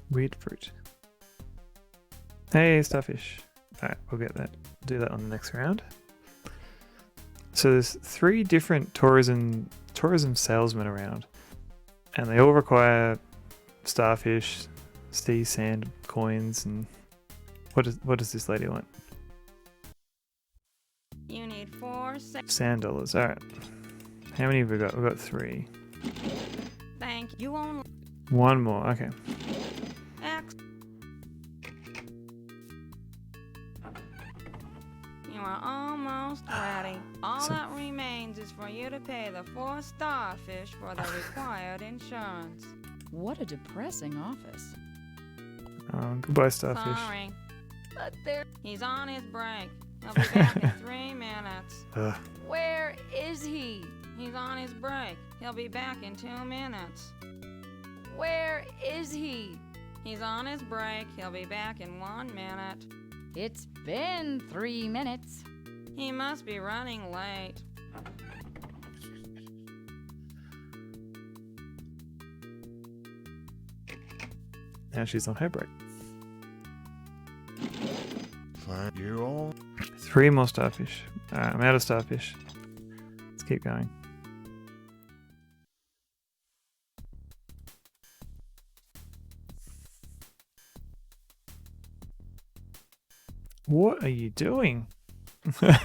Weird fruit. Hey, starfish. Alright, we'll get that. Do that on the next round. So there's 3 different tourism salesmen around, and they all require starfish, sea sand coins, and what does this lady want? You need 4 Sand dollars. Alright. How many have we got? We've got 3. Thank you only. 1 more. Okay. X. You are almost ready. All that remains is for you to pay the 4 starfish for the required insurance. What a depressing office. Goodbye, starfish. Sorry, but he's on his break. He'll be back in 3 minutes. Where is he? He's on his break. He'll be back in 2 minutes. Where is he? He's on his break. He'll be back in 1 minute. It's been 3 minutes. He must be running late. Now she's on her break. Thank you all. 3 more starfish. Alright, I'm out of starfish. Let's keep going. What are you doing? That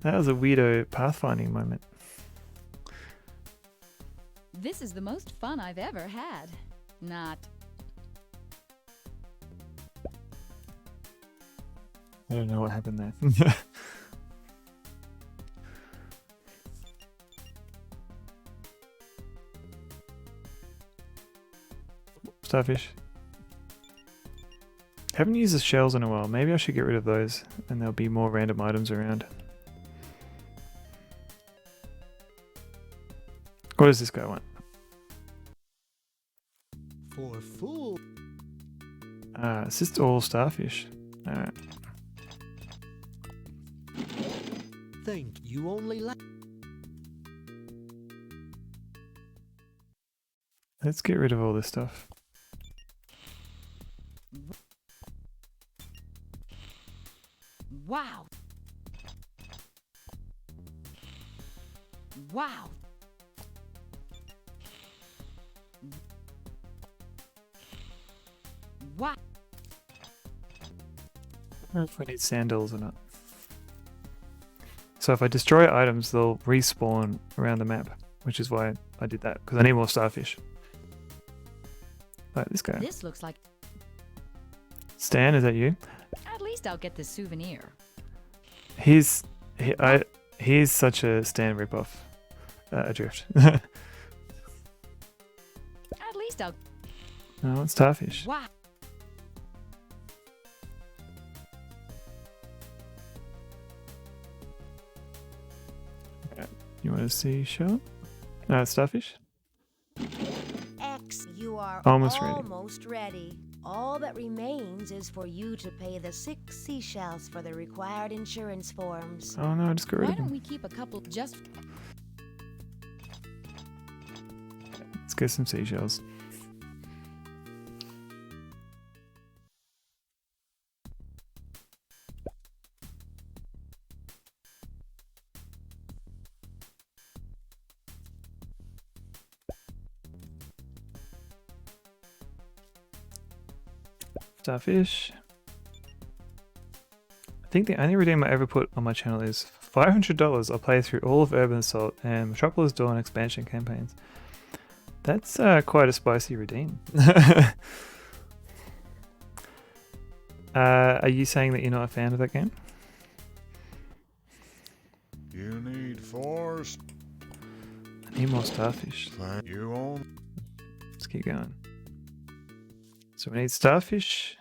was a weirdo pathfinding moment. This is the most fun I've ever had. Not. I don't know what happened there. Starfish. Haven't used the shells in a while. Maybe I should get rid of those and there'll be more random items around. What does this guy want? For food. Assist all starfish. Alright. Think you only like. Let's get rid of all this stuff. Wow. Wow. Wow. I don't know if we need sandals or not. So if I destroy items, they'll respawn around the map, which is why I did that, because I need more starfish. Like this guy. This looks like. Stan, is that you? At least I'll get the souvenir. He's such a Stan ripoff. Adrift. At least I'll. No, it's starfish. Wow. You want to see show? Starfish? X, you are Almost ready. All that remains is for you to pay the 6 seashells for the required insurance forms. Oh no, I just got rid Why of don't them. we keep a couple just. Let's get some seashells. Starfish. I think the only redeem I ever put on my channel is $500. I'll play through all of Urban Assault and Metropolis Dawn expansion campaigns. That's quite a spicy redeem. Are you saying that you're not a fan of that game? You need 4. I need more starfish. Thank you all. Let's keep going. So we need starfish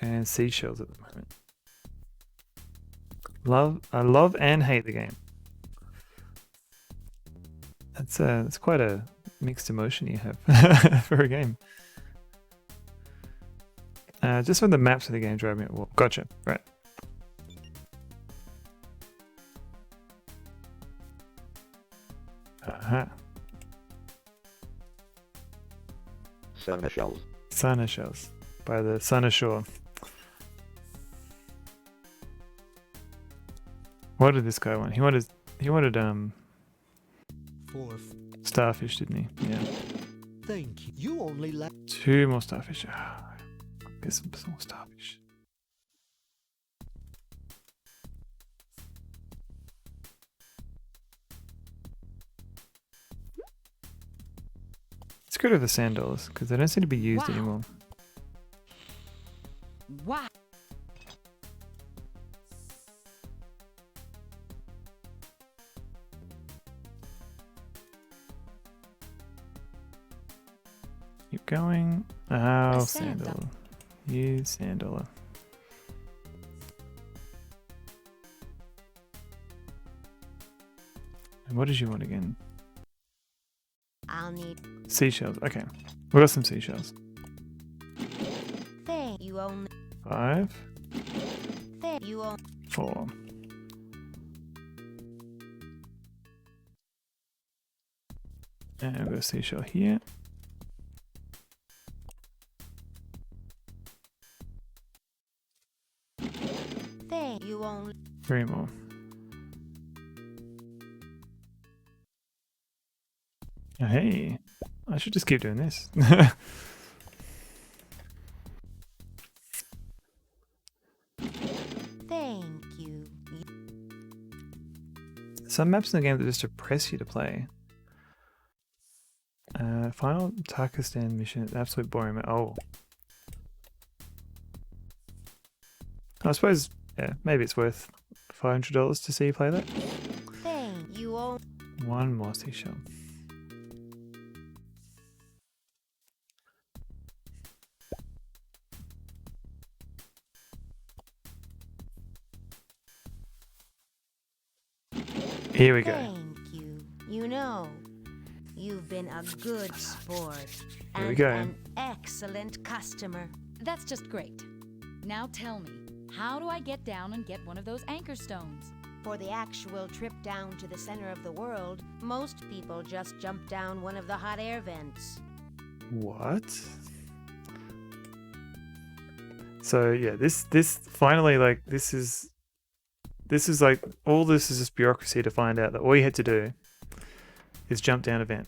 and seashells at the moment. I love and hate the game. That's quite a mixed emotion you have for a game. Just when the maps of the game drive me up. Well, gotcha. Right. Aha. Seneschals. Seneschals. By the sun ashore. What did this guy want? He wanted starfish, didn't he? Yeah. Thank you. You only like 2 more starfish. Get some more starfish. Let's get rid of the sand dollars because they don't seem to be used anymore. Wow. Keep going. Oh, A sand sand dollar. Use sand dollar. And what did you want again? I'll need. Seashells. Okay. We got some seashells. You only. 5. You only. 4. And we've got a seashell here. You only. 3 more. Oh, hey, I should just keep doing this. Thank you. Some maps in the game that just depress you to play. Final Turkestan mission, absolute boring. Oh. I suppose, yeah, maybe it's worth $500 to see you play that. You only. 1 more seashell. Here we go. Thank you. You know, you've been a good sport. Here we and go. An excellent customer. That's just great. Now tell me, how do I get down and get one of those anchor stones? For the actual trip down to the center of the world, most people just jump down one of the hot air vents. What? So yeah, this finally, like, this is like, all this is just bureaucracy to find out that all you had to do is jump down a vent.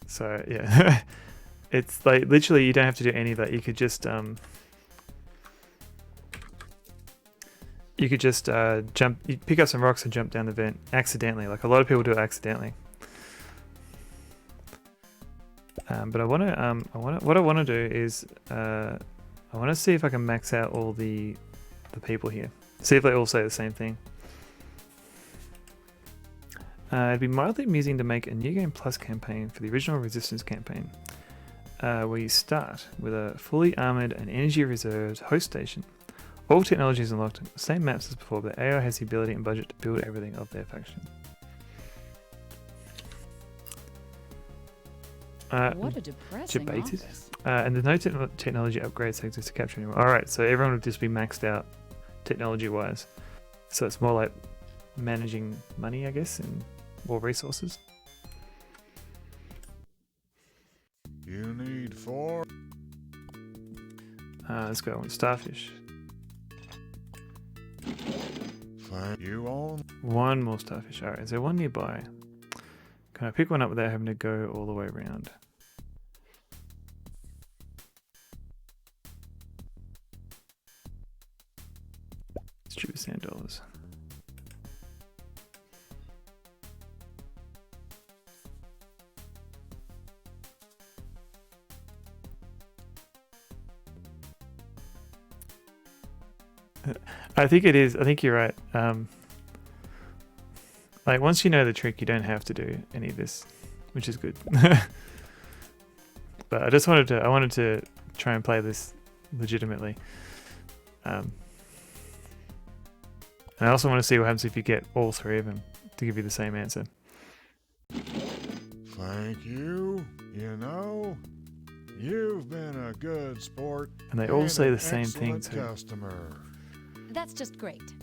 So yeah, it's like literally you don't have to do any of that. You could just jump, you pick up some rocks and jump down the vent accidentally. Like a lot of people do it accidentally. But what I want to do is I want to see if I can max out all the people here. See if they all say the same thing. It'd be mildly amusing to make a New Game Plus campaign for the original Resistance campaign, where you start with a fully armored and energy reserved host station. All technologies unlocked, same maps as before, but AI has the ability and budget to build everything of their faction. What a depressing debated. office. And there's no technology upgrades that exist to capture anymore. Alright, so everyone would just be maxed out technology-wise. So it's more like managing money, I guess, and more resources. You need 4. Let's go with starfish. Thank you on. 1 more starfish. Alright, is there one nearby? Can I pick one up without having to go all the way around? Stupid sand dollars. I think it is. I think you're right. Like once you know the trick, you don't have to do any of this, which is good. But I just wanted to try and play this legitimately. And I also want to see what happens if you get all 3 of them to give you the same answer. Thank you. You know, you've been a good sport. And they all say an the same thing excellent too. Customer. That's just great.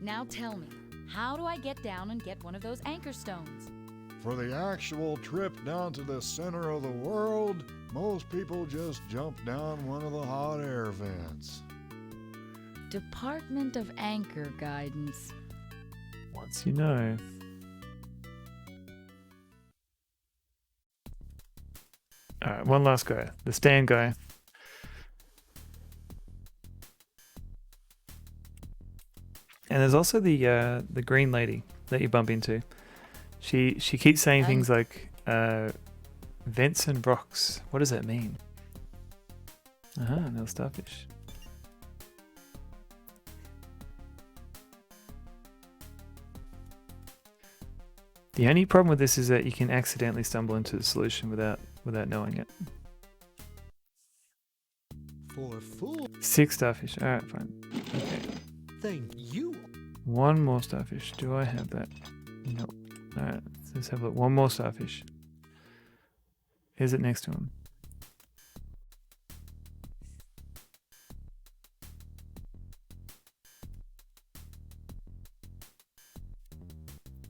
Now tell me, how do I get down and get one of those anchor stones? For the actual trip down to the center of the world, most people just jump down one of the hot air vents. Department of Anchor Guidance. Once you know. Alright, one last guy. The stand guy. And there's also the green lady that you bump into. She keeps saying things like vents and rocks. What does that mean? Another starfish. The only problem with this is that you can accidentally stumble into the solution without knowing it. For full. 6 starfish. Alright, fine. Okay. Thank you. 1 more starfish. Do I have that? Nope. Alright. Let's have a look. One more starfish. Is it next to him?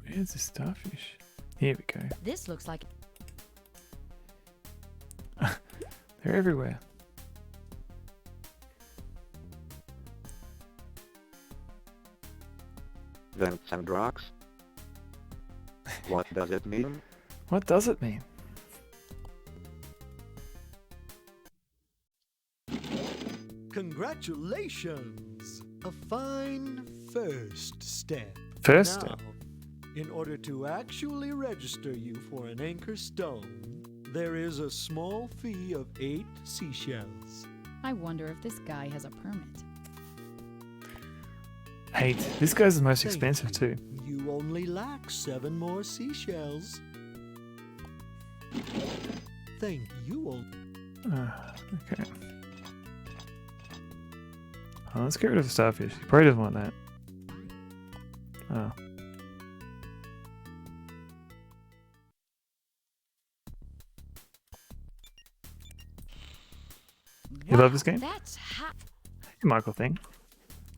Where's the starfish? Here we go. This looks like They're everywhere. Vents and rocks? What does it mean? What does it mean? Congratulations! A fine first step. First Now, step? in order to actually register you for an anchor stone, there is a small fee of 8 seashells. I wonder if this guy has a permit. 8. This guy's the most Thank expensive too. You only lack 7 more seashells. Thank you all. Okay. Oh, let's get rid of the starfish. He probably doesn't want that. Oh. You love this game? That's hot. Hey, Michael thing.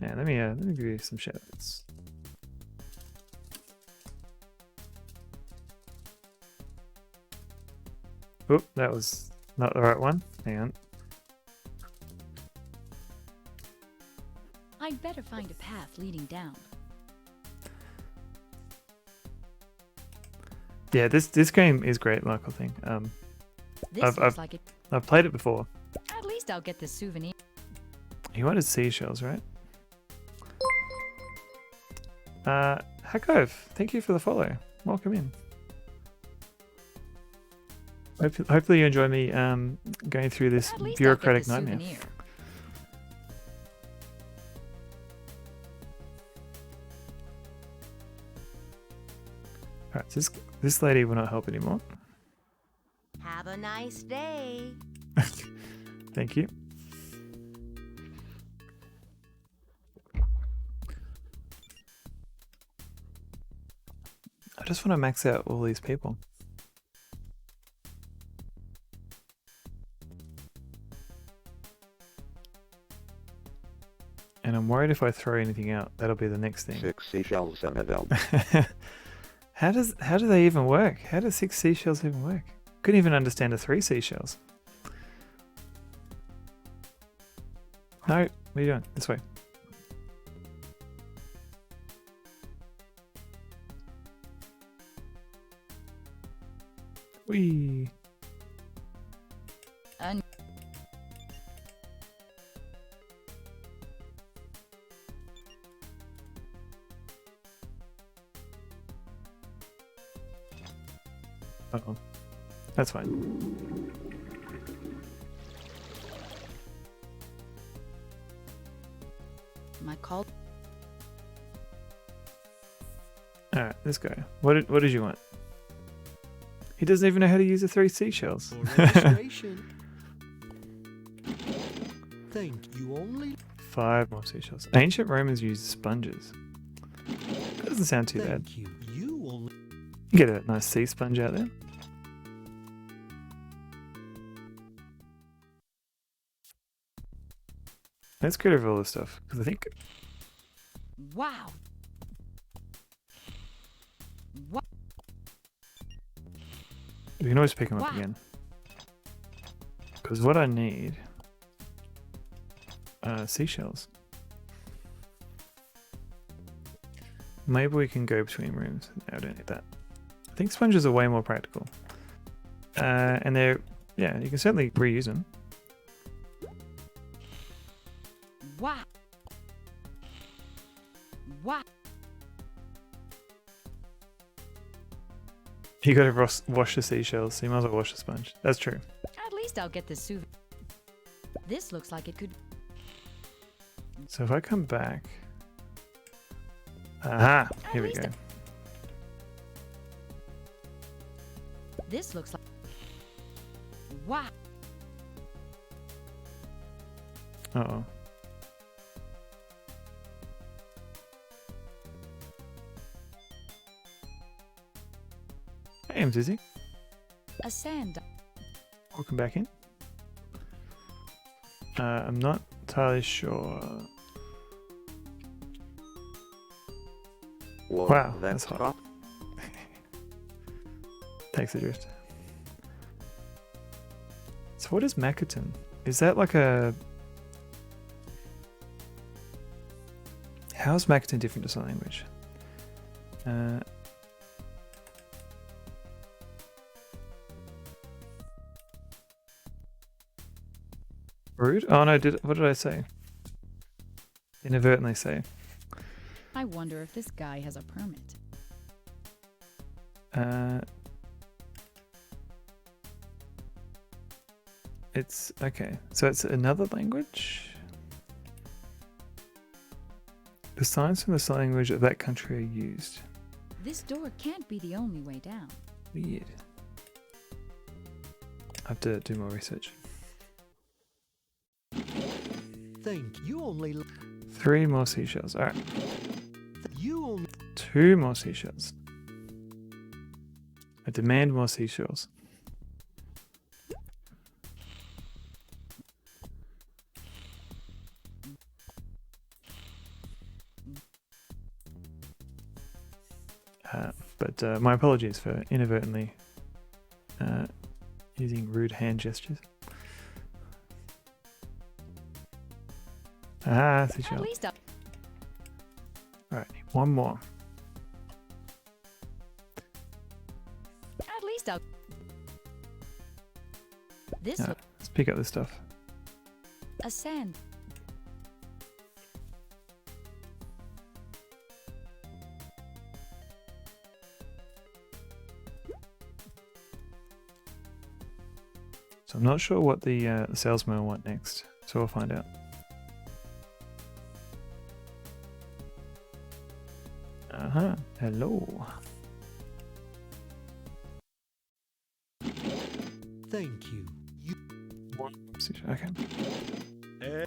Yeah, let me give you some shoutouts. Oop, that was not the right one. Hang on. I'd better find a path leading down. Yeah, this game is great, Michael thing. This looks like it. I've played it before. At least I'll get the souvenir. He wanted seashells, right? Hackove, thank you for the follow. Welcome in. Hopefully you enjoy me going through this bureaucratic nightmare. Alright, this lady will not help anymore. Have a nice day. Thank you. I just want to max out all these people. And I'm worried if I throw anything out, that'll be the next thing. 6 seashells and a belt. How do they even work? How do 6 seashells even work? Couldn't even understand the 3 seashells. No, what are you doing? This way. Whee. Uh-oh. That's fine. My call. Alright, this guy. What did you want? He doesn't even know how to use the 3 seashells. For registration. Thank you only. 5 more seashells. Ancient Romans used sponges. Doesn't sound too bad. Thank you. You only. Get a nice sea sponge out there. Let's get over all this stuff, because I think... Wow. What? We can always pick them up again. Because what I need... seashells. Maybe we can go between rooms. No, I don't need that. I think sponges are way more practical. And they're... Yeah, you can certainly reuse them. Wow. Wow. You gotta wash the seashells, so you might as well wash the sponge. That's true. At least I'll get the souvenir. This looks like it could. So if I come back... Aha! Here we go. This looks like. Wow. Uh-oh. Hey, I'm Dizzy. A sand. Welcome back in. I'm not entirely sure. Whoa, Wow, that's hot. hot. Takes the drift. So what is Makaton? Is that like a... How is Makaton different to sign language? Rude? Oh no, what did I say? Inadvertently say. I wonder if this guy has a permit. It's okay. So it's another language. The signs from the sign language of that country are used. This door can't be the only way down. Weird. I have to do more research. Think you only. 3 more seashells. Alright. You only. 2 more seashells. I demand more seashells. But my apologies for inadvertently using rude hand gestures. Ah, seashell. At least Alright, 1 more. At least I'll. This Alright, let's pick up this stuff. a sand. So I'm not sure what the salesman will want next, so we'll find out. Hello. Thank you. Okay.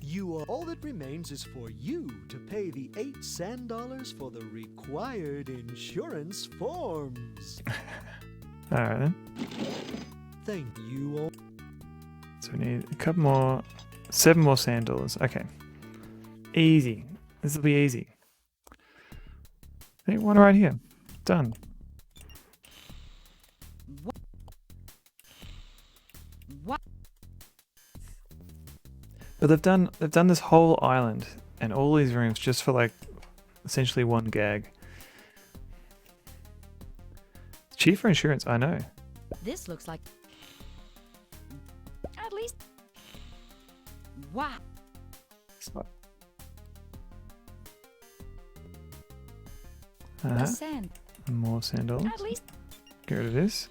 You are all that remains is for you to pay the 8 sand dollars for the required insurance forms. Alright then. Thank you all. So we need a couple more, 7 more sand dollars. Okay. Easy. This will be easy. Hey, one right here. Done. What? But they've done this whole island and all these rooms just for like essentially 1 gag. It's cheap for insurance, I know. This looks like. At least. Wow. A sand. More sand dollars. At least. Get rid of this.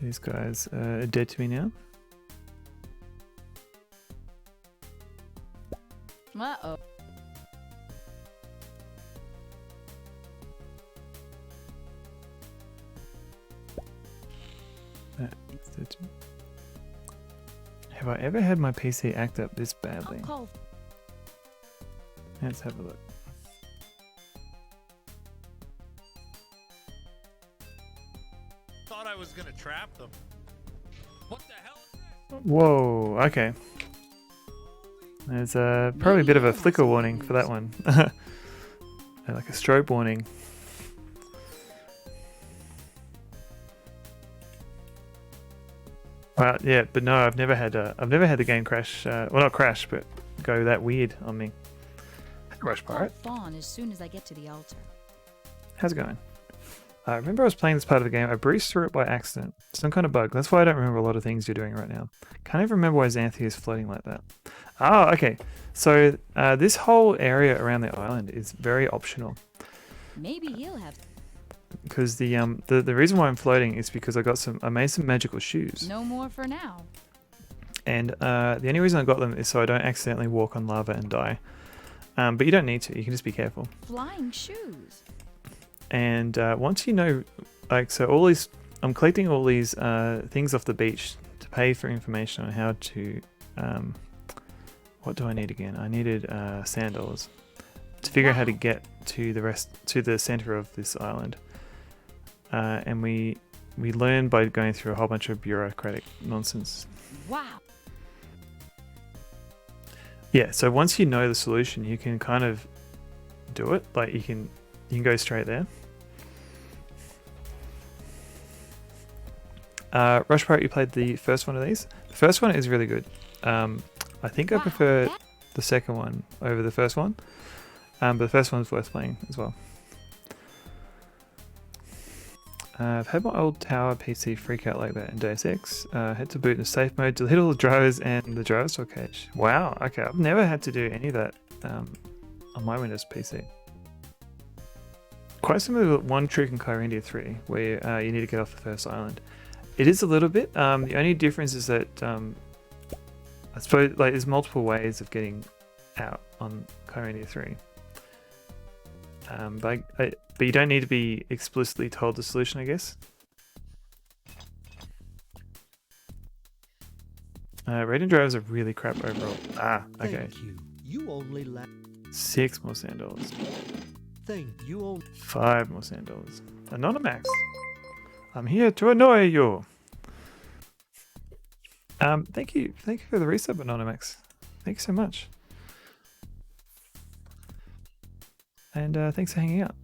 These guys are dead to me now. Uh-oh. It's dead to me. Have I ever had my PC act up this badly? Let's have a look. Thought I was gonna trap them. What the hell is this? Whoa, okay. There's probably a bit of a flicker warning for that one. Like a strobe warning. Yeah, but no, I've never had the game crash. Well, not crash, but go that weird on me. Rush Pirate. Fawn as soon as I get to the altar. How's it going? I remember I was playing this part of the game. I breezed through it by accident. Some kind of bug. That's why I don't remember a lot of things you're doing right now. Can't even remember why Xanthia is floating like that. Oh, okay. So this whole area around the island is very optional. Maybe he'll have. Because the reason why I'm floating is because I made some magical shoes. No more for now. And the only reason I got them is so I don't accidentally walk on lava and die. But you don't need to. You can just be careful. Flying shoes. And once you know, like, so all these, I'm collecting all these things off the beach to pay for information on how to, What do I need again? I needed $sand to figure out how to get to the center of this island. And we learn by going through a whole bunch of bureaucratic nonsense. Wow. Yeah, so once you know the solution, you can kind of do it. Like you can go straight there. Rush Pirate, you played the first one of these. The first one is really good. I think I prefer the second one over the first one. But the first one's worth playing as well. I've had my old tower PC freak out like that in Deus Ex. Had to boot in the safe mode, delete all the drivers and the driver store cache. Wow, okay, I've never had to do any of that on my Windows PC. Quite similar to one trick in Kyrandia 3, where you need to get off the first island. It is a little bit. The only difference is that I suppose like there's multiple ways of getting out on Kyrandia 3. But you don't need to be explicitly told the solution, I guess. Raiding drivers are really crap overall. Okay. Thank you. You only 6 more $sand. Thank you only 5 more $sand. Anonymax. I'm here to annoy you. Thank you for the resub, Anonymax. Thank you so much. And thanks for hanging out.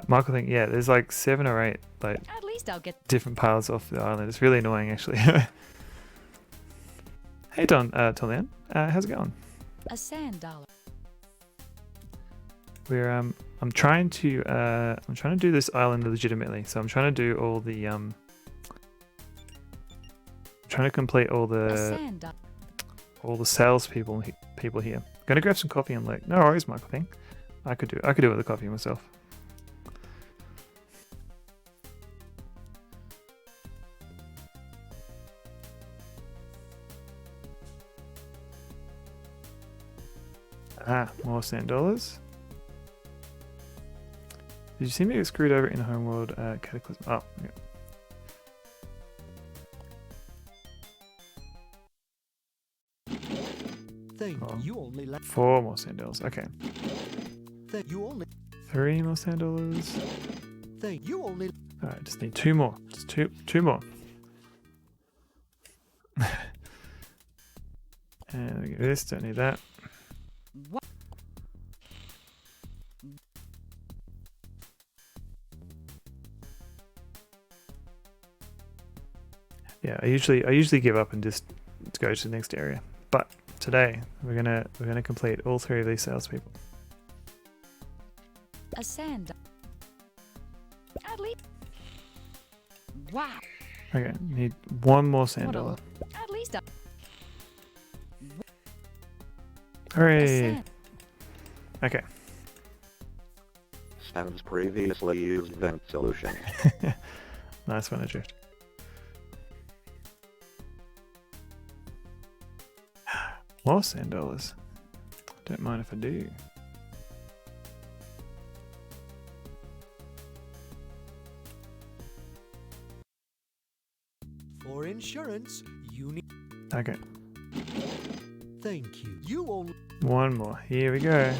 Michael, think yeah, there's like 7 or 8 like At least I'll get different paths off the island. It's really annoying, actually. Hey Don, Tolian, how's it going? a $100. We're I'm trying to do this island legitimately. So I'm trying to do all the trying to complete all the salespeople here. Gonna grab some coffee and like no worries, Michael thing. I could do it with the coffee myself. More $100. Did you see me get screwed over in Homeworld Cataclysm? Oh, yeah. you only 4 more $100. Okay. you only 3 more $100. you only Alright, just need 2 more. Just two more. And we get this, don't need that. What? Yeah, I usually give up and just go to the next area. But today we're gonna complete all 3 of these salespeople. a $100. At least. Wow. Okay, need 1 more $100. At least Hooray! Okay. Sounds previously used vent solution. Nice one, Adrift. More $100. Don't mind if I do. For insurance, you need. Okay. Thank you. You only. 1 more. Here we go.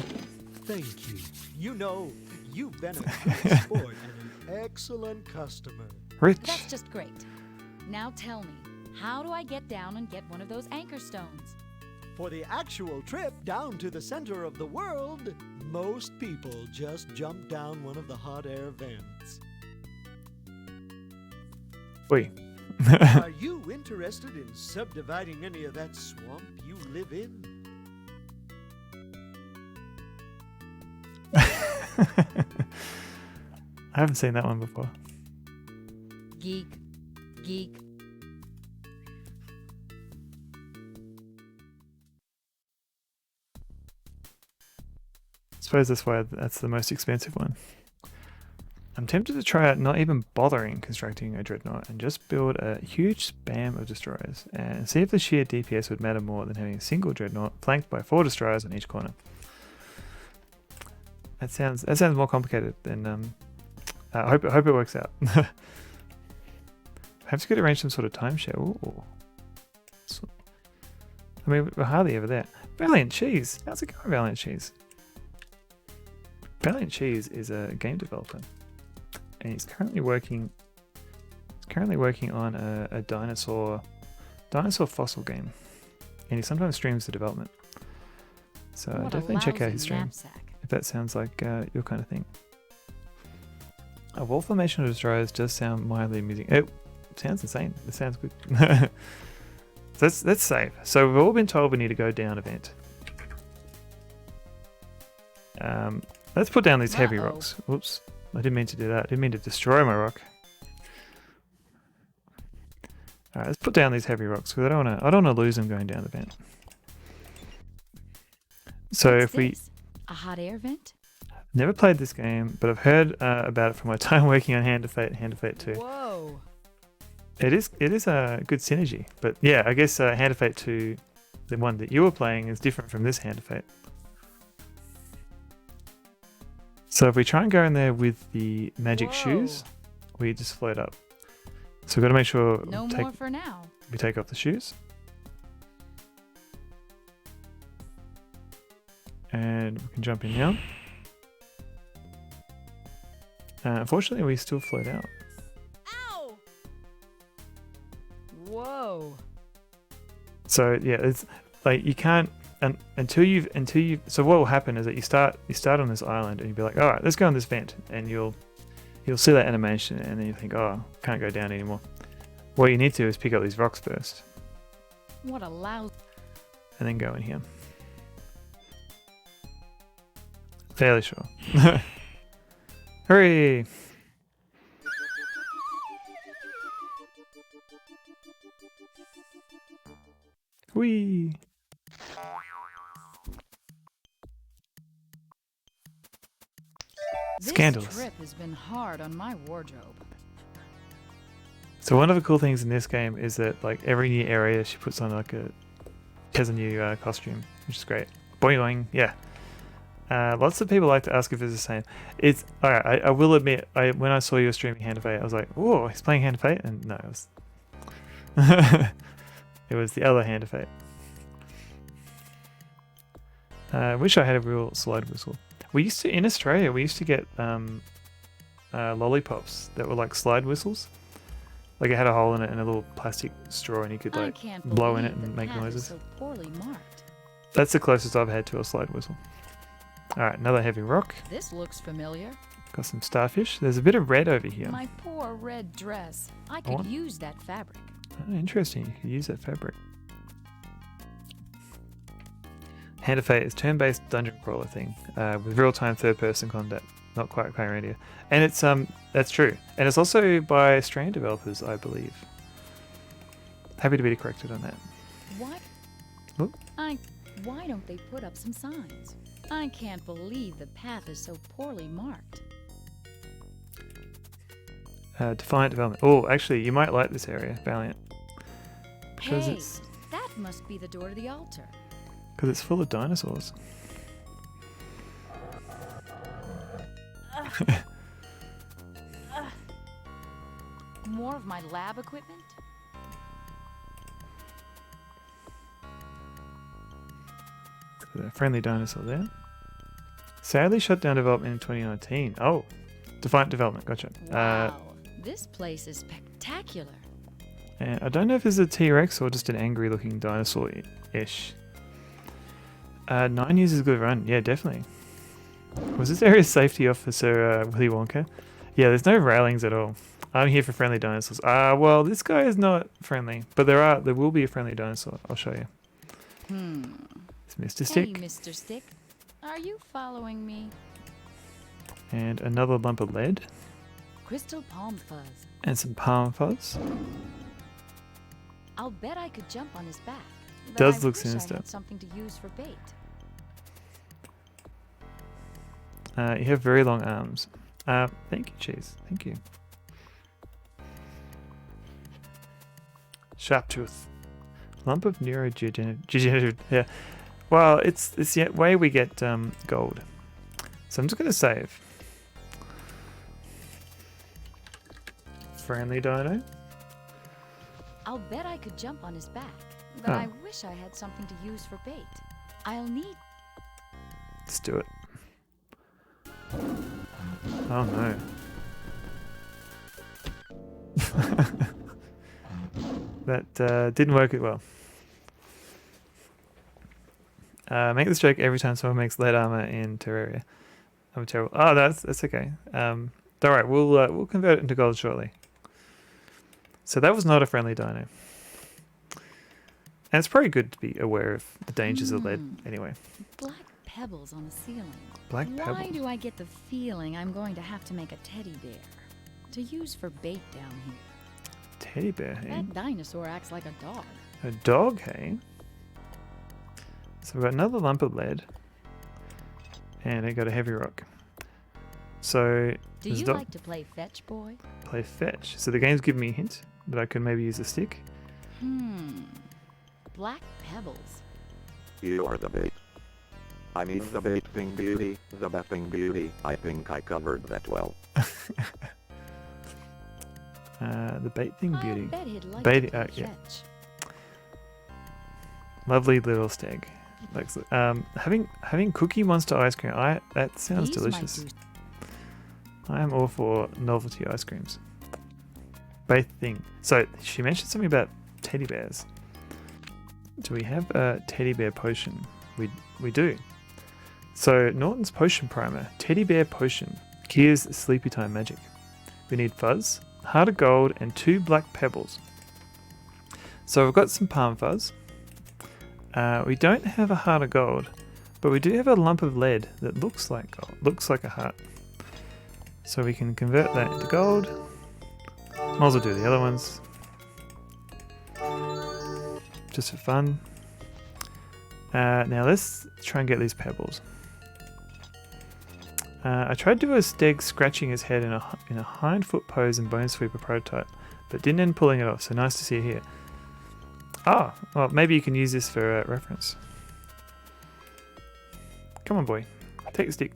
Thank you. You know, you've been a good sport and an excellent customer. Rich. That's just great. Now tell me, how do I get down and get one of those anchor stones? For the actual trip down to the center of the world, most people just jump down one of the hot air vents. Wait. Are you interested in subdividing any of that swamp you live in? I haven't seen that one before. Geek. I suppose that's why that's the most expensive one. I'm tempted to try out not even bothering constructing a dreadnought and just build a huge spam of destroyers and see if the sheer DPS would matter more than having a single dreadnought flanked by 4 destroyers on each corner. That sounds more complicated than I hope it works out. have to go to arrange some sort of timeshare. Ooh. I mean, we're hardly ever there. Valiant Cheese. How's it going, Valiant Cheese? Valiant Cheese is a game developer, and he's currently working. On a dinosaur fossil game, and he sometimes streams the development. So definitely check out his stream if that sounds like your kind of thing. A wall formation of destroyers does sound mildly amusing. It sounds insane. It sounds good. So let's save. So we've all been told we need to go down a vent. Let's put down these heavy rocks. Whoops, I didn't mean to do that. I didn't mean to destroy my rock. Alright, let's put down these heavy rocks because I don't want to lose them going down the vent. So What's if we this? A hot air vent? never played this game, but I've heard about it from my time working on Hand of Fate 2. Whoa. It is a good synergy, but yeah, I guess Hand of Fate 2, the one that you were playing, is different from this Hand of Fate. So if we try and go in there with the magic shoes, we just float up. So we've got to make sure No more for now. we take off the shoes. And we can jump in now. Unfortunately, we still float out. Ow! Whoa. So yeah, it's like you can't until you've so what will happen is that you start on this island and you'll be like, all right, let's go on this vent, and you'll see that animation and then you think, oh, can't go down anymore. What you need to do is pick up these rocks first What a loud. and then go in here. Fairly sure. Hurry! Whee! Scandalous. This trip has been hard on my wardrobe. So one of the cool things in this game is that like every new area she puts on like has a new costume, which is great. Boing boing, yeah. Lots of people like to ask if it's the same. It's alright. I will admit, when I saw you streaming Hand of Fate, I was like, "Oh, he's playing Hand of Fate," and no, it was it was the other Hand of Fate. I wish I had a real slide whistle. We used to in Australia. We used to get lollipops that were like slide whistles. Like it had a hole in it and a little plastic straw, and you could like blow in it and make noises. So poorly marked. That's the closest I've had to a slide whistle. Alright, another heavy rock. This looks familiar. Got some starfish. There's a bit of red over here. My poor red dress. I could use that fabric. Oh, interesting. You could use that fabric. Hand of Fate is turn-based dungeon crawler thing with real-time third-person combat. Not quite Kyrandia. And it's that's true. And it's also by Australian developers, I believe. Happy to be corrected on that. What? Look. Why don't they put up some signs? I can't believe the path is so poorly marked. Defiant development. Oh, actually, you might like this area, Valiant. Because Hey, that must be the door to the altar. Because it's full of dinosaurs. More of my lab equipment? A friendly dinosaur there. Sadly shut down development in 2019. Oh, Defiant development, gotcha. Wow, this place is spectacular. And I don't know if it's a T-Rex or just an angry looking dinosaur-ish. 9 years is a good run. Yeah, definitely. Was this area safety officer Willy Wonka? Yeah, there's no railings at all. I'm here for friendly dinosaurs. Well, this guy is not friendly, but there will be a friendly dinosaur. I'll show you. It's Mr. Stick. Hey, Mr. Stick. Are you following me? And another lump of lead. Crystal palm fuzz. And some palm fuzz. I'll bet I could jump on his back. But Does I look wish sinister. I had something to use for bait. You have very long arms. Thank you, Cheese. Thank you. Sharp tooth. Lump of neurodegenerative. Yeah. Well, it's the way we get gold. So I'm just going to save. Friendly dino. I'll bet I could jump on his back, but I wish I had something to use for bait. I'll need... Let's do it. Oh no. That didn't work well. Make this joke every time someone makes lead armor in Terraria. I'm terrible. Oh, that's okay. Alright, we'll convert it into gold shortly. So that was not a friendly dino. And it's probably good to be aware of the dangers of lead anyway. Black pebbles on the ceiling. Black pebbles. Why do I get the feeling I'm going to have to make a teddy bear to use for bait down here? Teddy bear, hey? That dinosaur acts like a dog. A dog, hey? So we've got another lump of lead. And I got a heavy rock. So... Do you like to play fetch, boy? Play fetch. So the game's giving me a hint that I could maybe use a stick. Black pebbles. You are the bait. I mean the baiting beauty, the bapping beauty. I think I covered that well. The bait thing beauty. I bet he'd like Bait, to play yeah. fetch. Lovely little stag. Like, having Cookie Monster ice cream. That sounds These might delicious. do- I am all for novelty ice creams. Bait thing. So she mentioned something about teddy bears. Do we have a teddy bear potion? We do. So Norton's potion primer, teddy bear potion, cures sleepy time magic. We need fuzz, heart of gold, and 2 black pebbles. So we've got some palm fuzz. We don't have a heart of gold, but we do have a lump of lead that looks like gold, looks like a heart. So we can convert that into gold. Might as well do the other ones. Just for fun. Now let's try and get these pebbles. I tried to do a steg scratching his head in a hind foot pose in Bone Sweeper prototype, but didn't end pulling it off, so nice to see it here. Ah, well maybe you can use this for reference. Come on boy, take the stick.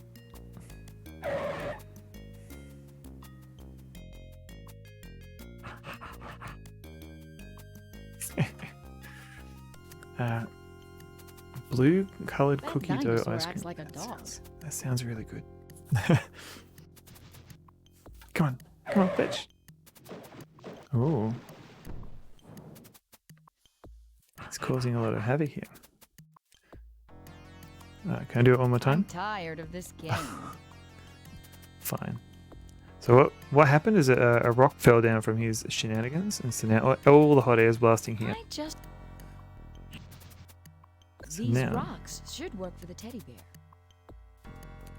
Blue colored That cookie dough dinosaur ice acts cream. like a dog. That sounds really good. Come on, fetch. Oh, it's causing a lot of havoc here. Can I do it one more I'm time? tired of this game. Fine. So what happened is a rock fell down from his shenanigans, and so now all the hot air is blasting here. I just... So These now, rocks should work for the teddy bear.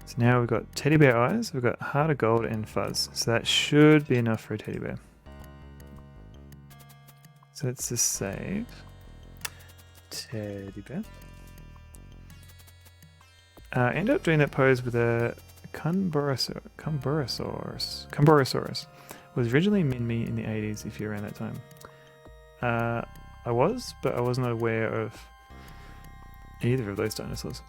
so now we've got teddy bear eyes, we've got heart of gold and fuzz. So that should be enough for a teddy bear. So let's just save teddy bear. End up doing that pose with a Cumborosaurus. Was originally Minmi in the 80s, if you're around that time. I was, but I was not aware of either of those dinosaurs.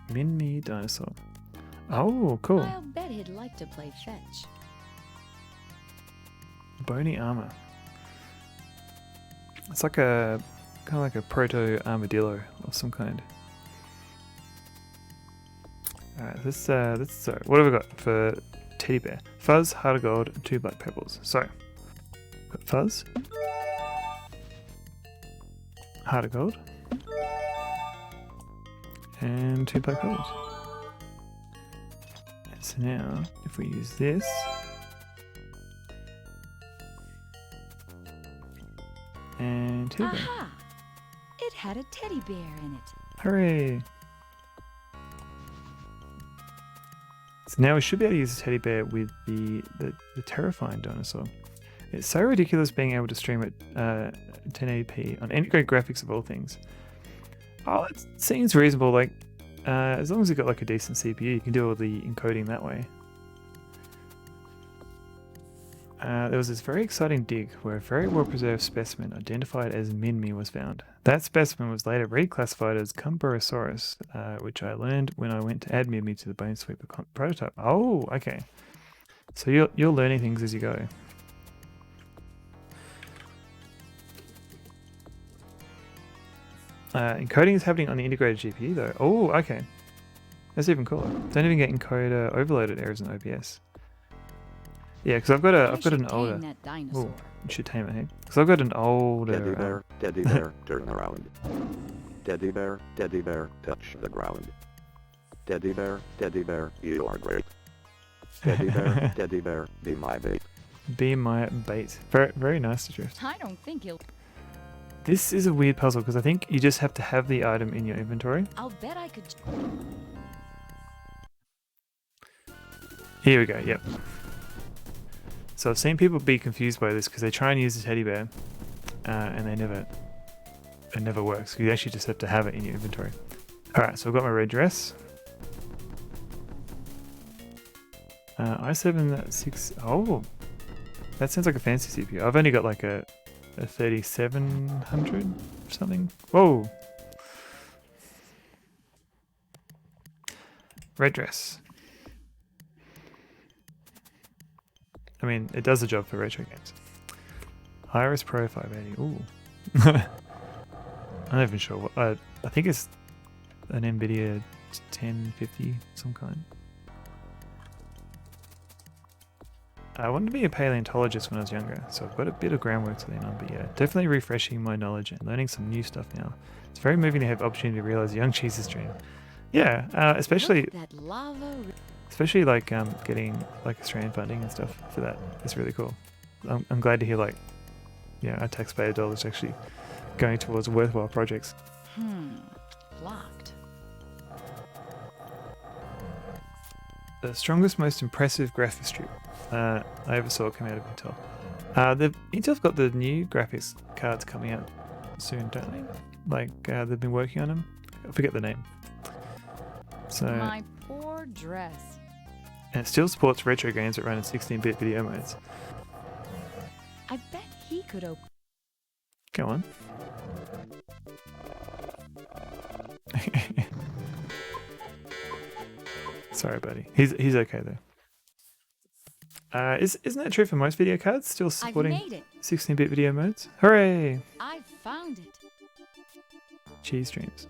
Minmi dinosaur. Oh, cool. I'll bet he'd like to play fetch. Bony armor. It's like a kind of like a proto armadillo of some kind. Alright, let's what have we got for teddy bear? Fuzz, heart of gold, and 2 black pebbles. So got fuzz, heart of gold, and 2 black pebbles. And so now if we use this, and teddy bear. Aha! It had a teddy bear in it. Hooray! So now we should be able to use the teddy bear with the terrifying dinosaur. It's so ridiculous being able to stream at 1080p on any great graphics of all things. Oh, it seems reasonable. Like as long as you've got like a decent CPU, you can do all the encoding that way. There was this very exciting dig where a very well-preserved specimen identified as Minmi was found. That specimen was later reclassified as Cumborosaurus, which I learned when I went to add Minmi to the Bone Sweeper prototype. Oh, okay. So you're learning things as you go. Encoding is happening on the integrated GPU though. Oh, okay. That's even cooler. Don't even get encoder overloaded errors in OBS. Yeah, because I've got an older. Oh, you should tame it, hey? Because I've got an older. Teddy bear, turn around. Teddy bear, touch the ground. Teddy bear, you are great. Teddy bear, be my bait. Be my bait. Very, very nice to drift. I don't think he'll. This is a weird puzzle because I think you just have to have the item in your inventory. I'll bet I could. Here we go. Yep. So I've seen people be confused by this because they try and use the teddy bear, and it never works. You actually just have to have it in your inventory. All right, so I've got my red dress. i7-6. Oh, that sounds like a fancy CPU. I've only got like a 3700 something. Whoa. Red dress. I mean, it does the job for retro games. Iris Pro 580. Ooh. I'm not even sure what. I think it's an NVIDIA 1050 some kind. I wanted to be a paleontologist when I was younger, so I've got a bit of groundwork to lean on, but yeah, definitely refreshing my knowledge and learning some new stuff now. It's very moving to have the opportunity to realize a young cheese's dream. Yeah, especially like getting like Australian funding and stuff for that. It's really cool. I'm glad to hear like, yeah, our taxpayer dollars actually going towards worthwhile projects. Locked. The strongest, most impressive graphics strip I ever saw come out of Intel. Intel's got the new graphics cards coming out soon, don't they? Like they've been working on them. I forget the name. So my poor dress. And it still supports retro games that run in 16-bit video modes. I bet he could open. Go on. Sorry, buddy. He's okay though. Isn't that true for most video cards? Still supporting 16-bit video modes? Hooray! I found it. Cheese streams.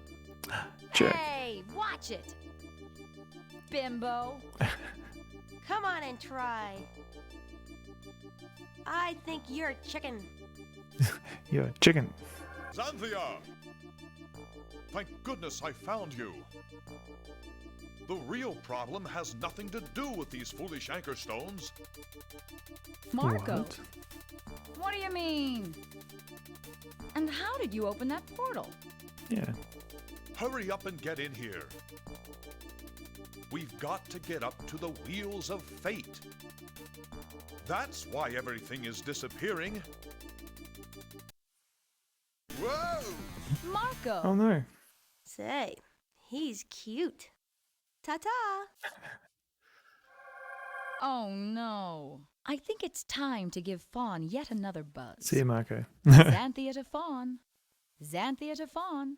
Jerk. Hey, watch it, bimbo. Come on and try. I think you're a chicken. You're a chicken. Xanthia! Thank goodness I found you. The real problem has nothing to do with these foolish anchor stones. Marco? What do you mean? And how did you open that portal? Yeah. Hurry up and get in here. We've got to get up to the Wheels of Fate. That's why everything is disappearing. Whoa! Marco! Oh no. Say, he's cute. Ta-ta! Oh no. I think it's time to give Fawn yet another buzz. See you, Marco. Xanthia to Fawn. Xanthia to Fawn.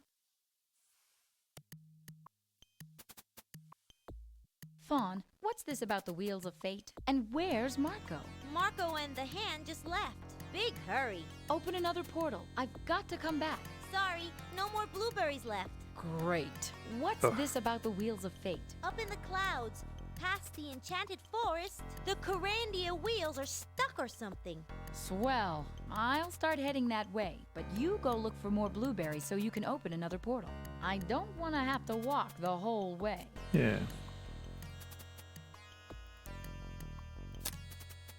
Fawn, what's this about the Wheels of Fate? And where's Marco? Marco and the hand just left. Big hurry. Open another portal. I've got to come back. Sorry, no more blueberries left. Great. What's this about the Wheels of Fate? Up in the clouds, past the enchanted forest, the Kyrandia wheels are stuck or something. Swell. I'll start heading that way, but you go look for more blueberries so you can open another portal. I don't want to have to walk the whole way. Yeah.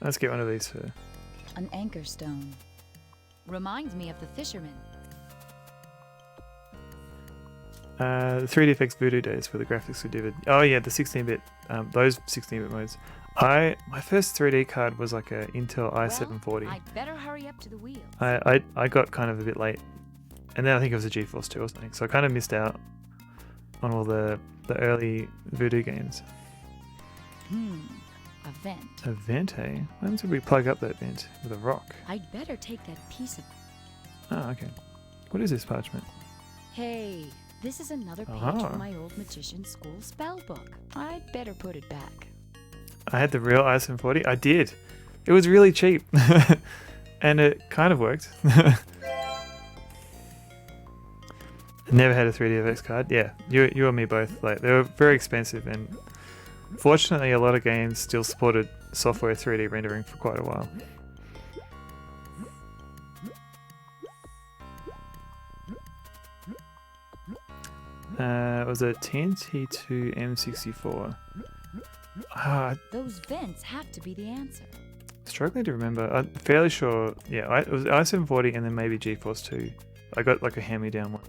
Let's get one of these for... An anchor stone. Reminds me of the fisherman. The 3DFX Voodoo days where the graphics were vivid. Oh yeah, the 16-bit, those 16-bit modes. My first 3D card was like a Intel i740. I'd better hurry up to the wheel. I got kind of a bit late, and then I think it was a GeForce 2 or something. So I kind of missed out on all the early Voodoo games. A A vent. A vent, eh? What happens if we plug up that vent with a rock? I'd better take that piece of... Oh, okay. What is this parchment? Hey, this is another page Ah. from my old magician school spell book. I'd better put it back. I had the real ISM40. I did. It was really cheap. And it kind of worked. Never had a 3DFX card. Yeah, you and me both. Like, they were very expensive, and fortunately a lot of games still supported software 3D rendering for quite a while. It was a TNT2 M64. Those vents have to be the answer. Struggling to remember. I'm fairly sure. Yeah, it was i740 and then maybe GeForce 2. I got like a hand-me-down one.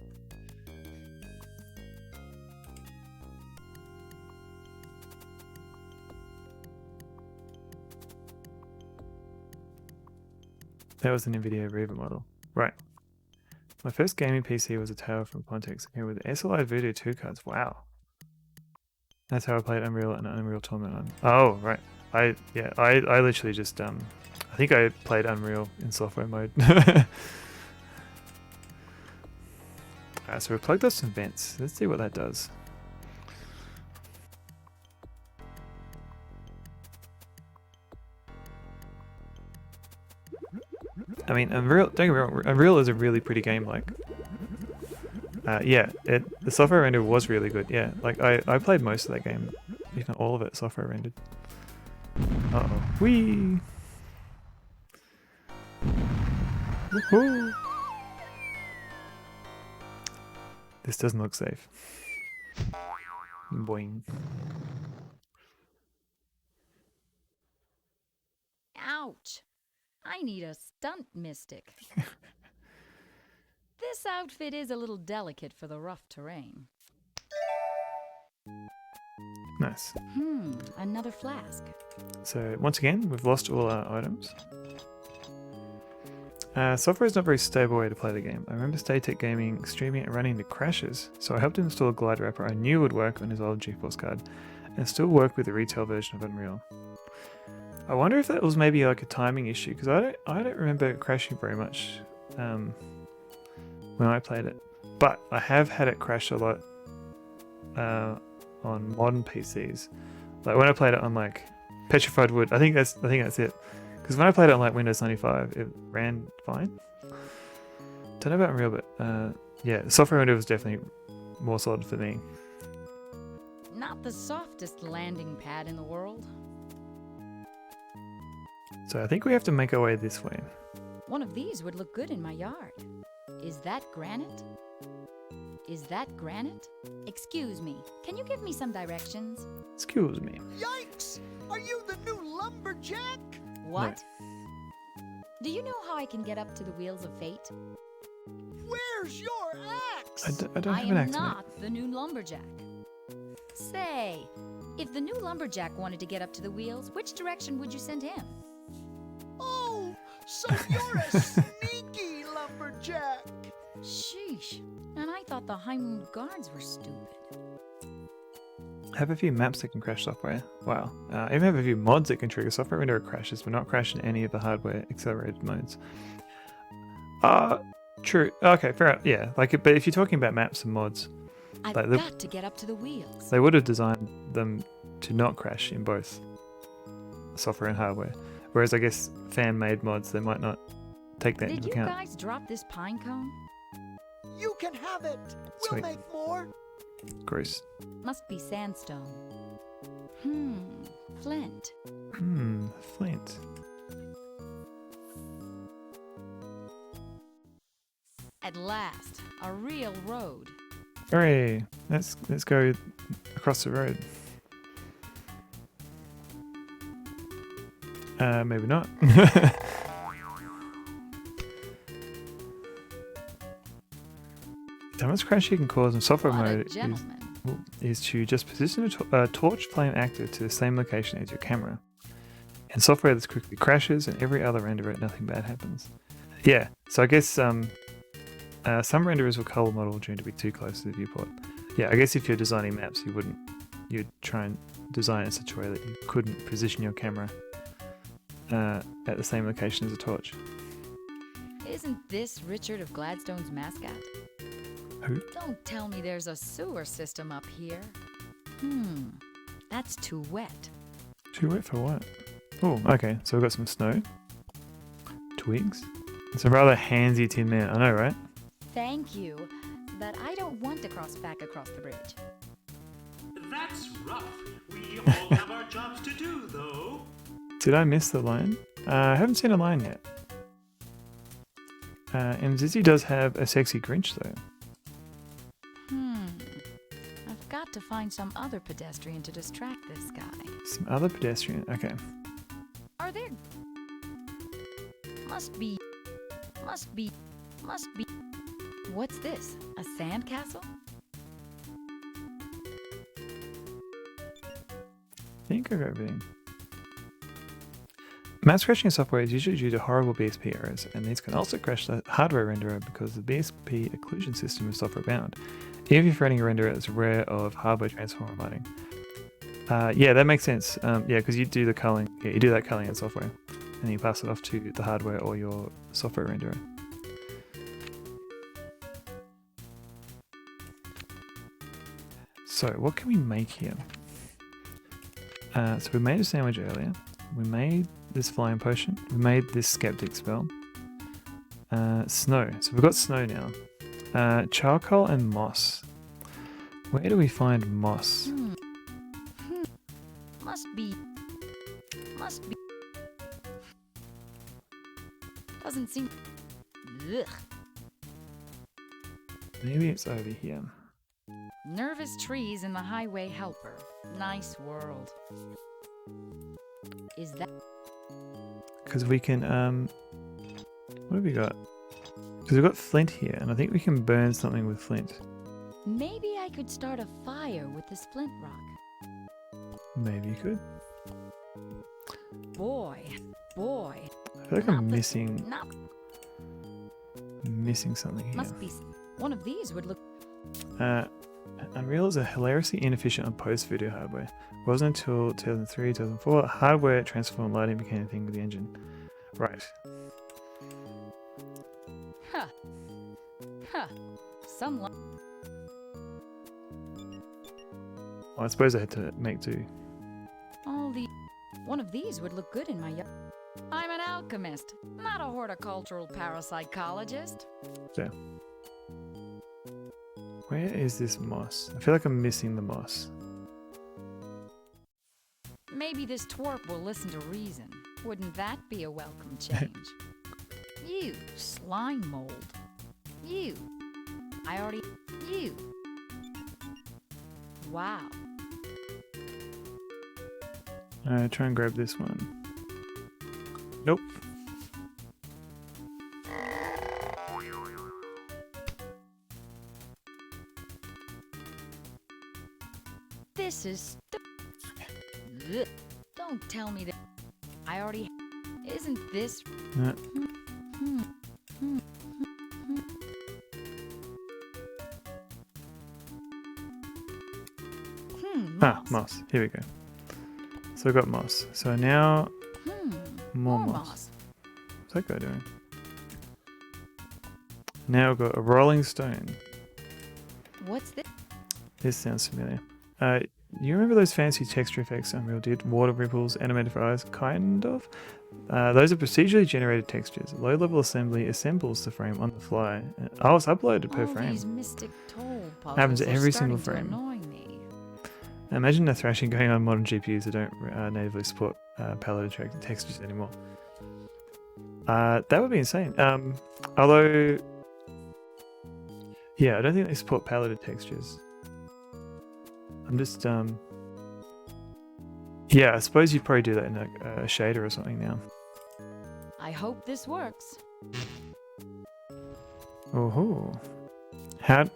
That was an NVIDIA Riva model. Right. My first gaming PC was a Tower from Pontex. Okay, with SLI Voodoo 2 cards. Wow. That's how I played Unreal and Unreal Tournament on. Oh, right. I literally just I think I played Unreal in software mode. Alright, so we plugged up some vents. Let's see what that does. I mean, Unreal, don't get me wrong, Unreal is a really pretty game, like. Yeah, the software render was really good, yeah. Like, I played most of that game, if not all of it software rendered. Uh-oh. Whee! Woohoo! This doesn't look safe. Boing. Ouch! I need a stunt mystic. This outfit is a little delicate for the rough terrain. Nice. Another flask. So, once again, we've lost all our items. Software is not a very stable way to play the game. I remember Staytech Gaming streaming it running into crashes, so I helped him install a glide wrapper I knew would work on his old GeForce card, and still work with the retail version of Unreal. I wonder if that was maybe like a timing issue, because I don't remember it crashing very much when I played it. But I have had it crash a lot on modern PCs. Like when I played it on like Petrified Wood, I think that's it. Because when I played it on like Windows 95, it ran fine. Don't know about Unreal, but yeah, the software render was definitely more solid for me. Not the softest landing pad in the world. So I think we have to make our way this way. One of these would look good in my yard. Is that granite? Is that granite? Excuse me, can you give me some directions? Excuse me. Yikes! Are you the new lumberjack? What? Do you know how I can get up to the wheels of fate? Where's your axe? I don't have an axe. I am not the new lumberjack. Say, if the new lumberjack wanted to get up to the wheels, which direction would you send him? Oh, so you're a sneaky lumberjack. Sheesh. And I thought the High Moon Guards were stupid. I have a few maps that can crash software. Wow. I even have a few mods that can trigger software renderer crashes, but not crash in any of the hardware accelerated modes. True. Okay, fair enough. Yeah, like, but if you're talking about maps and mods, I've like got to get up to the wheels. They would have designed them to not crash in both software and hardware. Whereas I guess fan-made mods, they might not take that into account. Did you guys drop this pine cone? You can have it. Sweet. We'll make more. Gross. Must be sandstone. Flint. Flint. At last, a real road. Hooray! Let's go across the road. Maybe not. The most crash you can cause in software mode is to just position a torch flame actor to the same location as your camera. In software, this quickly crashes, and every other renderer, nothing bad happens. Yeah, so I guess some renderers will color model due to be too close to the viewport. Yeah, I guess if you're designing maps, you wouldn't you'd try and design it in such a way that you couldn't position your camera at the same location as a torch. Isn't this Richard of Gladstone's mascot? Who? Don't tell me there's a sewer system up here. That's too wet. Too wet for what? Oh, okay, so we've got some snow. Twigs. It's a rather handsy tin man, I know, right? Thank you, but I don't want to cross back across the bridge. That's rough. We all have our jobs to do, though. Did I miss the lion? I haven't seen a lion yet. And Zizzy does have a sexy Grinch, though. I've got to find some other pedestrian to distract this guy. Some other pedestrian, okay. Are there... Must be... What's this? A sandcastle? I think I got everything. Mass crashing software is usually due to horrible BSP errors, and these can also crash the hardware renderer because the BSP occlusion system is software bound. Even if you're running a renderer that's rare of hardware transformer lighting. Yeah, that makes sense. Yeah, because you do the culling. Yeah, you do that culling in software, and you pass it off to the hardware or your software renderer. So, what can we make here? So we made a sandwich earlier. We made this flying potion. We made this skeptic spell. Snow. So we've got snow now. Charcoal and moss. Where do we find moss? Must be. Doesn't seem. Ugh. Maybe it's over here. Nervous trees in the highway helper. Nice world. Is that... Because we can, what have we got? Because we've got flint here, and I think we can burn something with flint. Maybe I could start a fire with this flint rock. Maybe you could. Boy. I feel like I'm missing something here. Must be... One of these would look... Unreal is a hilariously inefficient on post-video hardware. It wasn't until 2003, 2004 hardware transformed lighting became a thing with the engine. Right. Huh. Some... Well, I suppose I had to make do. One of these would look good in my yard. I'm an alchemist, not a horticultural parapsychologist. Yeah. Where is this moss? I feel like I'm missing the moss. Maybe this twerp will listen to reason. Wouldn't that be a welcome change? You, slime mold. You. You. Wow. Try and grab this one. Nope. This is Don't tell me that I already... Isn't this... Moss. Here we go. So I got moss. So now... More moss. What's that guy doing? Now we've got a rolling stone. What's this? This sounds familiar. You remember those fancy texture effects Unreal did? Water ripples, animated for eyes, kind of? Those are procedurally generated textures. Low-level assembly assembles the frame on the fly. Oh, it's uploaded per frame. These mystic toll puzzles happens are every starting single to frame. annoy me. Imagine the thrashing going on modern GPUs that don't natively support palette textures anymore. That would be insane. Although, yeah, I don't think they support paletted textures. I'm just, yeah, I suppose you'd probably do that in a shader or something now. I hope this works. Oh, how?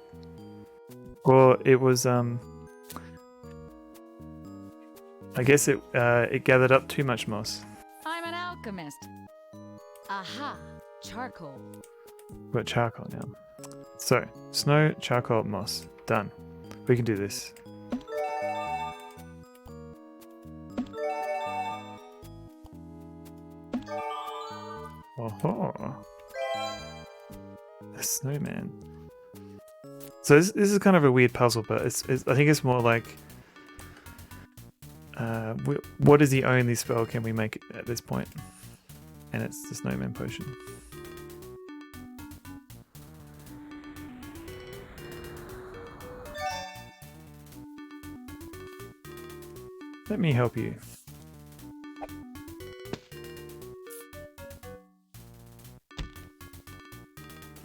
Well, it was, I guess it gathered up too much moss. I'm an alchemist. Aha, charcoal. We've got charcoal now. So, snow, charcoal, moss. Done. We can do this. snowman. So this is kind of a weird puzzle, but I think it's more like, what is the only spell can we make at this point? And it's the snowman potion. Let me help you.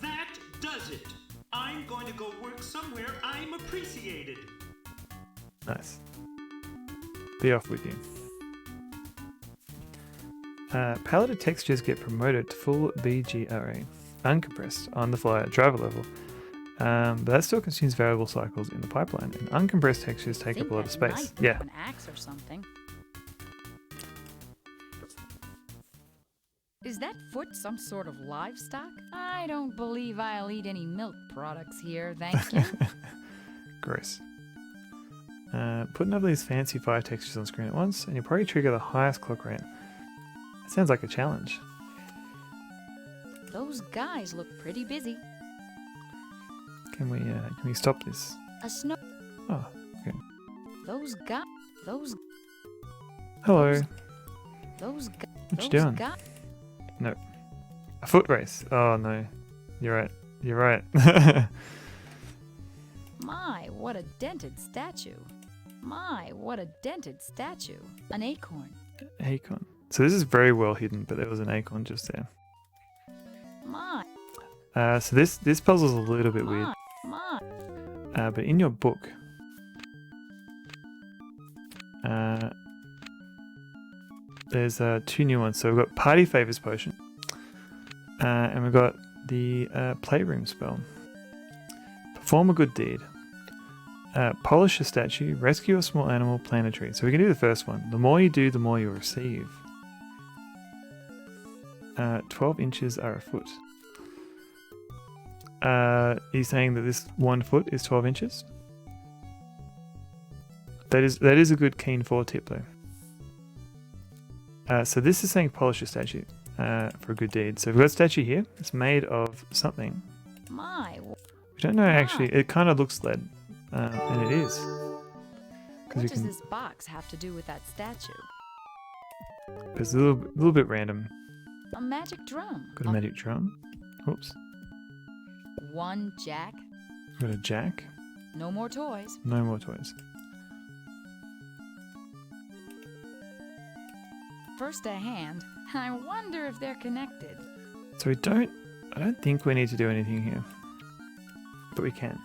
That does it. I'm going to go work somewhere I'm appreciated. Nice. Be off with you. Palette textures get promoted to full BGRA, uncompressed on the fly at driver level, but that still consumes variable cycles in the pipeline, and uncompressed textures take up a lot of space. Yeah. An axe or something. Is that foot some sort of livestock? I don't believe I'll eat any milk products here, thank you. Gross. Put another of these fancy fire textures on screen at once, and you'll probably trigger the highest clock rate. That sounds like a challenge. Those guys look pretty busy. Can we stop this? A snow. Oh, okay. Those Hello. Those What you doing? No. A foot race. Oh no. You're right. You're right. My, what a dented statue. My, what a dented statue. An acorn. Acorn. So this is very well hidden, but there was an acorn just there. My. So this puzzle's a little bit weird. My. But in your book, there's two new ones. So we've got Party Favors Potion, and we've got the Playroom spell. Perform a good deed. Polish a statue, rescue a small animal, plant a tree. So we can do the first one. The more you do, the more you receive. 12 inches are a foot. Are you saying that this 1 foot is 12 inches? That is a good keen 4 tip though. So this is saying polish a statue for a good deed. So we've got a statue here. It's made of something. My. We don't know actually. It kind of looks lead, and it is. What does this box have to do with that statue? It's a little bit random. A magic drum. Got a magic drum. Oops. 1 jack. Got a jack. No more toys. No more toys. First a hand. I wonder if they're connected. So I don't think we need to do anything here. But we can.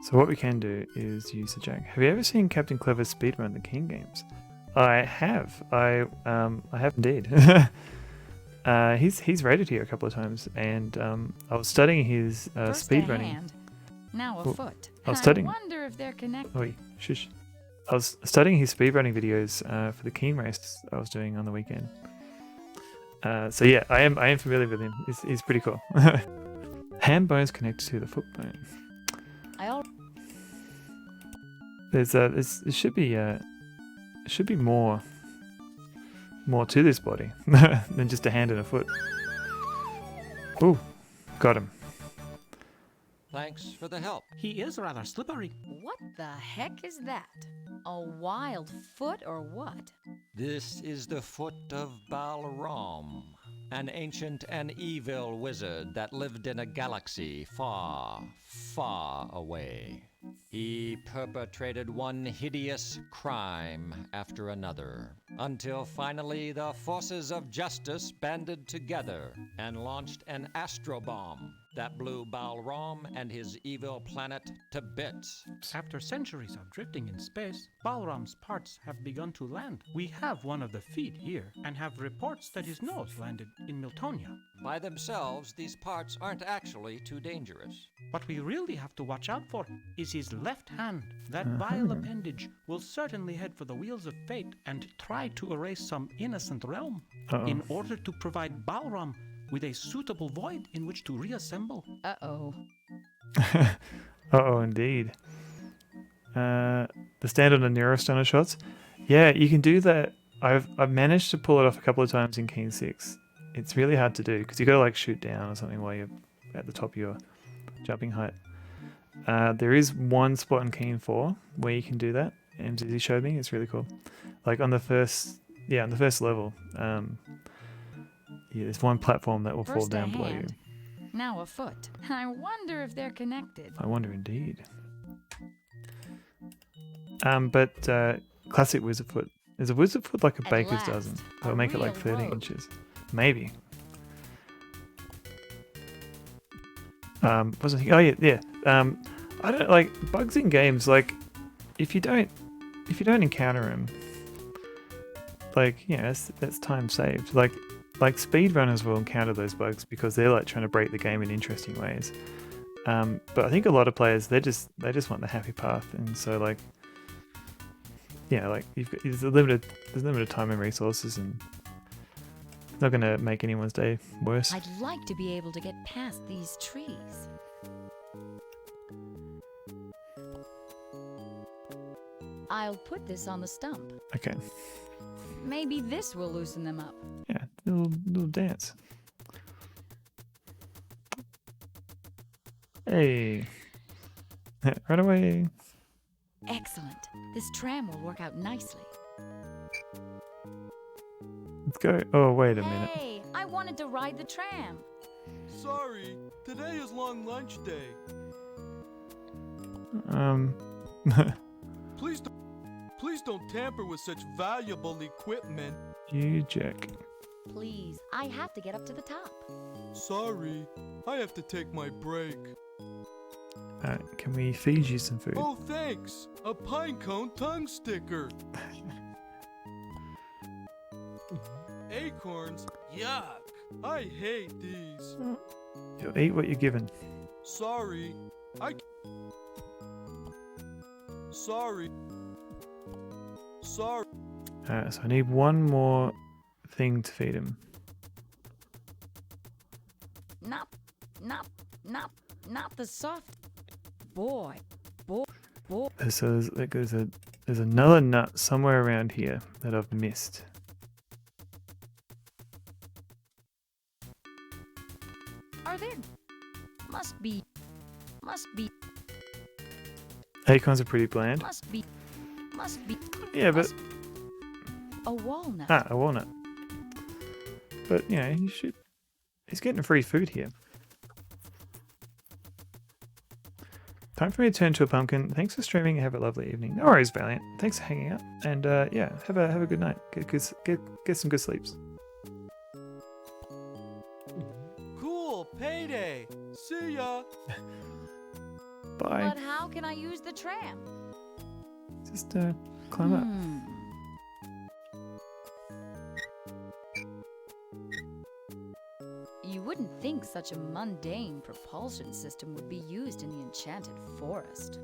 So what we can do is use the jack. Have you ever seen Captain Clever's speedrun the King games? I have. I have indeed. He's rated here a couple of times, and I was studying his speedrunning. Now a foot. I was studying. I wonder if they're connected. Oi, shush. I was studying his speedrunning videos for the Keen race I was doing on the weekend. So yeah, I am familiar with him. He's pretty cool. Hand bones connected to the foot bone. There should be more to this body than just a hand and a foot. Ooh, got him. Thanks for the help. He is rather slippery. What the heck is that? A wild foot or what? This is the foot of Balram, an ancient and evil wizard that lived in a galaxy far, far away. He perpetrated one hideous crime after another, until finally the forces of justice banded together and launched an astrobomb that blew Balram and his evil planet to bits. After centuries of drifting in space, Balram's parts have begun to land. We have one of the feet here, and have reports that his nose landed in Miltonia. By themselves, these parts aren't actually too dangerous. What we really have to watch out for is his left hand. That vile appendage will certainly head for the wheels of fate and try to erase some innocent realm in order to provide Balram with a suitable void in which to reassemble. Uh-oh. Uh-oh, indeed. The stand on the Neurostunner shots. Yeah, you can do that. I've managed to pull it off a couple of times in Keen 6. it's really hard to do because you got to like shoot down or something while you're at the top of your jumping height. There is one spot in Keen 4 where you can do that. MZZ showed me. It's really cool. Like on the first level, there's one platform that will fall First a down below you. hand, now a foot. I wonder if they're connected. I wonder indeed. But classic wizard foot. Is a wizard foot like a baker's dozen? They'll make it like 30 inches. Maybe. What was I thinking? Oh yeah. I don't like bugs in games. Like, if you don't encounter them, like, you know, that's time saved. Like speedrunners will encounter those bugs because they're like trying to break the game in interesting ways. But I think a lot of players they just want the happy path, and so like, yeah, like there's limited time and resources, and it's not gonna make anyone's day worse. I'd like to be able to get past these trees. I'll put this on the stump. Okay. Maybe this will loosen them up. Yeah, little dance. Hey, run away. Excellent. This tram will work out nicely. Let's go. Oh, wait a minute. Hey, I wanted to ride the tram. Sorry, today is long lunch day. Please don't tamper with such valuable equipment. You jerk. Please, I have to get up to the top. Sorry, I have to take my break. Can we feed you some food? Oh, thanks. A pine cone tongue sticker. Acorns? Yuck. I hate these. You'll eat what you're given. Sorry. Sorry. So I need one more thing to feed him. Not the soft. Boy. So there's another nut somewhere around here that I've missed. Are there? Must be. Acorns are pretty bland. Must be. Yeah, but A walnut. a walnut. But you know, he's getting free food here. Time for me to turn to a pumpkin. Thanks for streaming. Have a lovely evening. No worries, Valiant. Thanks for hanging out. And yeah, have a good night. Get some good sleeps. Cool, payday. See ya. Bye. But how can I use the tram? Just climb up. You wouldn't think such a mundane propulsion system would be used in the enchanted forest.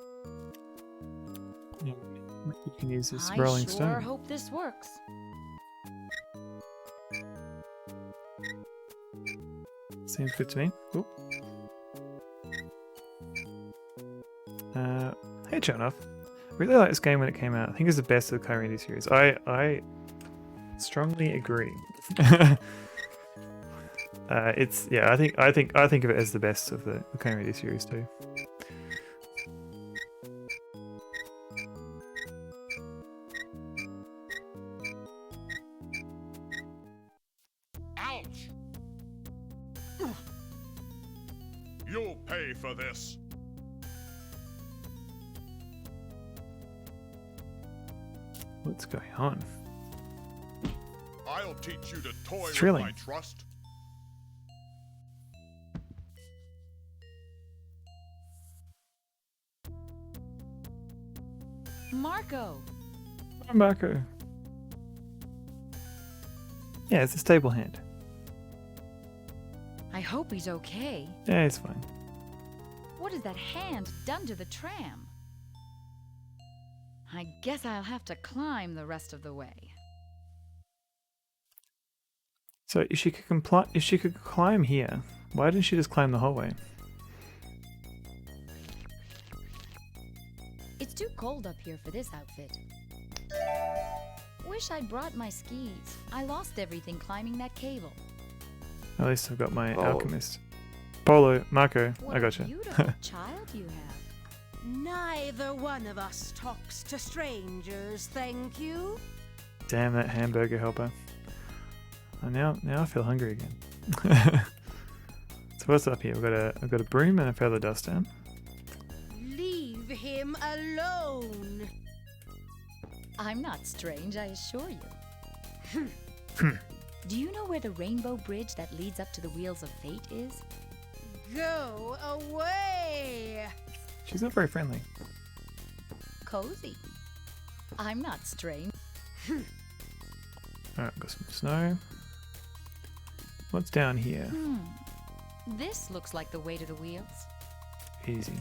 Yeah, you can use this I rolling sure stone. hope this works. Seems good to me. Cool. Hey, Chernoff. Really like this game when it came out. I think it's the best of the Kyrandia series. I strongly agree. It's I think of it as the best of the Kyrandia series too. Ouch! You'll pay for this. What's going on? I'll teach you to toy with thrilling. my trust. Marco! Marco. Yeah, it's a stable hand. I hope he's okay. Yeah, it's fine. What has that hand done to the tram? I guess I'll have to climb the rest of the way. So if she could climb here, why didn't she just climb the whole way? It's too cold up here for this outfit. Wish I'd brought my skis. I lost everything climbing that cable. At least I've got my alchemist. Polo, Marco, What I gotcha. a beautiful child you have. Neither one of us talks to strangers, thank you. Damn that hamburger helper. Oh, now I feel hungry again. So what's up here? I've got a broom and a feather duster. Leave him alone. I'm not strange, I assure you. Do you know where the rainbow bridge that leads up to the Wheels of Fate is? Go away. She's not very friendly. Cozy. I'm not strange. Alright, got some snow. What's down here? This looks like the way to the wheels. Easy.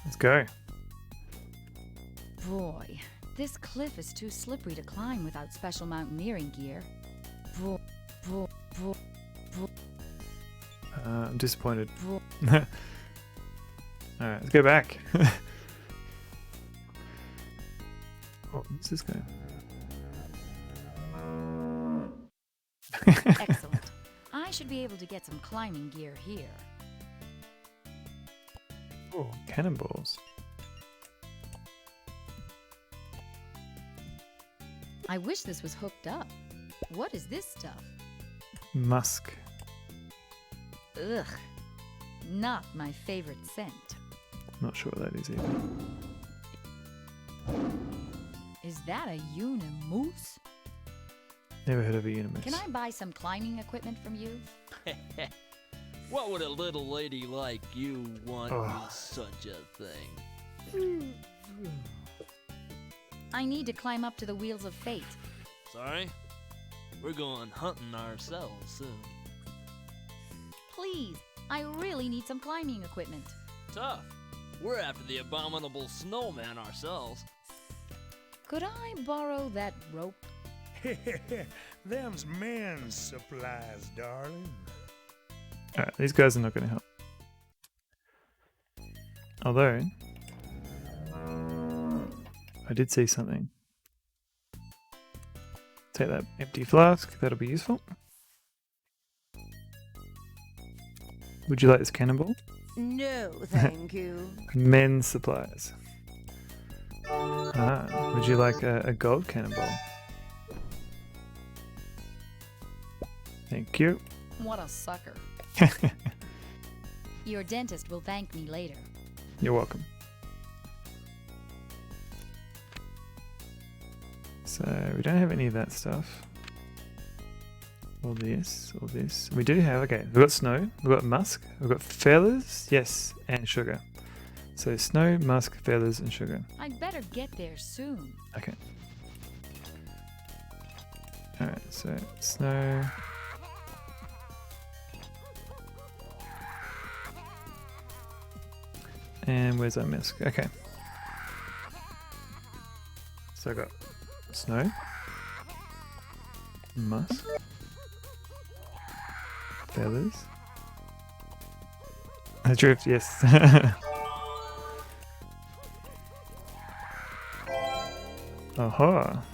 Let's go. Boy, this cliff is too slippery to climb without special mountaineering gear. I'm disappointed. Alright, let's go back. Oh, what's this guy? Excellent. I should be able to get some climbing gear here. Oh, cannonballs. I wish this was hooked up. What is this stuff? Musk. Ugh. Not my favorite scent. Not sure what that is either. Is that a Unimoose? Never heard of a universe. Can I buy some climbing equipment from you? What would a little lady like you want with such a thing? I need to climb up to the Wheels of Fate. Sorry? We're going hunting ourselves soon. Please, I really need some climbing equipment. Tough. We're after the abominable snowman ourselves. Could I borrow that rope? Them's men's supplies, darling. Alright, these guys are not going to help. Although, I did see something. Take that empty flask, that'll be useful. Would you like this cannonball? No, thank you. Men's supplies. Would you like a gold cannonball? Thank you. What a sucker. Your dentist will thank me later. You're welcome. So, we don't have any of that stuff. All this, all this. We do have, okay, we've got snow, we've got musk, we've got feathers, yes, and sugar. So, snow, musk, feathers, and sugar. I'd better get there soon. Okay. Alright, so, snow. And where's our musk? Okay. So I got snow, musk, feathers, a drift, yes. Aha!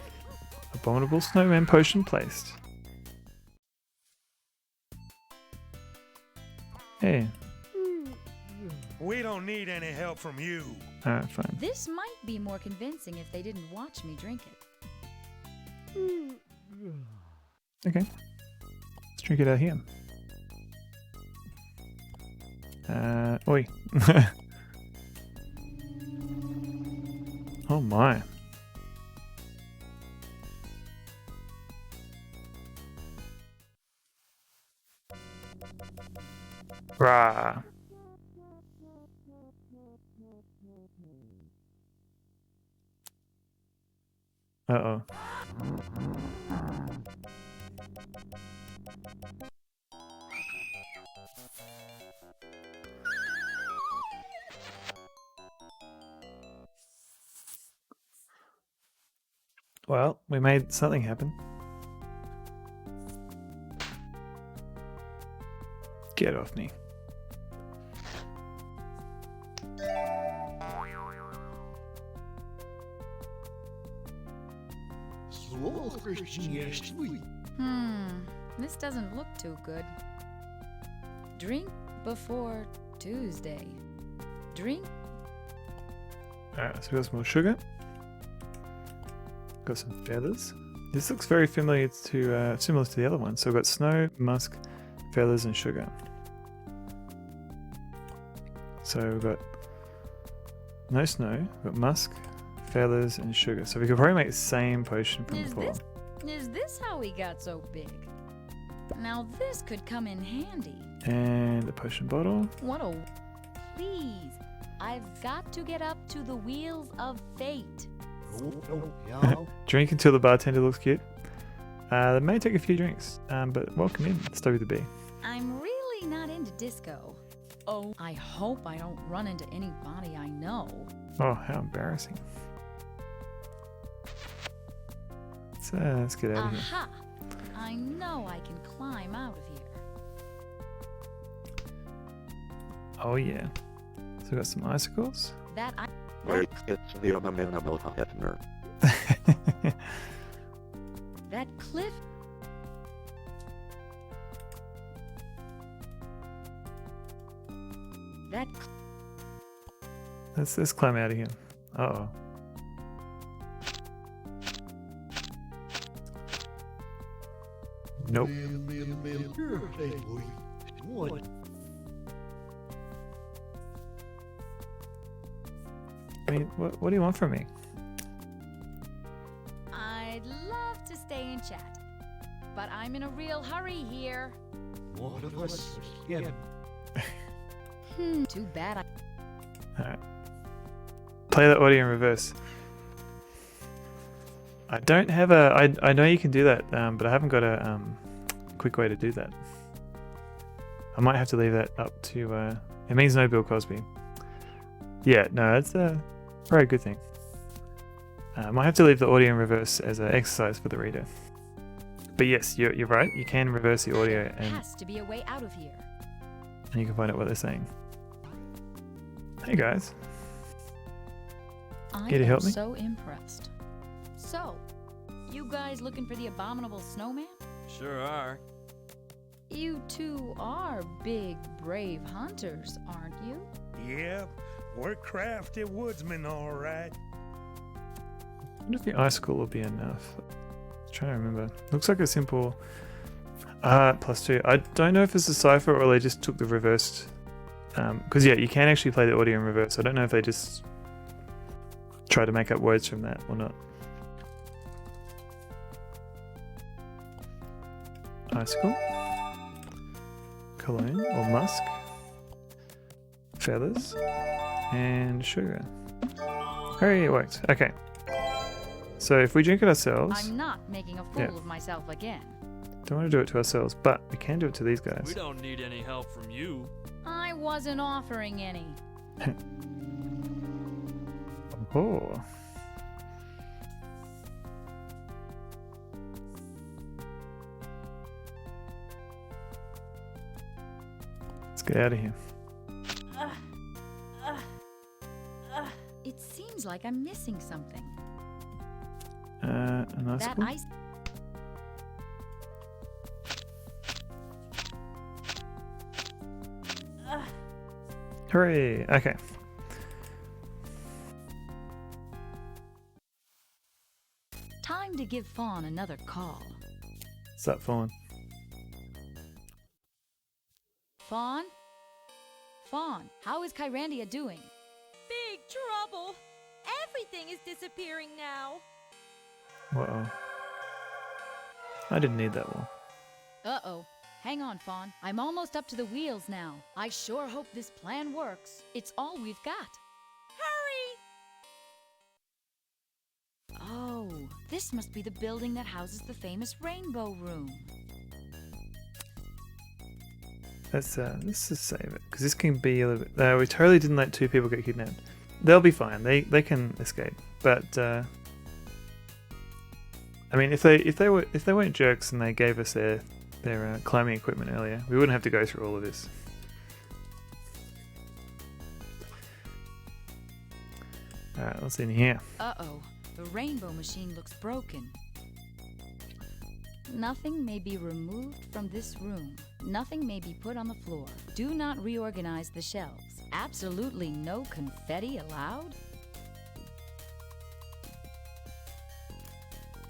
Abominable snowman potion placed. Hey. We don't need any help from you. Alright, fine. This might be more convincing if they didn't watch me drink it. Okay. Let's drink it out here. Oi. Oh my. Rah. Uh-oh. Well, we made something happen. Get off me. This doesn't look too good. Drink before Tuesday. Drink. Alright, so we got some more sugar. Got some feathers. This looks very familiar to similar to the other one. So we've got snow, musk, feathers, and sugar. So we've got no snow, we've got musk, feathers, and sugar. So we could probably make the same potion from before. Is this how he got so big? Now this could come in handy. And a potion bottle. What a... Please, I've got to get up to the wheels of fate. Drink until the bartender looks cute. That may take a few drinks, but welcome in, WB. I'm really not into disco. Oh, I hope I don't run into anybody I know. Oh, how embarrassing. Let's get out of here. Aha! I know I can climb out of here. Oh yeah. So we got some icicles. Wait, it's the abominable Hetner. That cliff. Let's climb out of here. Uh-oh. Nope. I mean, what do you want from me? I'd love to stay and chat, but I'm in a real hurry here. One of us. Yeah. Too bad. Alright. Play the audio in reverse. I don't have a... I know you can do that, but I haven't got a quick way to do that. I might have to leave that up to... it means no Bill Cosby. Yeah, no, it's a very good thing. I might have to leave the audio in reverse as an exercise for the reader. But yes, you're right. You can reverse the audio There has to be a way out of here. and you can find out what they're saying. Hey guys. I Here to help am me? so impressed. So, you guys looking for the abominable snowman? Sure are. You two are big, brave hunters, aren't you? Yeah, we're crafty woodsmen, all right. I wonder if the icicle will be enough. I'm trying to remember. Looks like a simple +2. I don't know if it's a cipher or they just took the reversed. Because yeah, you can actually play the audio in reverse. I don't know if they just try to make up words from that or not. Icicle, cologne or musk, feathers, and sugar. Hooray, it worked. Okay. So if we drink it ourselves, I'm not making a fool of myself again. don't want to do it to ourselves, but we can do it to these guys. We don't need any help from you. I wasn't offering any. Oh. Let's get out of here. It seems like I'm missing something. An That icicle? ice. Hooray! Okay. Time to give Fawn another call. What's up, Fawn? Fawn? Fawn, how is Kyrandia doing? Big trouble. Everything is disappearing now. Uh-oh. I didn't need that wall. Uh-oh. Hang on, Fawn. I'm almost up to the wheels now. I sure hope this plan works. It's all we've got. Hurry! Oh, this must be the building that houses the famous Rainbow Room. Let's just save it, because this can be a little bit... we totally didn't let 2 people get kidnapped. They'll be fine. They can escape. But I mean, if they weren't jerks and they gave us their climbing equipment earlier, we wouldn't have to go through all of this. Alright, what's in here? Uh-oh. The rainbow machine looks broken. Nothing may be removed from this room. Nothing may be put on the floor. Do not reorganize the shelves. Absolutely no confetti allowed?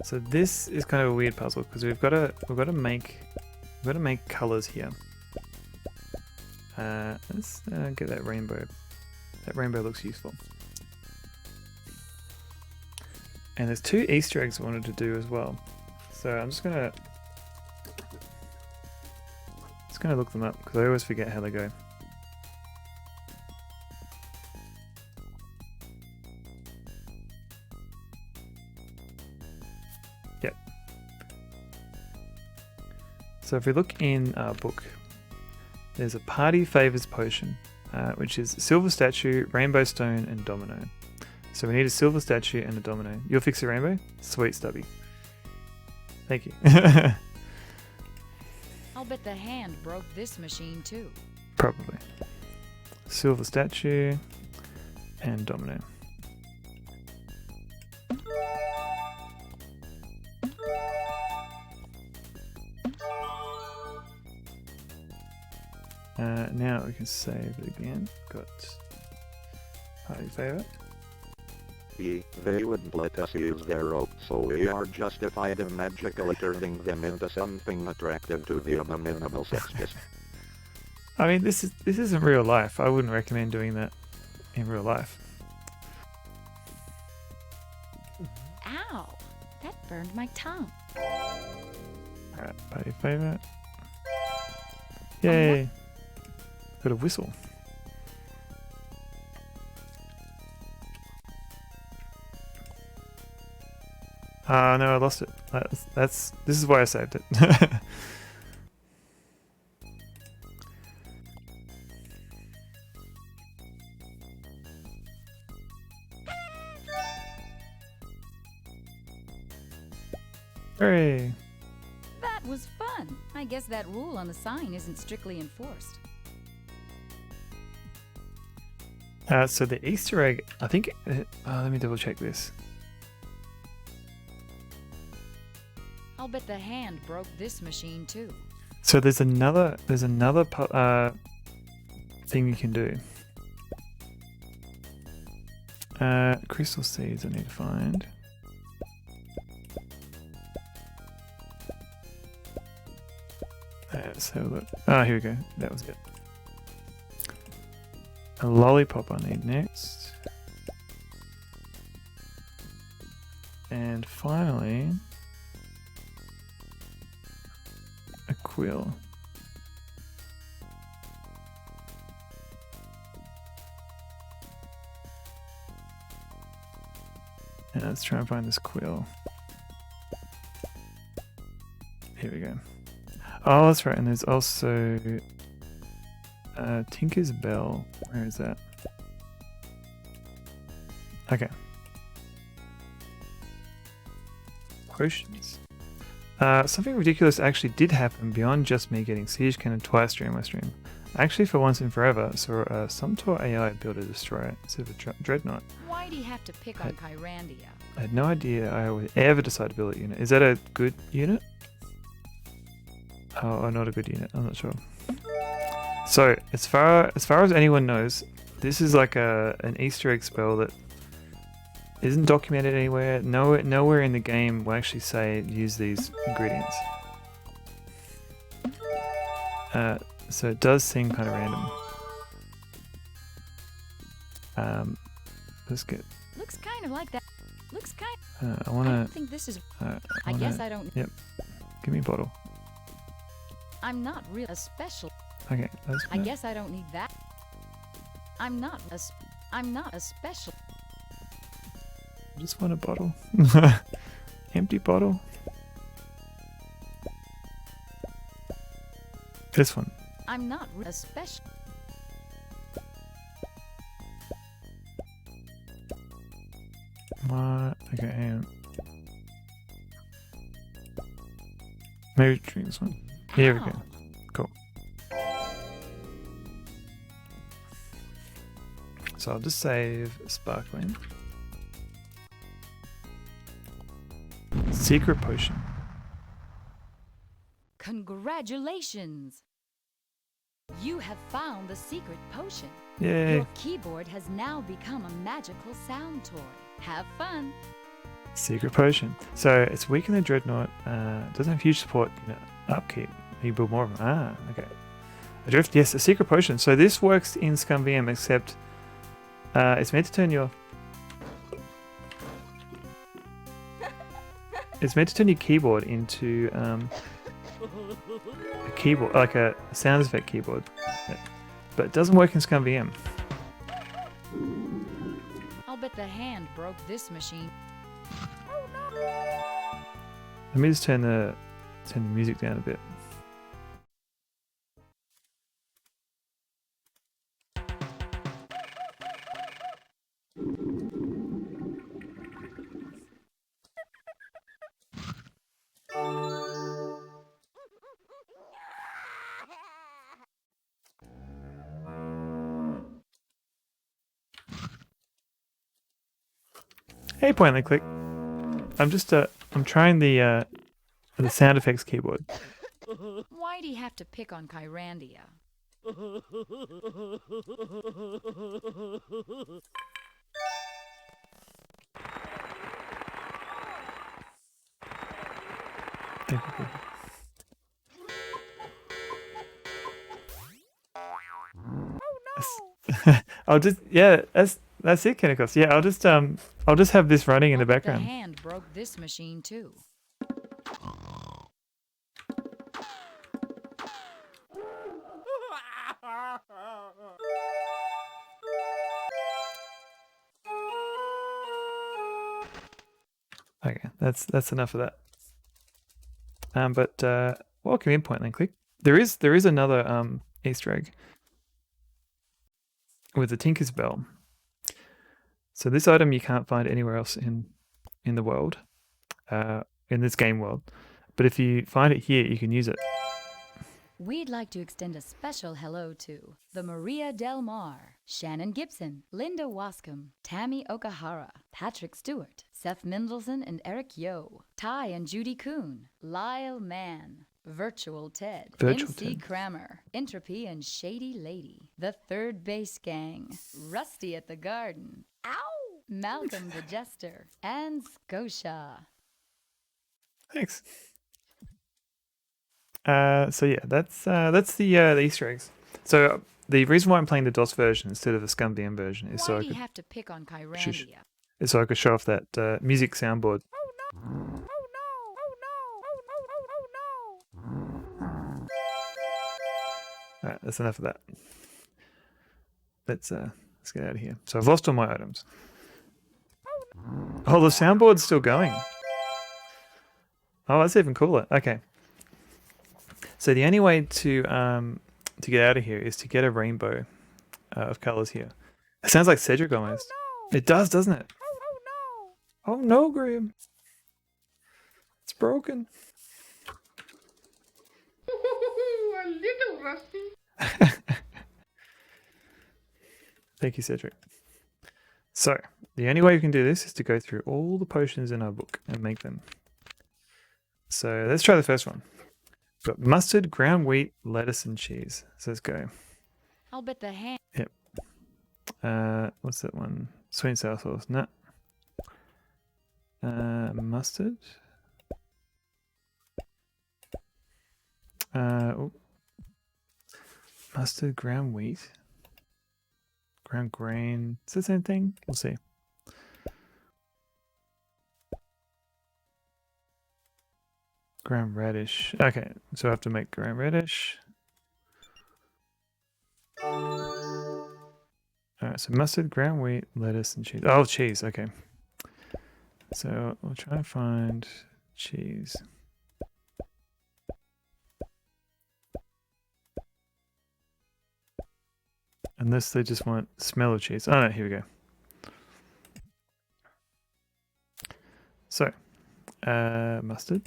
So this is kind of a weird puzzle because we've got to make colors here. Let's get that rainbow. That rainbow looks useful. And there's 2 Easter eggs I wanted to do as well. So I'm just gonna look them up because I always forget how they go. Yep. So if we look in our book, there's a party favors potion, which is silver statue, rainbow stone, and domino. So we need a silver statue and a domino. You'll fix the rainbow? Sweet, Stubby. Thank you. I'll bet the hand broke this machine too. Probably. Silver statue and domino. Now we can save it again. Got party favorite. They wouldn't let us use their rope, so we are justified in magically turning them into something attractive to the abominable sexist. I mean, this isn't real life. I wouldn't recommend doing that in real life. Ow! That burned my tongue. Alright, party favorite. Yay! Got a whistle. No, I lost it. This is why I saved it. Hooray! That was fun. I guess that rule on the sign isn't strictly enforced. So the Easter egg, I think. Let me double check this. I'll bet the hand broke this machine too. So there's another thing you can do. Crystal seeds I need to find. Let's have a look. Ah, here we go. That was it. A lollipop I need next. And finally, a quill. And let's try and find this quill. Here we go. Oh, that's right. And there's also Tinker's Bell. Where is that? Okay. Potions. Something ridiculous actually did happen beyond just me getting siege cannon twice during my stream. I actually, for once and forever, saw some Tor AI build a destroyer instead of a dreadnought. Why do you have to pick on Kyrandia? I had no idea I would ever decide to build a unit. Is that a good unit? Oh, not a good unit. I'm not sure. So, as far as anyone knows, this is like an Easter egg spell that isn't documented anywhere. Nowhere in the game will actually say use these ingredients. So it does seem kind of random. Let's get. Looks kind of like that. Looks kind. I wanna. I don't think this is. I guess I don't. Yep. Give me a bottle. I'm not real a special. Okay, that's I guess I don't need that. I'm not a special. I just want a bottle. Empty bottle. This one. I'm not a special. What? Okay, hang on. Maybe drink this one. Here we go. Cool. So I'll just save sparkling. Secret potion. Congratulations! You have found the secret potion. Yay. Your keyboard has now become a magical sound toy. Have fun! Secret potion. So it's weak in the dreadnought. Doesn't have huge support. Upkeep. You build more of them. Ah, okay. Adrift. Yes, a secret potion. So this works in Scum VM, except it's meant to turn your. It's meant to turn your keyboard into a keyboard, like a sound effect keyboard, but it doesn't work in Scum VM. I'll bet the hand broke this machine. Let me just turn the music down a bit. Hey, point and click. I'm just I'm trying the sound effects keyboard. Why do you have to pick on Kyrandia? I'll just that's it, Kennicos. Yeah, I'll just have this running in the background. The hand broke this machine too. Okay, that's enough of that. But welcome in, point and click. There is another Easter egg with the Tinker's Bell. So this item you can't find anywhere else in the world, in this game world. But if you find it here, you can use it. We'd like to extend a special hello to the Maria Del Mar, Shannon Gibson, Linda Wascom, Tammy Okahara, Patrick Stewart, Seth Mendelson and Eric Yo, Ty and Judy Kuhn, Lyle Mann, Virtual Ted, MC Kramer, Entropy and Shady Lady, The Third Base Gang, Rusty at the Garden, Ow! Malcolm the Jester, and Scotia. Thanks. So yeah, that's the Easter eggs. So the reason why I'm playing the DOS version instead of the Scum VM version is so I do you could have to pick on Kyrandia? so I could show off that music soundboard. Alright, that's enough of that. Let's get out of here. So I've lost all my items. Oh, the soundboard's still going. Oh, that's even cooler. Okay. So the only way to get out of here is to get a rainbow of colors here. It sounds like Cedric almost. Oh, no. It does, doesn't it? Oh no, Graham. It's broken. A little rusty. Thank you, Cedric. So, the only way we can do this is to go through all the potions in our book and make them. So, let's try the first one. We've got mustard, ground wheat, lettuce, and cheese. So, let's go. I'll bet the hand. Yep. What's that one? Sweet and sour sauce. No. Mustard. Mustard, ground wheat. Ground grain. Is that the same thing? We'll see. Ground radish. Okay, so I have to make ground radish. Alright, so mustard, ground wheat, lettuce, and cheese. Oh, cheese. Okay. So we'll try and find cheese. Unless they just want smell of cheese. Oh no, here we go. So, mustard.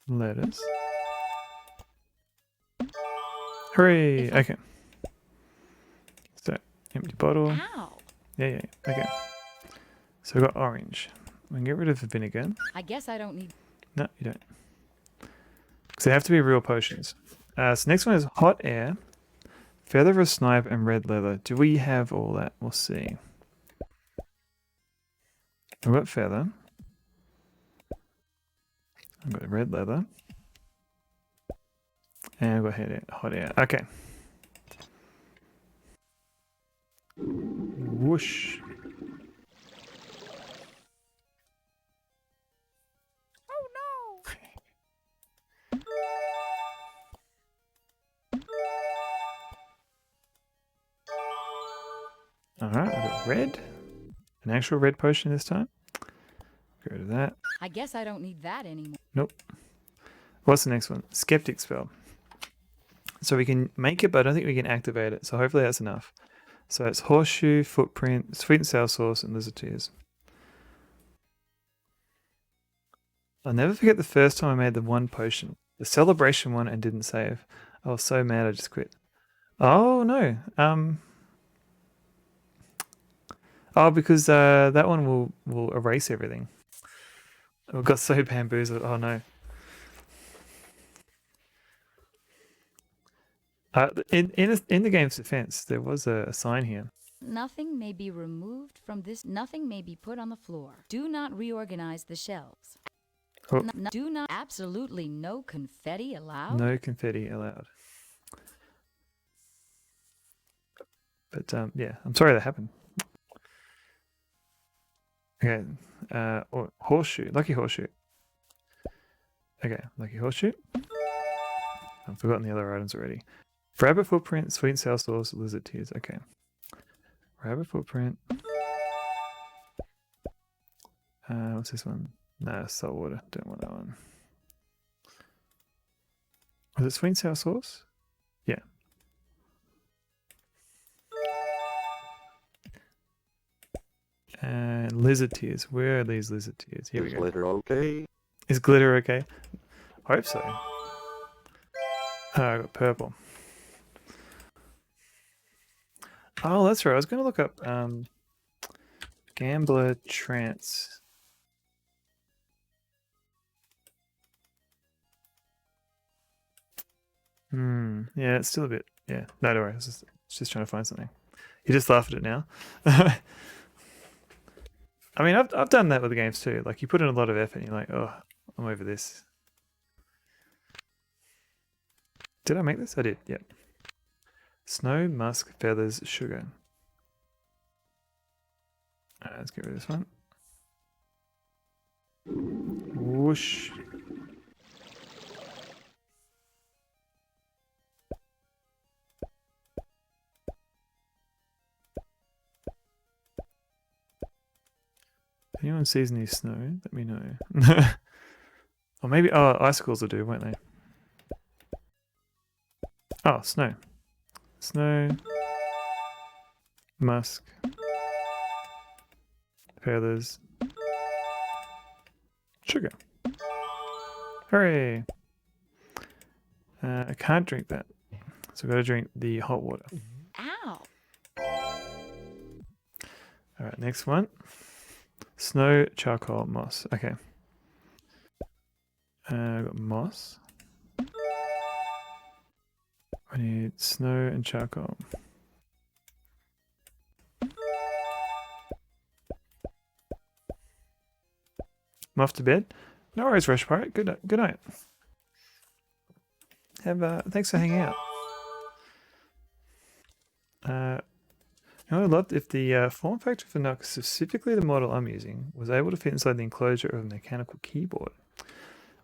Lettuce. Hooray! Okay. So, empty bottle. Ow. Yeah. Okay. So I got orange. We can get rid of the vinegar. I guess I don't need. No, you don't. Because they have to be real potions. So next one is hot air, feather of a snipe, and red leather. Do we have all that? We'll see. I've got feather. I've got red leather. And I've got hot air. Okay. Whoosh. Alright, I've got red. An actual red potion this time. Go to that. I guess I don't need that anymore. Nope. What's the next one? Skeptic spell. So we can make it, but I don't think we can activate it. So hopefully that's enough. So it's horseshoe, footprint, sweet and sour sauce, and lizard tears. I'll never forget the first time I made the one potion. The celebration one and didn't save. I was so mad I just quit. Oh no. Oh, because that one will erase everything. I got so bamboozled. Oh no. In the game's defense, there was a sign here. Nothing may be removed from this. Nothing may be put on the floor. Do not reorganize the shelves. Oh. Do not. Absolutely no confetti allowed. No confetti allowed. But yeah, I'm sorry that happened. Okay, or horseshoe, lucky horseshoe. Okay, lucky horseshoe. I've forgotten the other items already. Rabbit footprint, sweet and sour sauce, lizard tears. Okay. Rabbit footprint. What's this one? Nah, salt water. Don't want that one. Was it sweet and sour sauce? Yeah. And lizard tears. Where are these lizard tears? Here we go. Is glitter okay? Is glitter okay? I hope so. Oh, I got purple. Oh, that's right. I was going to look up Gambler Trance. Yeah, it's still a bit. Yeah, no, don't worry. It's just trying to find something. You just laugh at it now. I mean, I've done that with the games too. Like, you put in a lot of effort and you're like, oh, I'm over this. Did I make this? I did, yep. Snow, musk, feathers, sugar. Alright, let's get rid of this one. Whoosh. If anyone sees any snow, let me know. Or maybe, oh, icicles will do, won't they? Oh, snow. Snow. Musk. Feathers. Sugar. Hooray! I can't drink that. So I've got to drink the hot water. Ow! Alright, next one. Snow, charcoal, moss. Okay. I've got moss. I need snow and charcoal. I'm off to bed. No worries, Rush Pirate. Good night. Thanks for hanging out. I would love if the form factor for Nux, specifically the model I'm using, was able to fit inside the enclosure of a mechanical keyboard.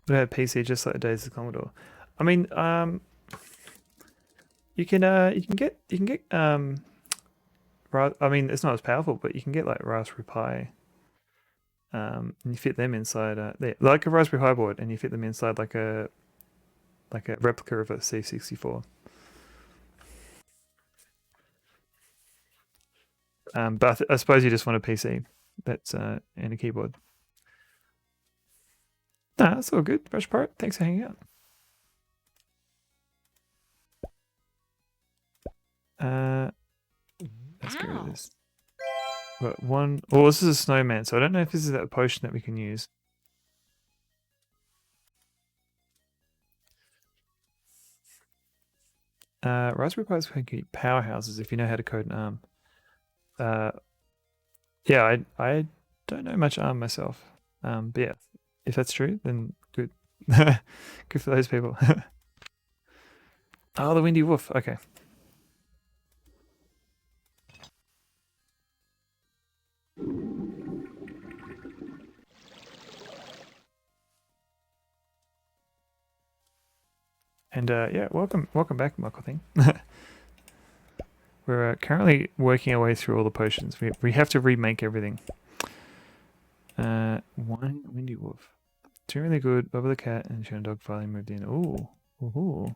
Would have a PC just like the days of the Commodore. I mean, you can get I mean, it's not as powerful, but you can get like Raspberry Pi. And you fit them inside like a Raspberry Pi board, and you fit them inside like a replica of a C64. But I suppose you just want a PC that's and a keyboard. Nah, that's all good. Rush Pirate, thanks for hanging out. Let's get rid of this. Got one. Oh, this is a snowman, so I don't know if this is that potion that we can use. Raspberry Pis can keep powerhouses if you know how to code an ARM. Yeah, I don't know much ARM myself. But yeah, if that's true, then good. Good for those people. Oh, the Windy Wolf. Okay. And yeah, welcome back, Michael Thing. We're currently working our way through all the potions. We have to remake everything. One Windy Wolf. Two really good. Bubba the Cat and Shadow Dog finally moved in. Ooh. Ooh.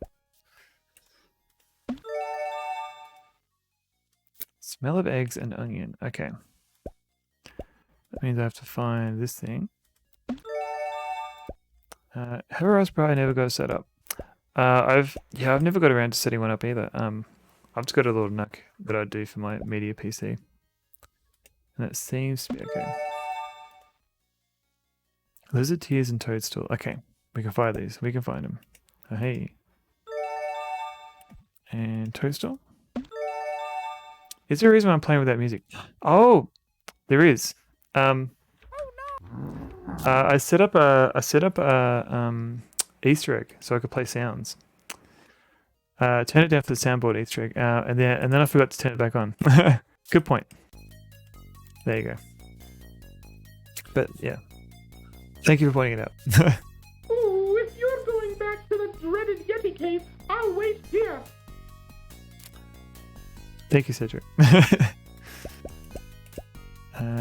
Smell of eggs and onion. Okay. That means I have to find this thing. Have a raspberry. I never got set up. I've never got around to setting one up either. I've just got a little nook that I do for my media PC, and that seems to be okay. Lizard tears and toadstool. Okay, we can find these. We can find them. Oh, hey. And toadstool. Is there a reason why I'm playing with that music? Oh, there is. I set up a Easter egg so I could play sounds. Turn it down for the soundboard Easter egg, and then I forgot to turn it back on. Good point. There you go. But yeah, thank you for pointing it out. Ooh, if you're going back to the dreaded Yeti cave, I'll wait here. Thank you, Cedric.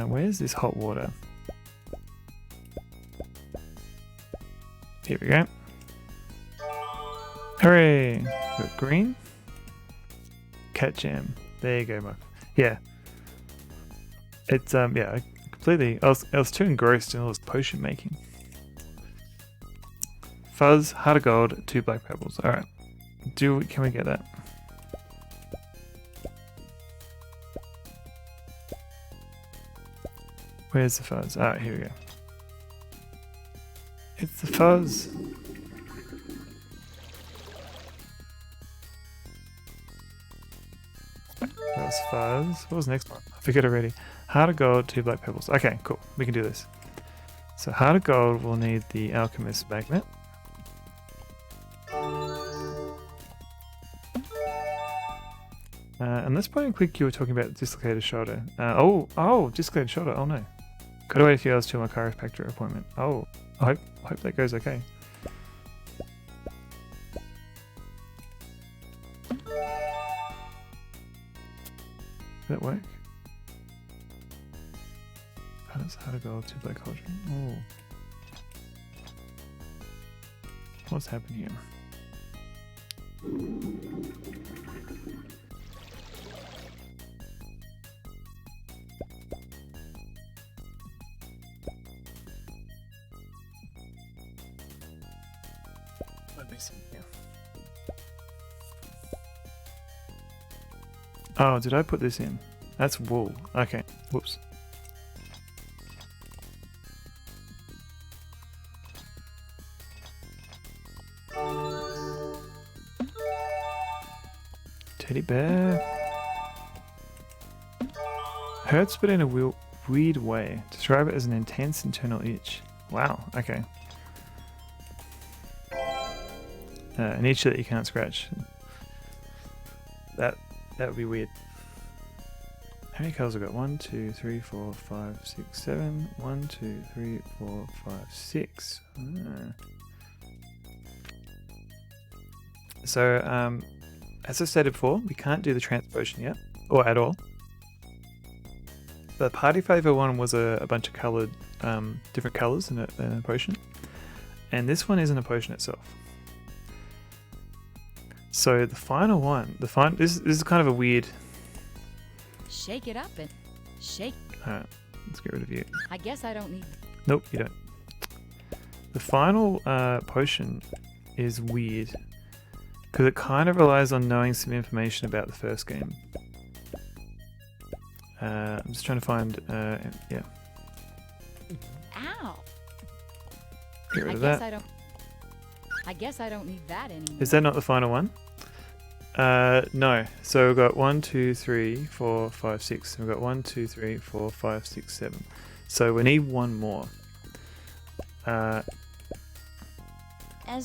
Where's this hot water? Here we go. Hooray! Got green. Cat jam. There you go, Mark. Yeah. It's yeah, I completely I was too engrossed in all this potion making. Fuzz, heart of gold, 2 black pebbles. Alright. Can we get that? Where's the fuzz? Alright, here we go. It's the fuzz. That was fuzz. What was the next one? I forget already. Heart of gold, 2 black pebbles. Okay, cool. We can do this. So heart of gold will need the alchemist magnet. And let's point and quick. You were talking about dislocated shoulder. Oh, dislocated shoulder. Oh no. Gotta wait a few hours till my chiropractor appointment. Oh, I hope that goes okay. Did that work? That's how to go to Black Cauldron. Oh. What's happened here? Let me see here. Oh, did I put this in? That's wool. Okay. Whoops. Teddy bear. Hurts but in a weird way. Describe it as an intense internal itch. Wow, okay. An itch that you can't scratch. That would be weird. How many colors have I got? 1, 2, 3, 4, 5, 6, 7. 1, 2, 3, 4, 5, 6. So, as I stated before, we can't do the trance potion yet, or at all. The party favor one was a bunch of colored, different colors in a potion, and this one isn't a potion itself. So the final one, this is kind of a weird. Shake it up and shake. Alright, let's get rid of you. I guess I don't need. Nope, you don't. The final potion is weird because it kind of relies on knowing some information about the first game. I'm just trying to find, yeah. Ow. Get rid of that. I guess I don't need that anymore. Is that not the final one? No. So we've got 1, 2, 3, 4, 5, 6. We've got 1, 2, 3, 4, 5, 6, 7. So we need one more. As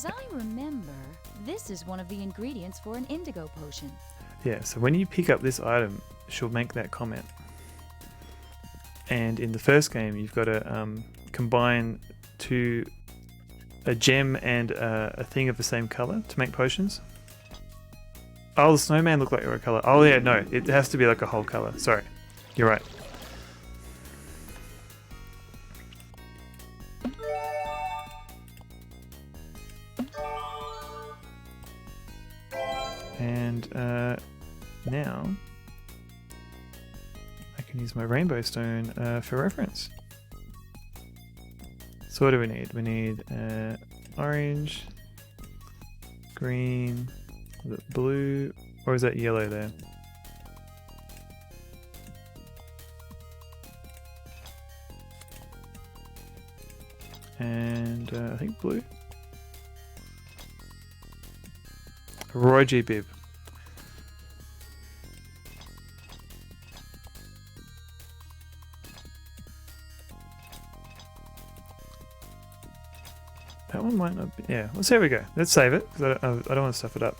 I remember, this is one of the ingredients for an indigo potion. Yeah, so when you pick up this item, she'll make that comment. And in the first game, you've got to combine a gem and a thing of the same color to make potions. Oh, the snowman looked like a color. Oh yeah, no, it has to be like a whole color. Sorry, you're right. And now I can use my rainbow stone for reference. So what do we need? We need orange, green, blue, or is that yellow there? And I think blue. Roy G. Bibb. That one might not be. Yeah, well, there we go. Let's save it because I don't want to stuff it up.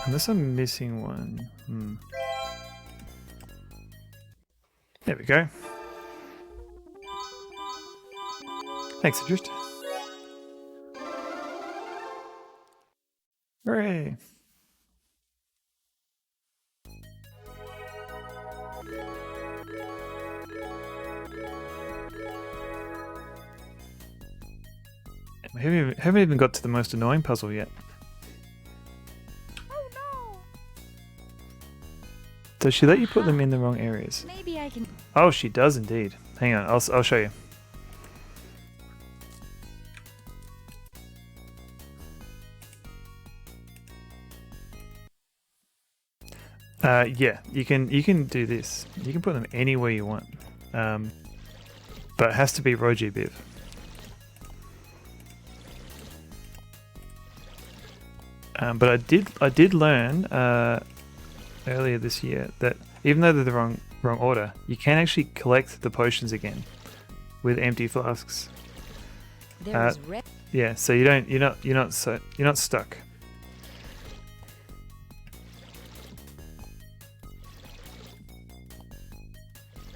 Unless I'm missing one. There we go. Thanks, Adrift. Hooray! I haven't even got to the most annoying puzzle yet. Does she let you put them in the wrong areas? Maybe I can. Oh, she does indeed. Hang on, I'll show you. Yeah, you can do this. You can put them anywhere you want, but it has to be Roger Biv. But I did learn earlier this year that even though they're the wrong order, you can actually collect the potions again with empty flasks. Yeah, so you're not stuck.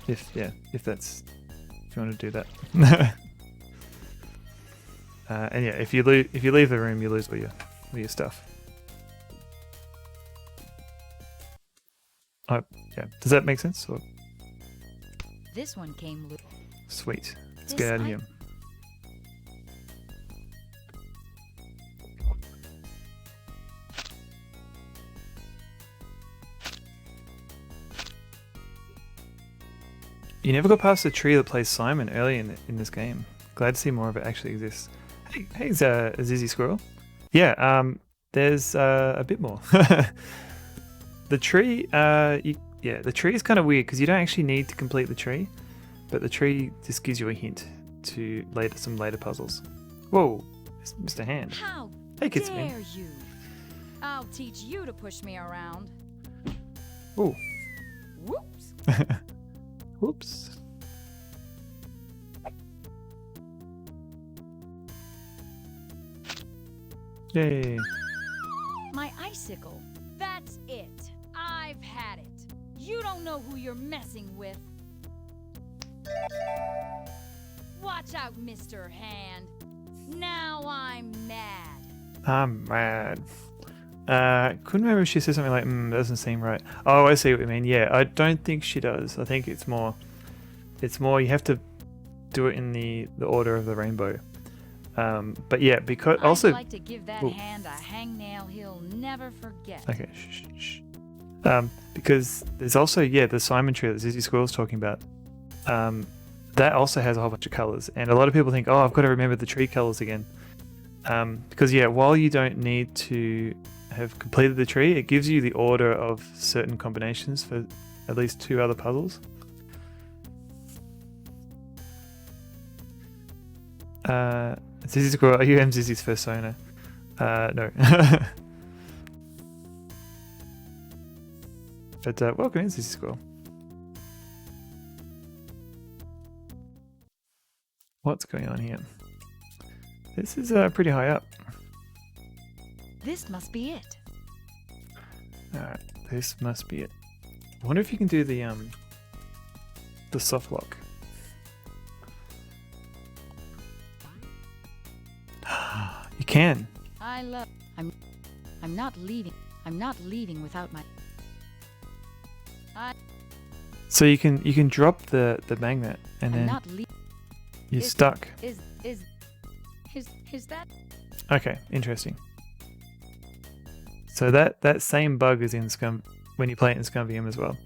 If you want to do that. And yeah, if you leave the room, you lose all your stuff. Oh, yeah. Does that make sense? Or? This one came loose. Sweet. Let's get out of here. You never got past the tree that plays Simon early in this game. Glad to see more of it actually exists. Hey, Zizzy Squirrel. Yeah, there's a bit more. The tree, the tree is kind of weird because you don't actually need to complete the tree, but the tree just gives you a hint to some later puzzles. Whoa, Mr. Hand. How hey, dare you? I'll teach you to push me around. Ooh. Whoops. Whoops. Yay. My icicle. That's it. I've had it. You don't know who you're messing with. Watch out, Mr. Hand. Now I'm mad. I'm mad. Couldn't remember if she said something like, that doesn't seem right. Oh, I see what you mean. Yeah, I don't think she does. I think it's more you have to do it in the order of the rainbow. But yeah, because also I'd like to give that hand a hangnail he'll never forget. Okay, shh. Because there's also, the Simon tree that Zizzy Squirrel's talking about. That also has a whole bunch of colors, and a lot of people think, oh, I've got to remember the tree colors again. Because while you don't need to have completed the tree, it gives you the order of certain combinations for at least 2 other puzzles. Zizzy Squirrel, are you Zizzy's first owner? No. But welcome in, Zizzy Squirrel. What's going on here? This is pretty high up. This must be it. Alright, this must be it. I wonder if you can do the soft lock. You can. I'm not leaving. I'm not leaving without my. So you can drop the magnet and then you're stuck. Is that? Okay, interesting. So that same bug is in when you play it in Scumvium as well.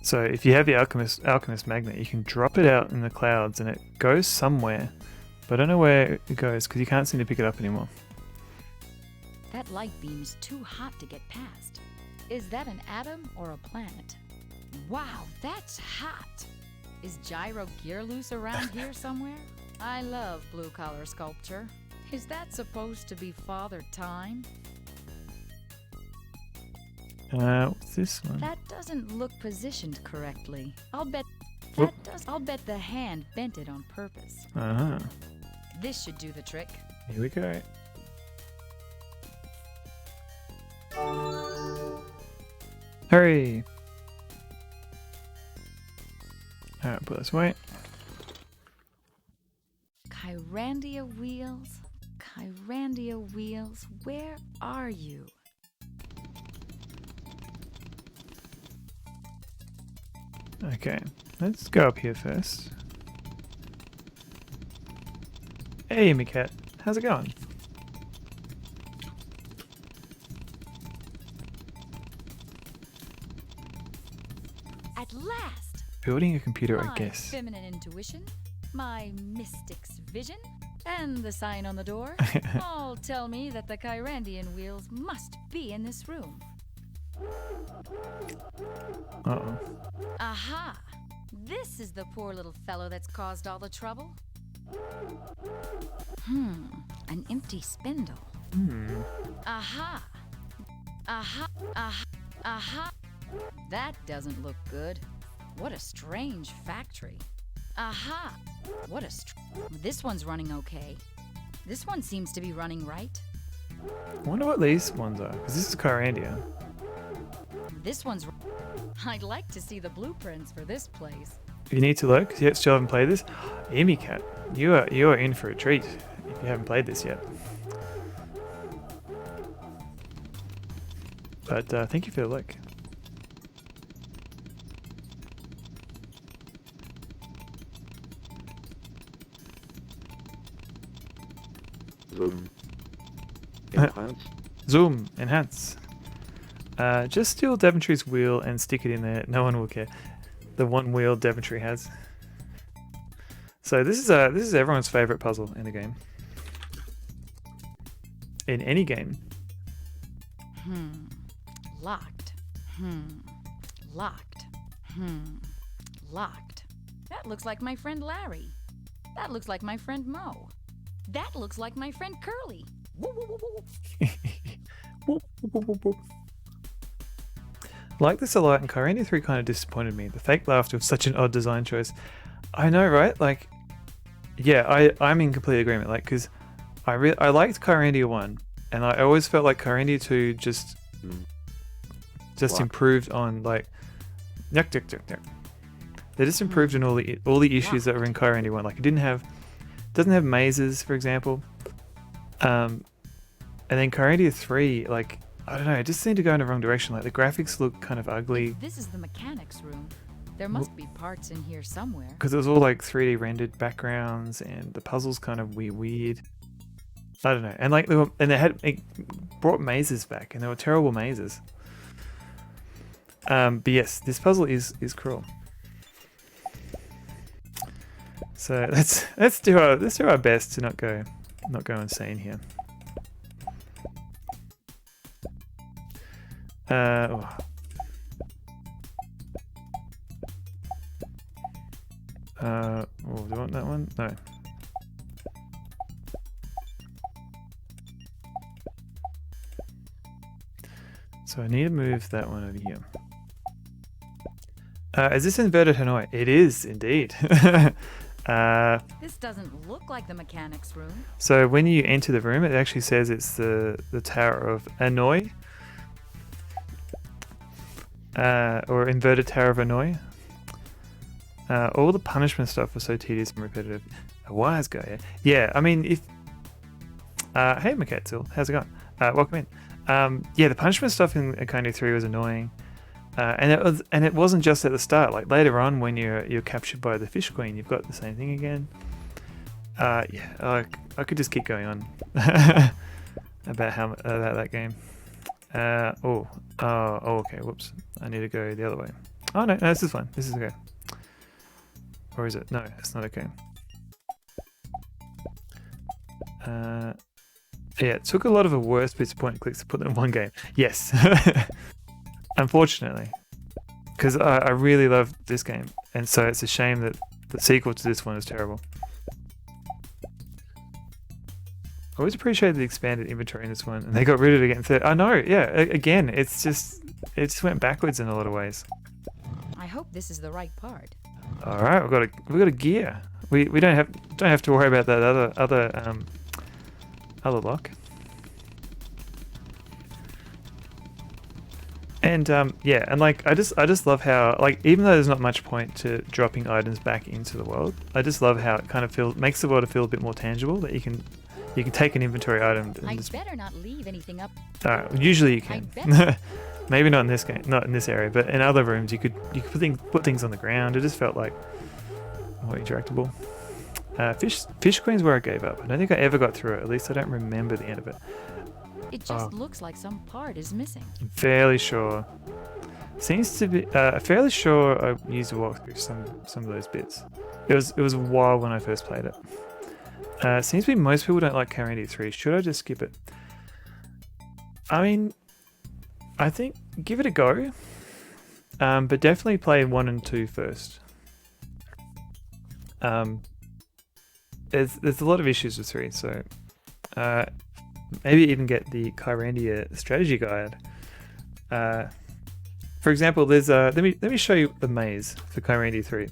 So if you have the alchemist magnet, you can drop it out in the clouds and it goes somewhere, but I don't know where it goes because you can't seem to pick it up anymore. That light beam is too hot to get past. Is that an atom or a planet? Wow, that's hot. Is Gyro Gear loose around here somewhere? I love blue-collar sculpture. Is that supposed to be Father Time? What's this one? That doesn't look positioned correctly. I'll bet the hand bent it on purpose. Uh-huh. This should do the trick. Here we go. Hurry! Alright, put this away. Kyrandia wheels? Kyrandia wheels, where are you? Okay, let's go up here first. Hey, Mikat, how's it going? At last! Building a computer, I My guess. feminine intuition, my mystic's vision, and the sign on the door all tell me that the Kyrandian wheels must be in this room. Uh-oh. Aha! This is the poor little fellow that's caused all the trouble. An empty spindle. Aha! Aha! Aha! Aha! That doesn't look good. What a strange factory. Aha! What a this one's running okay. This one seems to be running right. I wonder what these ones are, because this is Kyrandia. This one's. I'd like to see the blueprints for this place. You need to look, because you still haven't played this. Mikat, you are in for a treat if you haven't played this yet. But thank you for the look. Zoom. Enhance. Zoom. Enhance. Just steal Daventry's wheel and stick it in there. No one will care. The one wheel Daventry has. So this is everyone's favorite puzzle in the game. In any game. Locked. Locked. Locked. That looks like my friend Larry. That looks like my friend Mo. That looks like my friend Curly. Like this a lot, and Kyrandia 3 kind of disappointed me. The fake laughter was such an odd design choice. I know, right? Like, yeah, I'm in complete agreement. Like, because I liked Kyrandia 1, and I always felt like Kyrandia 2 just improved on like, they just improved on all the issues that were in Kyrandia 1. Like, it doesn't have mazes, for example. And then Kyrandia 3, like, I don't know, it just seemed to go in the wrong direction. Like, the graphics look kind of ugly. This is the mechanics room. There must be parts in here somewhere. Because it was all like 3D rendered backgrounds, and the puzzles kind of weird. I don't know. And like it brought mazes back, and they were terrible mazes. But yes, this puzzle is cruel. So let's do our best to not go insane here. Oh. Oh, do you want that one? No. So I need to move that one over here. Is this inverted Hanoi? It is indeed. This doesn't look like the mechanics room. So when you enter the room, it actually says it's the Tower of Hanoi. Or inverted Tower of Hanoi. All the punishment stuff was so tedious and repetitive. A wise guy, yeah. I mean, if... hey, Makatsil, how's it going? Welcome in. Yeah, the punishment stuff in Kyrandia 3 was annoying. And it wasn't just at the start. Like later on, when you're captured by the fish queen, you've got the same thing again. Yeah, I could just keep going on about that game. Okay. Whoops. I need to go the other way. Oh no, this is fine. This is okay. Or is it? No, it's not okay. Yeah, it took a lot of the worst bits of point and clicks to put them in one game. Yes. Unfortunately. Because I really love this game. And so it's a shame that the sequel to this one is terrible. I always appreciate the expanded inventory in this one. And they got rid of it again. I know, yeah. Again, it just went backwards in a lot of ways. I hope this is the right part. All right, we've got a gear. We don't have to worry about that other lock. And yeah, and like I just love how, like, even though there's not much point to dropping items back into the world, I just love how it kind of makes the world feel a bit more tangible. That you can take an inventory item. And I'd better not leave anything up. Usually you can. Maybe not in this game, not in this area, but in other rooms you could put things on the ground. It just felt like more interactable. Fish Queen's where I gave up. I don't think I ever got through it. At least I don't remember the end of it. It just looks like some part is missing. I'm fairly sure. Seems to be fairly sure I used to walk through some of those bits. It was a while when I first played it. Seems to be most people don't like Kyrandia 3. Should I just skip it? I mean, I think give it a go, but definitely play 1 and 2 first. There's a lot of issues with 3, so maybe even get the Kyrandia strategy guide. For example, there's let me show you the maze for Kyrandia 3.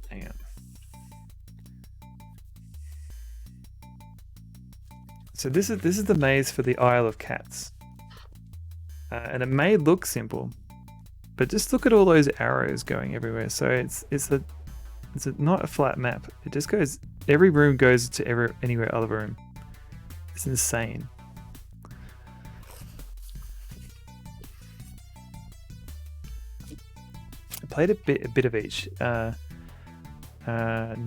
Hang on. So this is the maze for the Isle of Cats. And it may look simple, but just look at all those arrows going everywhere. So it's not a flat map. It just goes, every room goes to anywhere other room. It's insane. I played a bit of each. None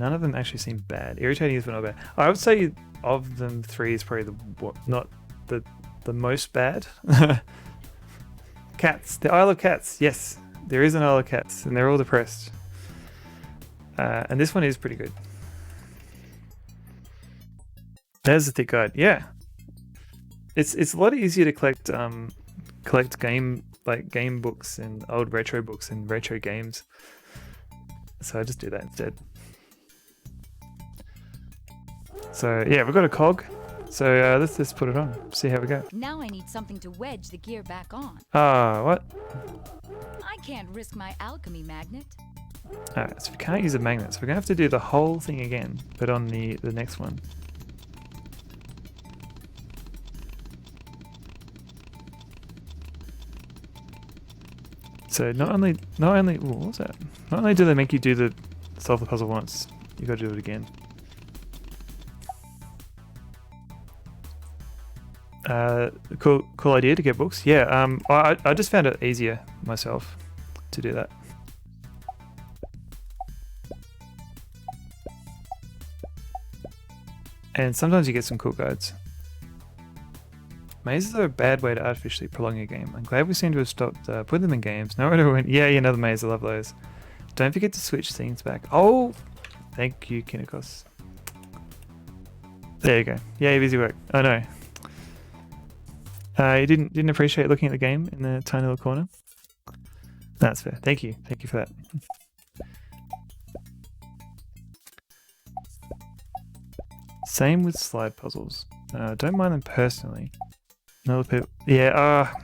of them actually seem bad. Irritating is not bad. I would say of them, 3 is probably not the most bad. Cats, the Isle of Cats. Yes, there is an Isle of Cats, and they're all depressed. And this one is pretty good. There's the thick guide. Yeah, it's a lot easier to collect game books and old retro books and retro games. So I just do that instead. So yeah, we've got a cog. So let's just put it on. See how we go. Now I need something to wedge the gear back on. What? I can't risk my alchemy magnet. Alright, so we can't use a magnet, so we're gonna have to do the whole thing again, but on the next one. So not only what was that? Not only do they make you solve the puzzle once, you got to do it again. Cool idea to get books. Yeah, I just found it easier myself to do that. And sometimes you get some cool guides. Mazes are a bad way to artificially prolong a game. I'm glad we seem to have stopped putting them in games. No one ever went, yeah, another maze, I love those. Don't forget to switch scenes back. Oh, thank you, Kinnikos. There you go. Yeah, busy work. Oh no. You didn't appreciate looking at the game in the tiny little corner? That's fair. Thank you. Thank you for that. Same with slide puzzles. Don't mind them personally. No people. Yeah.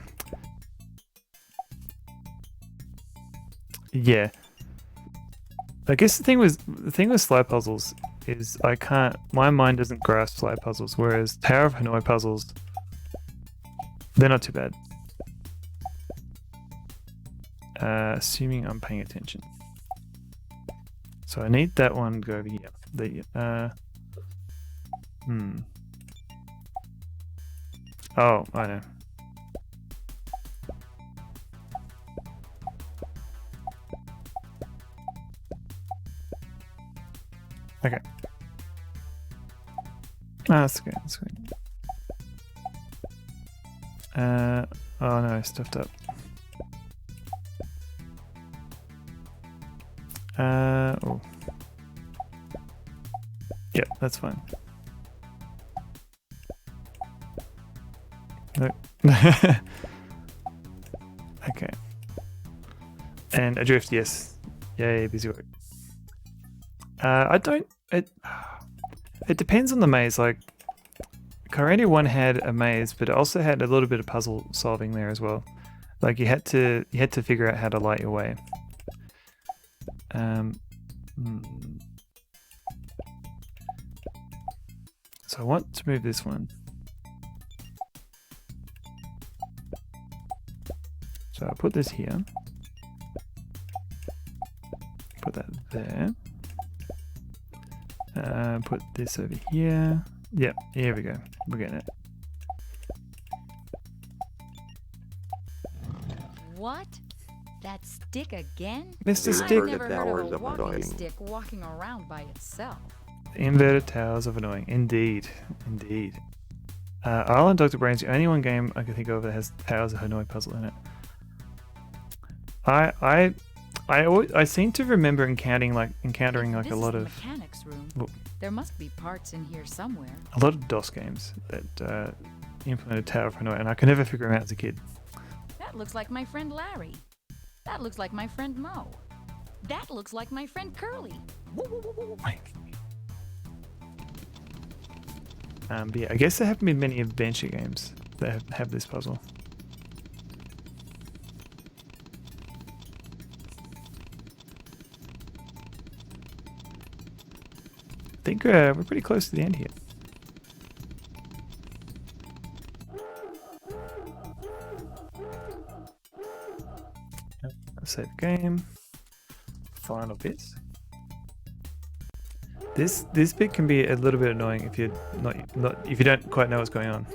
Yeah. I guess the thing with slide puzzles is my mind doesn't grasp slide puzzles, whereas Tower of Hanoi puzzles, they're not too bad. Assuming I'm paying attention. So I need that one to go over here. Oh, I know. Okay. That's good. That's good. Oh no, I stuffed up. Oh. Yeah, that's fine. Nope. Okay. And adrift, yes. Yay, busy work. It depends on the maze. Like, Kyrandia 1 had a maze, but it also had a little bit of puzzle solving there as well. Like, you had to figure out how to light your way. So I want to move this one. So I'll put this here. Put that there. Put this over here. Yep, here we go. We're getting it. What? That stick again? Mr. Stick. I've never heard of a walking stick walking around by itself. Inverted Towers of Annoying. Indeed. Indeed. Island Dr. Brain's the only one game I can think of that has Towers of Hanoi puzzle in it. I seem to remember encountering like a lot of mechanics room. There must be parts in here somewhere. A lot of DOS games that implemented Tower of Hanoi, and I could never figure them out as a kid. That looks like my friend Larry. That looks like my friend Mo. That looks like my friend Curly. But yeah, I guess there haven't been many adventure games that have this puzzle. I think we're pretty close to the end here. Save game. Final bits. This bit can be a little bit annoying if you're if you don't quite know what's going on.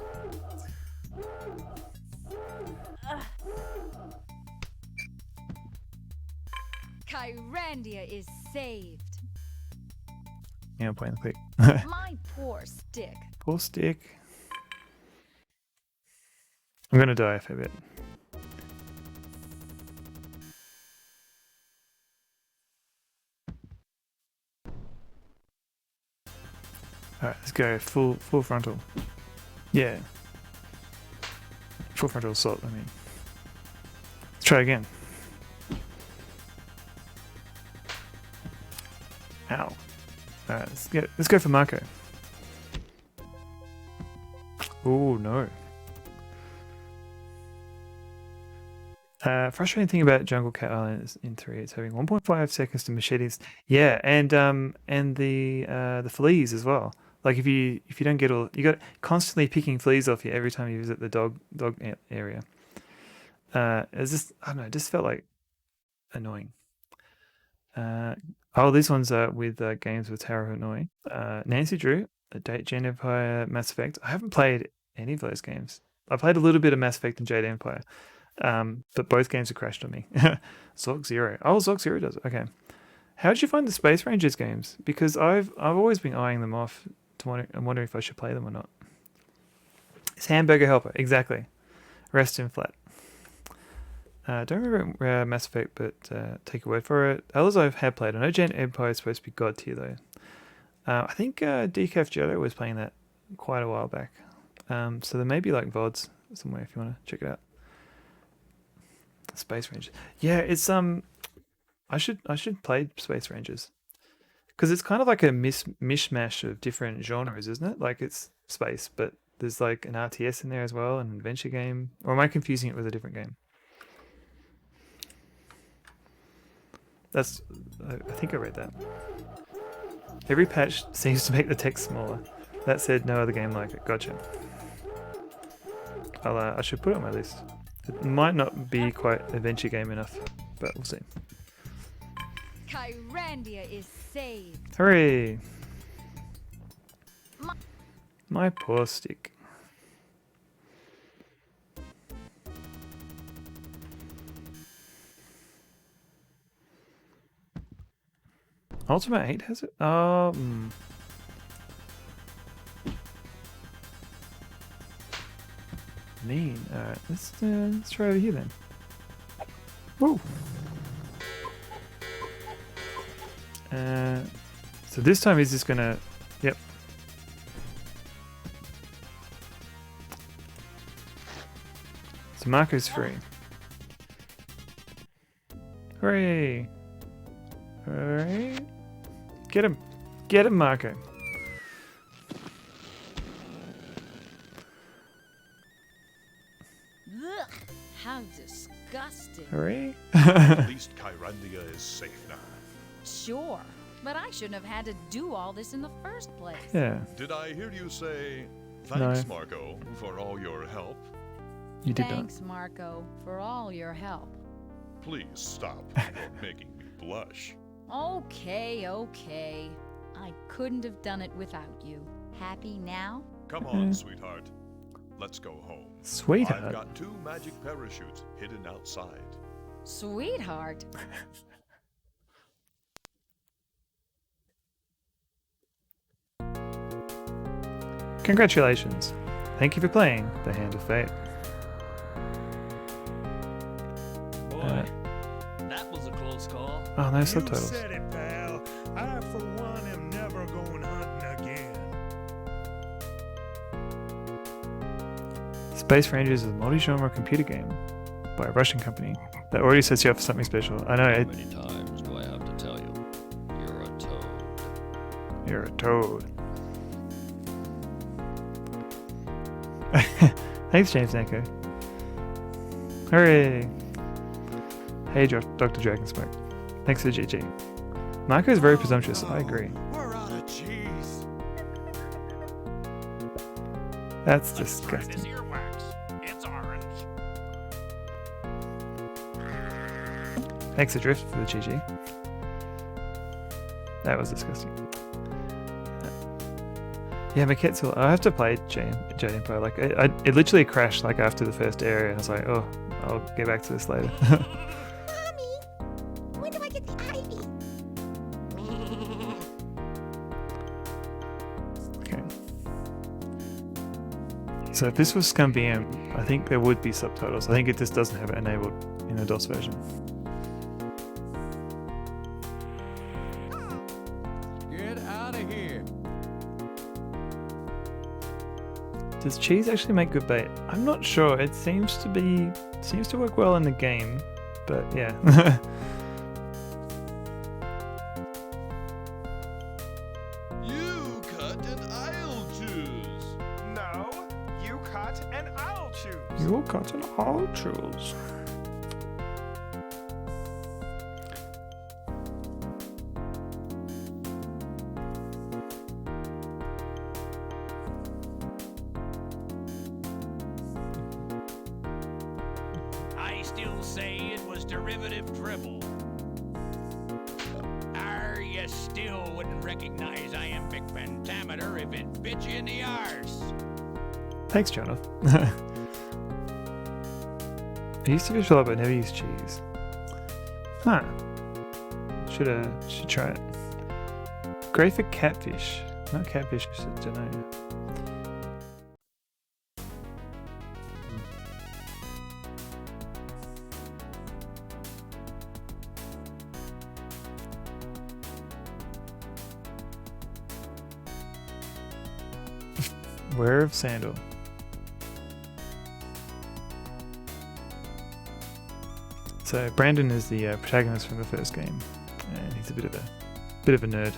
Kyrandia is saved. Yeah, I'm playing the click. My poor stick. Poor stick. I'm gonna die a fair bit. Alright, let's go full frontal. Yeah. Full frontal assault, I mean. Let's try again. Ow. Alright, let's go for Marco. Oh no. Frustrating thing about Jungle Cat Island is in 3, it's having 1.5 seconds to machetes. Yeah, and the fleas as well. Like if you don't get all, you got constantly picking fleas off you every time you visit the dog area. It's just, I don't know, it just felt like annoying. These ones are with games with Tower of Hanoi. Nancy Drew, Jade Empire, Mass Effect. I haven't played any of those games. I played a little bit of Mass Effect and Jade Empire, but both games have crashed on me. Zork Zero. Oh, Zork Zero does it. Okay. How did you find the Space Rangers games? Because I've always been eyeing them off I'm wondering if I should play them or not. It's Hamburger Helper, exactly. Rest in flat. Don't remember Mass Effect, but take a word for it. Others I have played. I know Gen Empire is supposed to be god tier though. I think Decaf Jodo was playing that quite a while back. So there may be like VODs somewhere if you want to check it out. Space Rangers. Yeah, it's I should play Space Rangers. Because it's kind of like a mishmash of different genres, isn't it? Like it's space, but there's like an RTS in there as well, an adventure game. Or am I confusing it with a different game? I think I read that. Every patch seems to make the text smaller. That said, no other game like it. Gotcha. I should put it on my list. It might not be quite adventure game enough, but we'll see. Kyrandia is saved. Hooray! My poor stick. Ultimate 8 has it? Mean. Alright, let's try over here then. Whoa! So this time he's just gonna... Yep. So Marco's free. Hooray! Hooray! Get him! Get him, Marco! Ugh, how disgusting. Hooray! At least Kyrandia is safe now. Sure, but I shouldn't have had to do all this in the first place. Yeah. Did I hear you say thanks, No. Marco, for all your help? You did Thanks, Marco, for all your help. Please stop. You're making me blush. Okay, okay. I couldn't have done it without you. Happy now? Come on, sweetheart. Let's go home. Sweetheart? I've got 2 magic parachutes hidden outside. Sweetheart. Congratulations. Thank you for playing The Hand of Fate. Boy, that was a close call. Oh, no You subtitles. said it, pal. I, for one, am never going hunting again. Space Rangers is a multi-genre computer game by a Russian company that already sets you up for something special. I know it. How many times do I have to tell you? You're a toad. You're a toad. Thanks, James Nanko. Hooray! Hey, Dr. Dragonsmoke. Thanks for the GG. Marco is very presumptuous. I agree. We're out of cheese. That's disgusting. Earwax. It's orange. Thanks, Adrift, for the GG. That was disgusting. Yeah, Maketzel, I have to play Jade Empire. Like, it literally crashed like after the first area, and I was like, oh, I'll get back to this later. Mommy, when do I get the ivy? Okay. So if this was Scum BM, I think there would be subtitles. I think it just doesn't have it enabled in the DOS version. Get out of here. Does cheese actually make good bait? I'm not sure. It seems to work well in the game, but yeah. You cut and I'll choose. No, you cut and I'll choose. You cut and I'll choose. I still say it was derivative dribble. You still wouldn't recognize iambic pentameter if it bit you in the arse. Thanks, Jonathan. I used to fish a lot, but never used cheese. Huh. Should try it. Great for catfish. Not catfish, I don't know. Where of Sandal? So Brandon is the protagonist from the first game, and he's a bit of a nerd.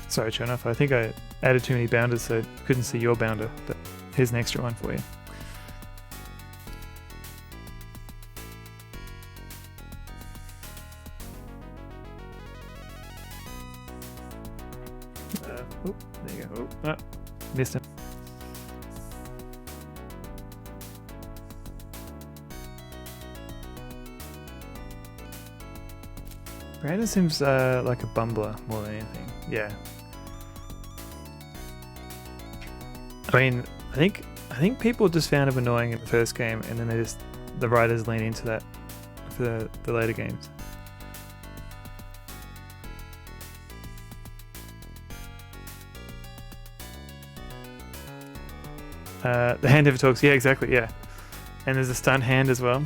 Sorry, Chernoff, I think I added too many bounders, so I couldn't see your bounder, but here's an extra one for you. Oh, there you go. Oh, missed him. Brandon seems like a bumbler more than anything. Yeah. I mean, I think people just found him annoying in the first game, and then the writers lean into that for the later games. The hand never talks. Yeah, exactly. Yeah, and there's a stunt hand as well.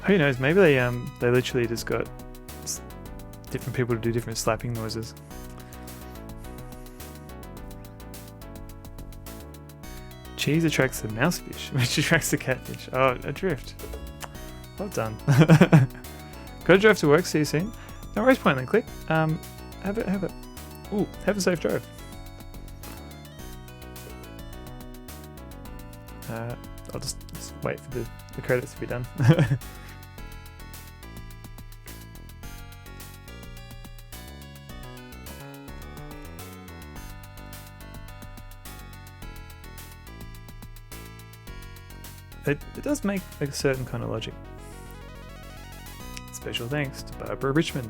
Who knows? Maybe they literally just got different people to do different slapping noises. Cheese attracts the mousefish, which attracts the catfish. Oh, adrift. Well done. Gotta drive to work. See you soon. No worries, point then. Click. Have a safe drive. I'll just wait for the credits to be done. It does make a certain kind of logic. Special thanks to Barbara Richmond.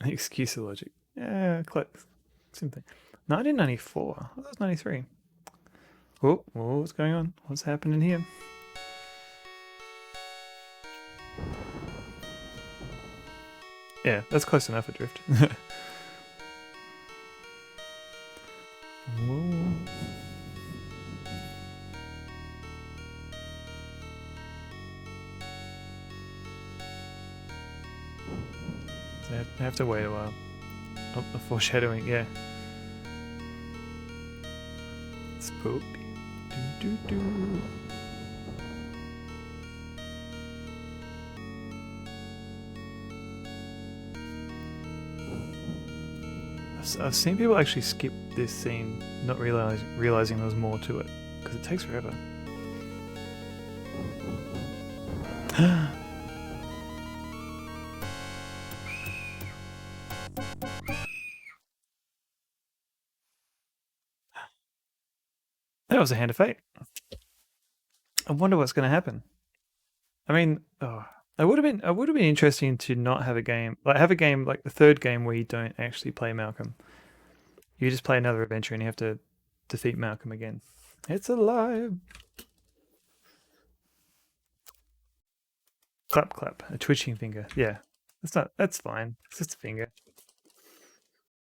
Excuse of logic. Yeah, close. Same thing. 1994. Oh, that was 93. Oh, what's going on? What's happening here? Yeah, that's close enough, adrift. I have to wait a while. Oh, the foreshadowing, yeah. Spooky. Do do do. I've seen people actually skip this scene, not realizing there was more to it, because it takes forever. That was a hand of fate. I wonder what's going to happen. I mean, it would have been interesting to not have a game like the third game where you don't actually play Malcolm. You just play another adventure and you have to defeat Malcolm again. It's alive. Clap clap. A twitching finger. Yeah. That's fine. It's just a finger.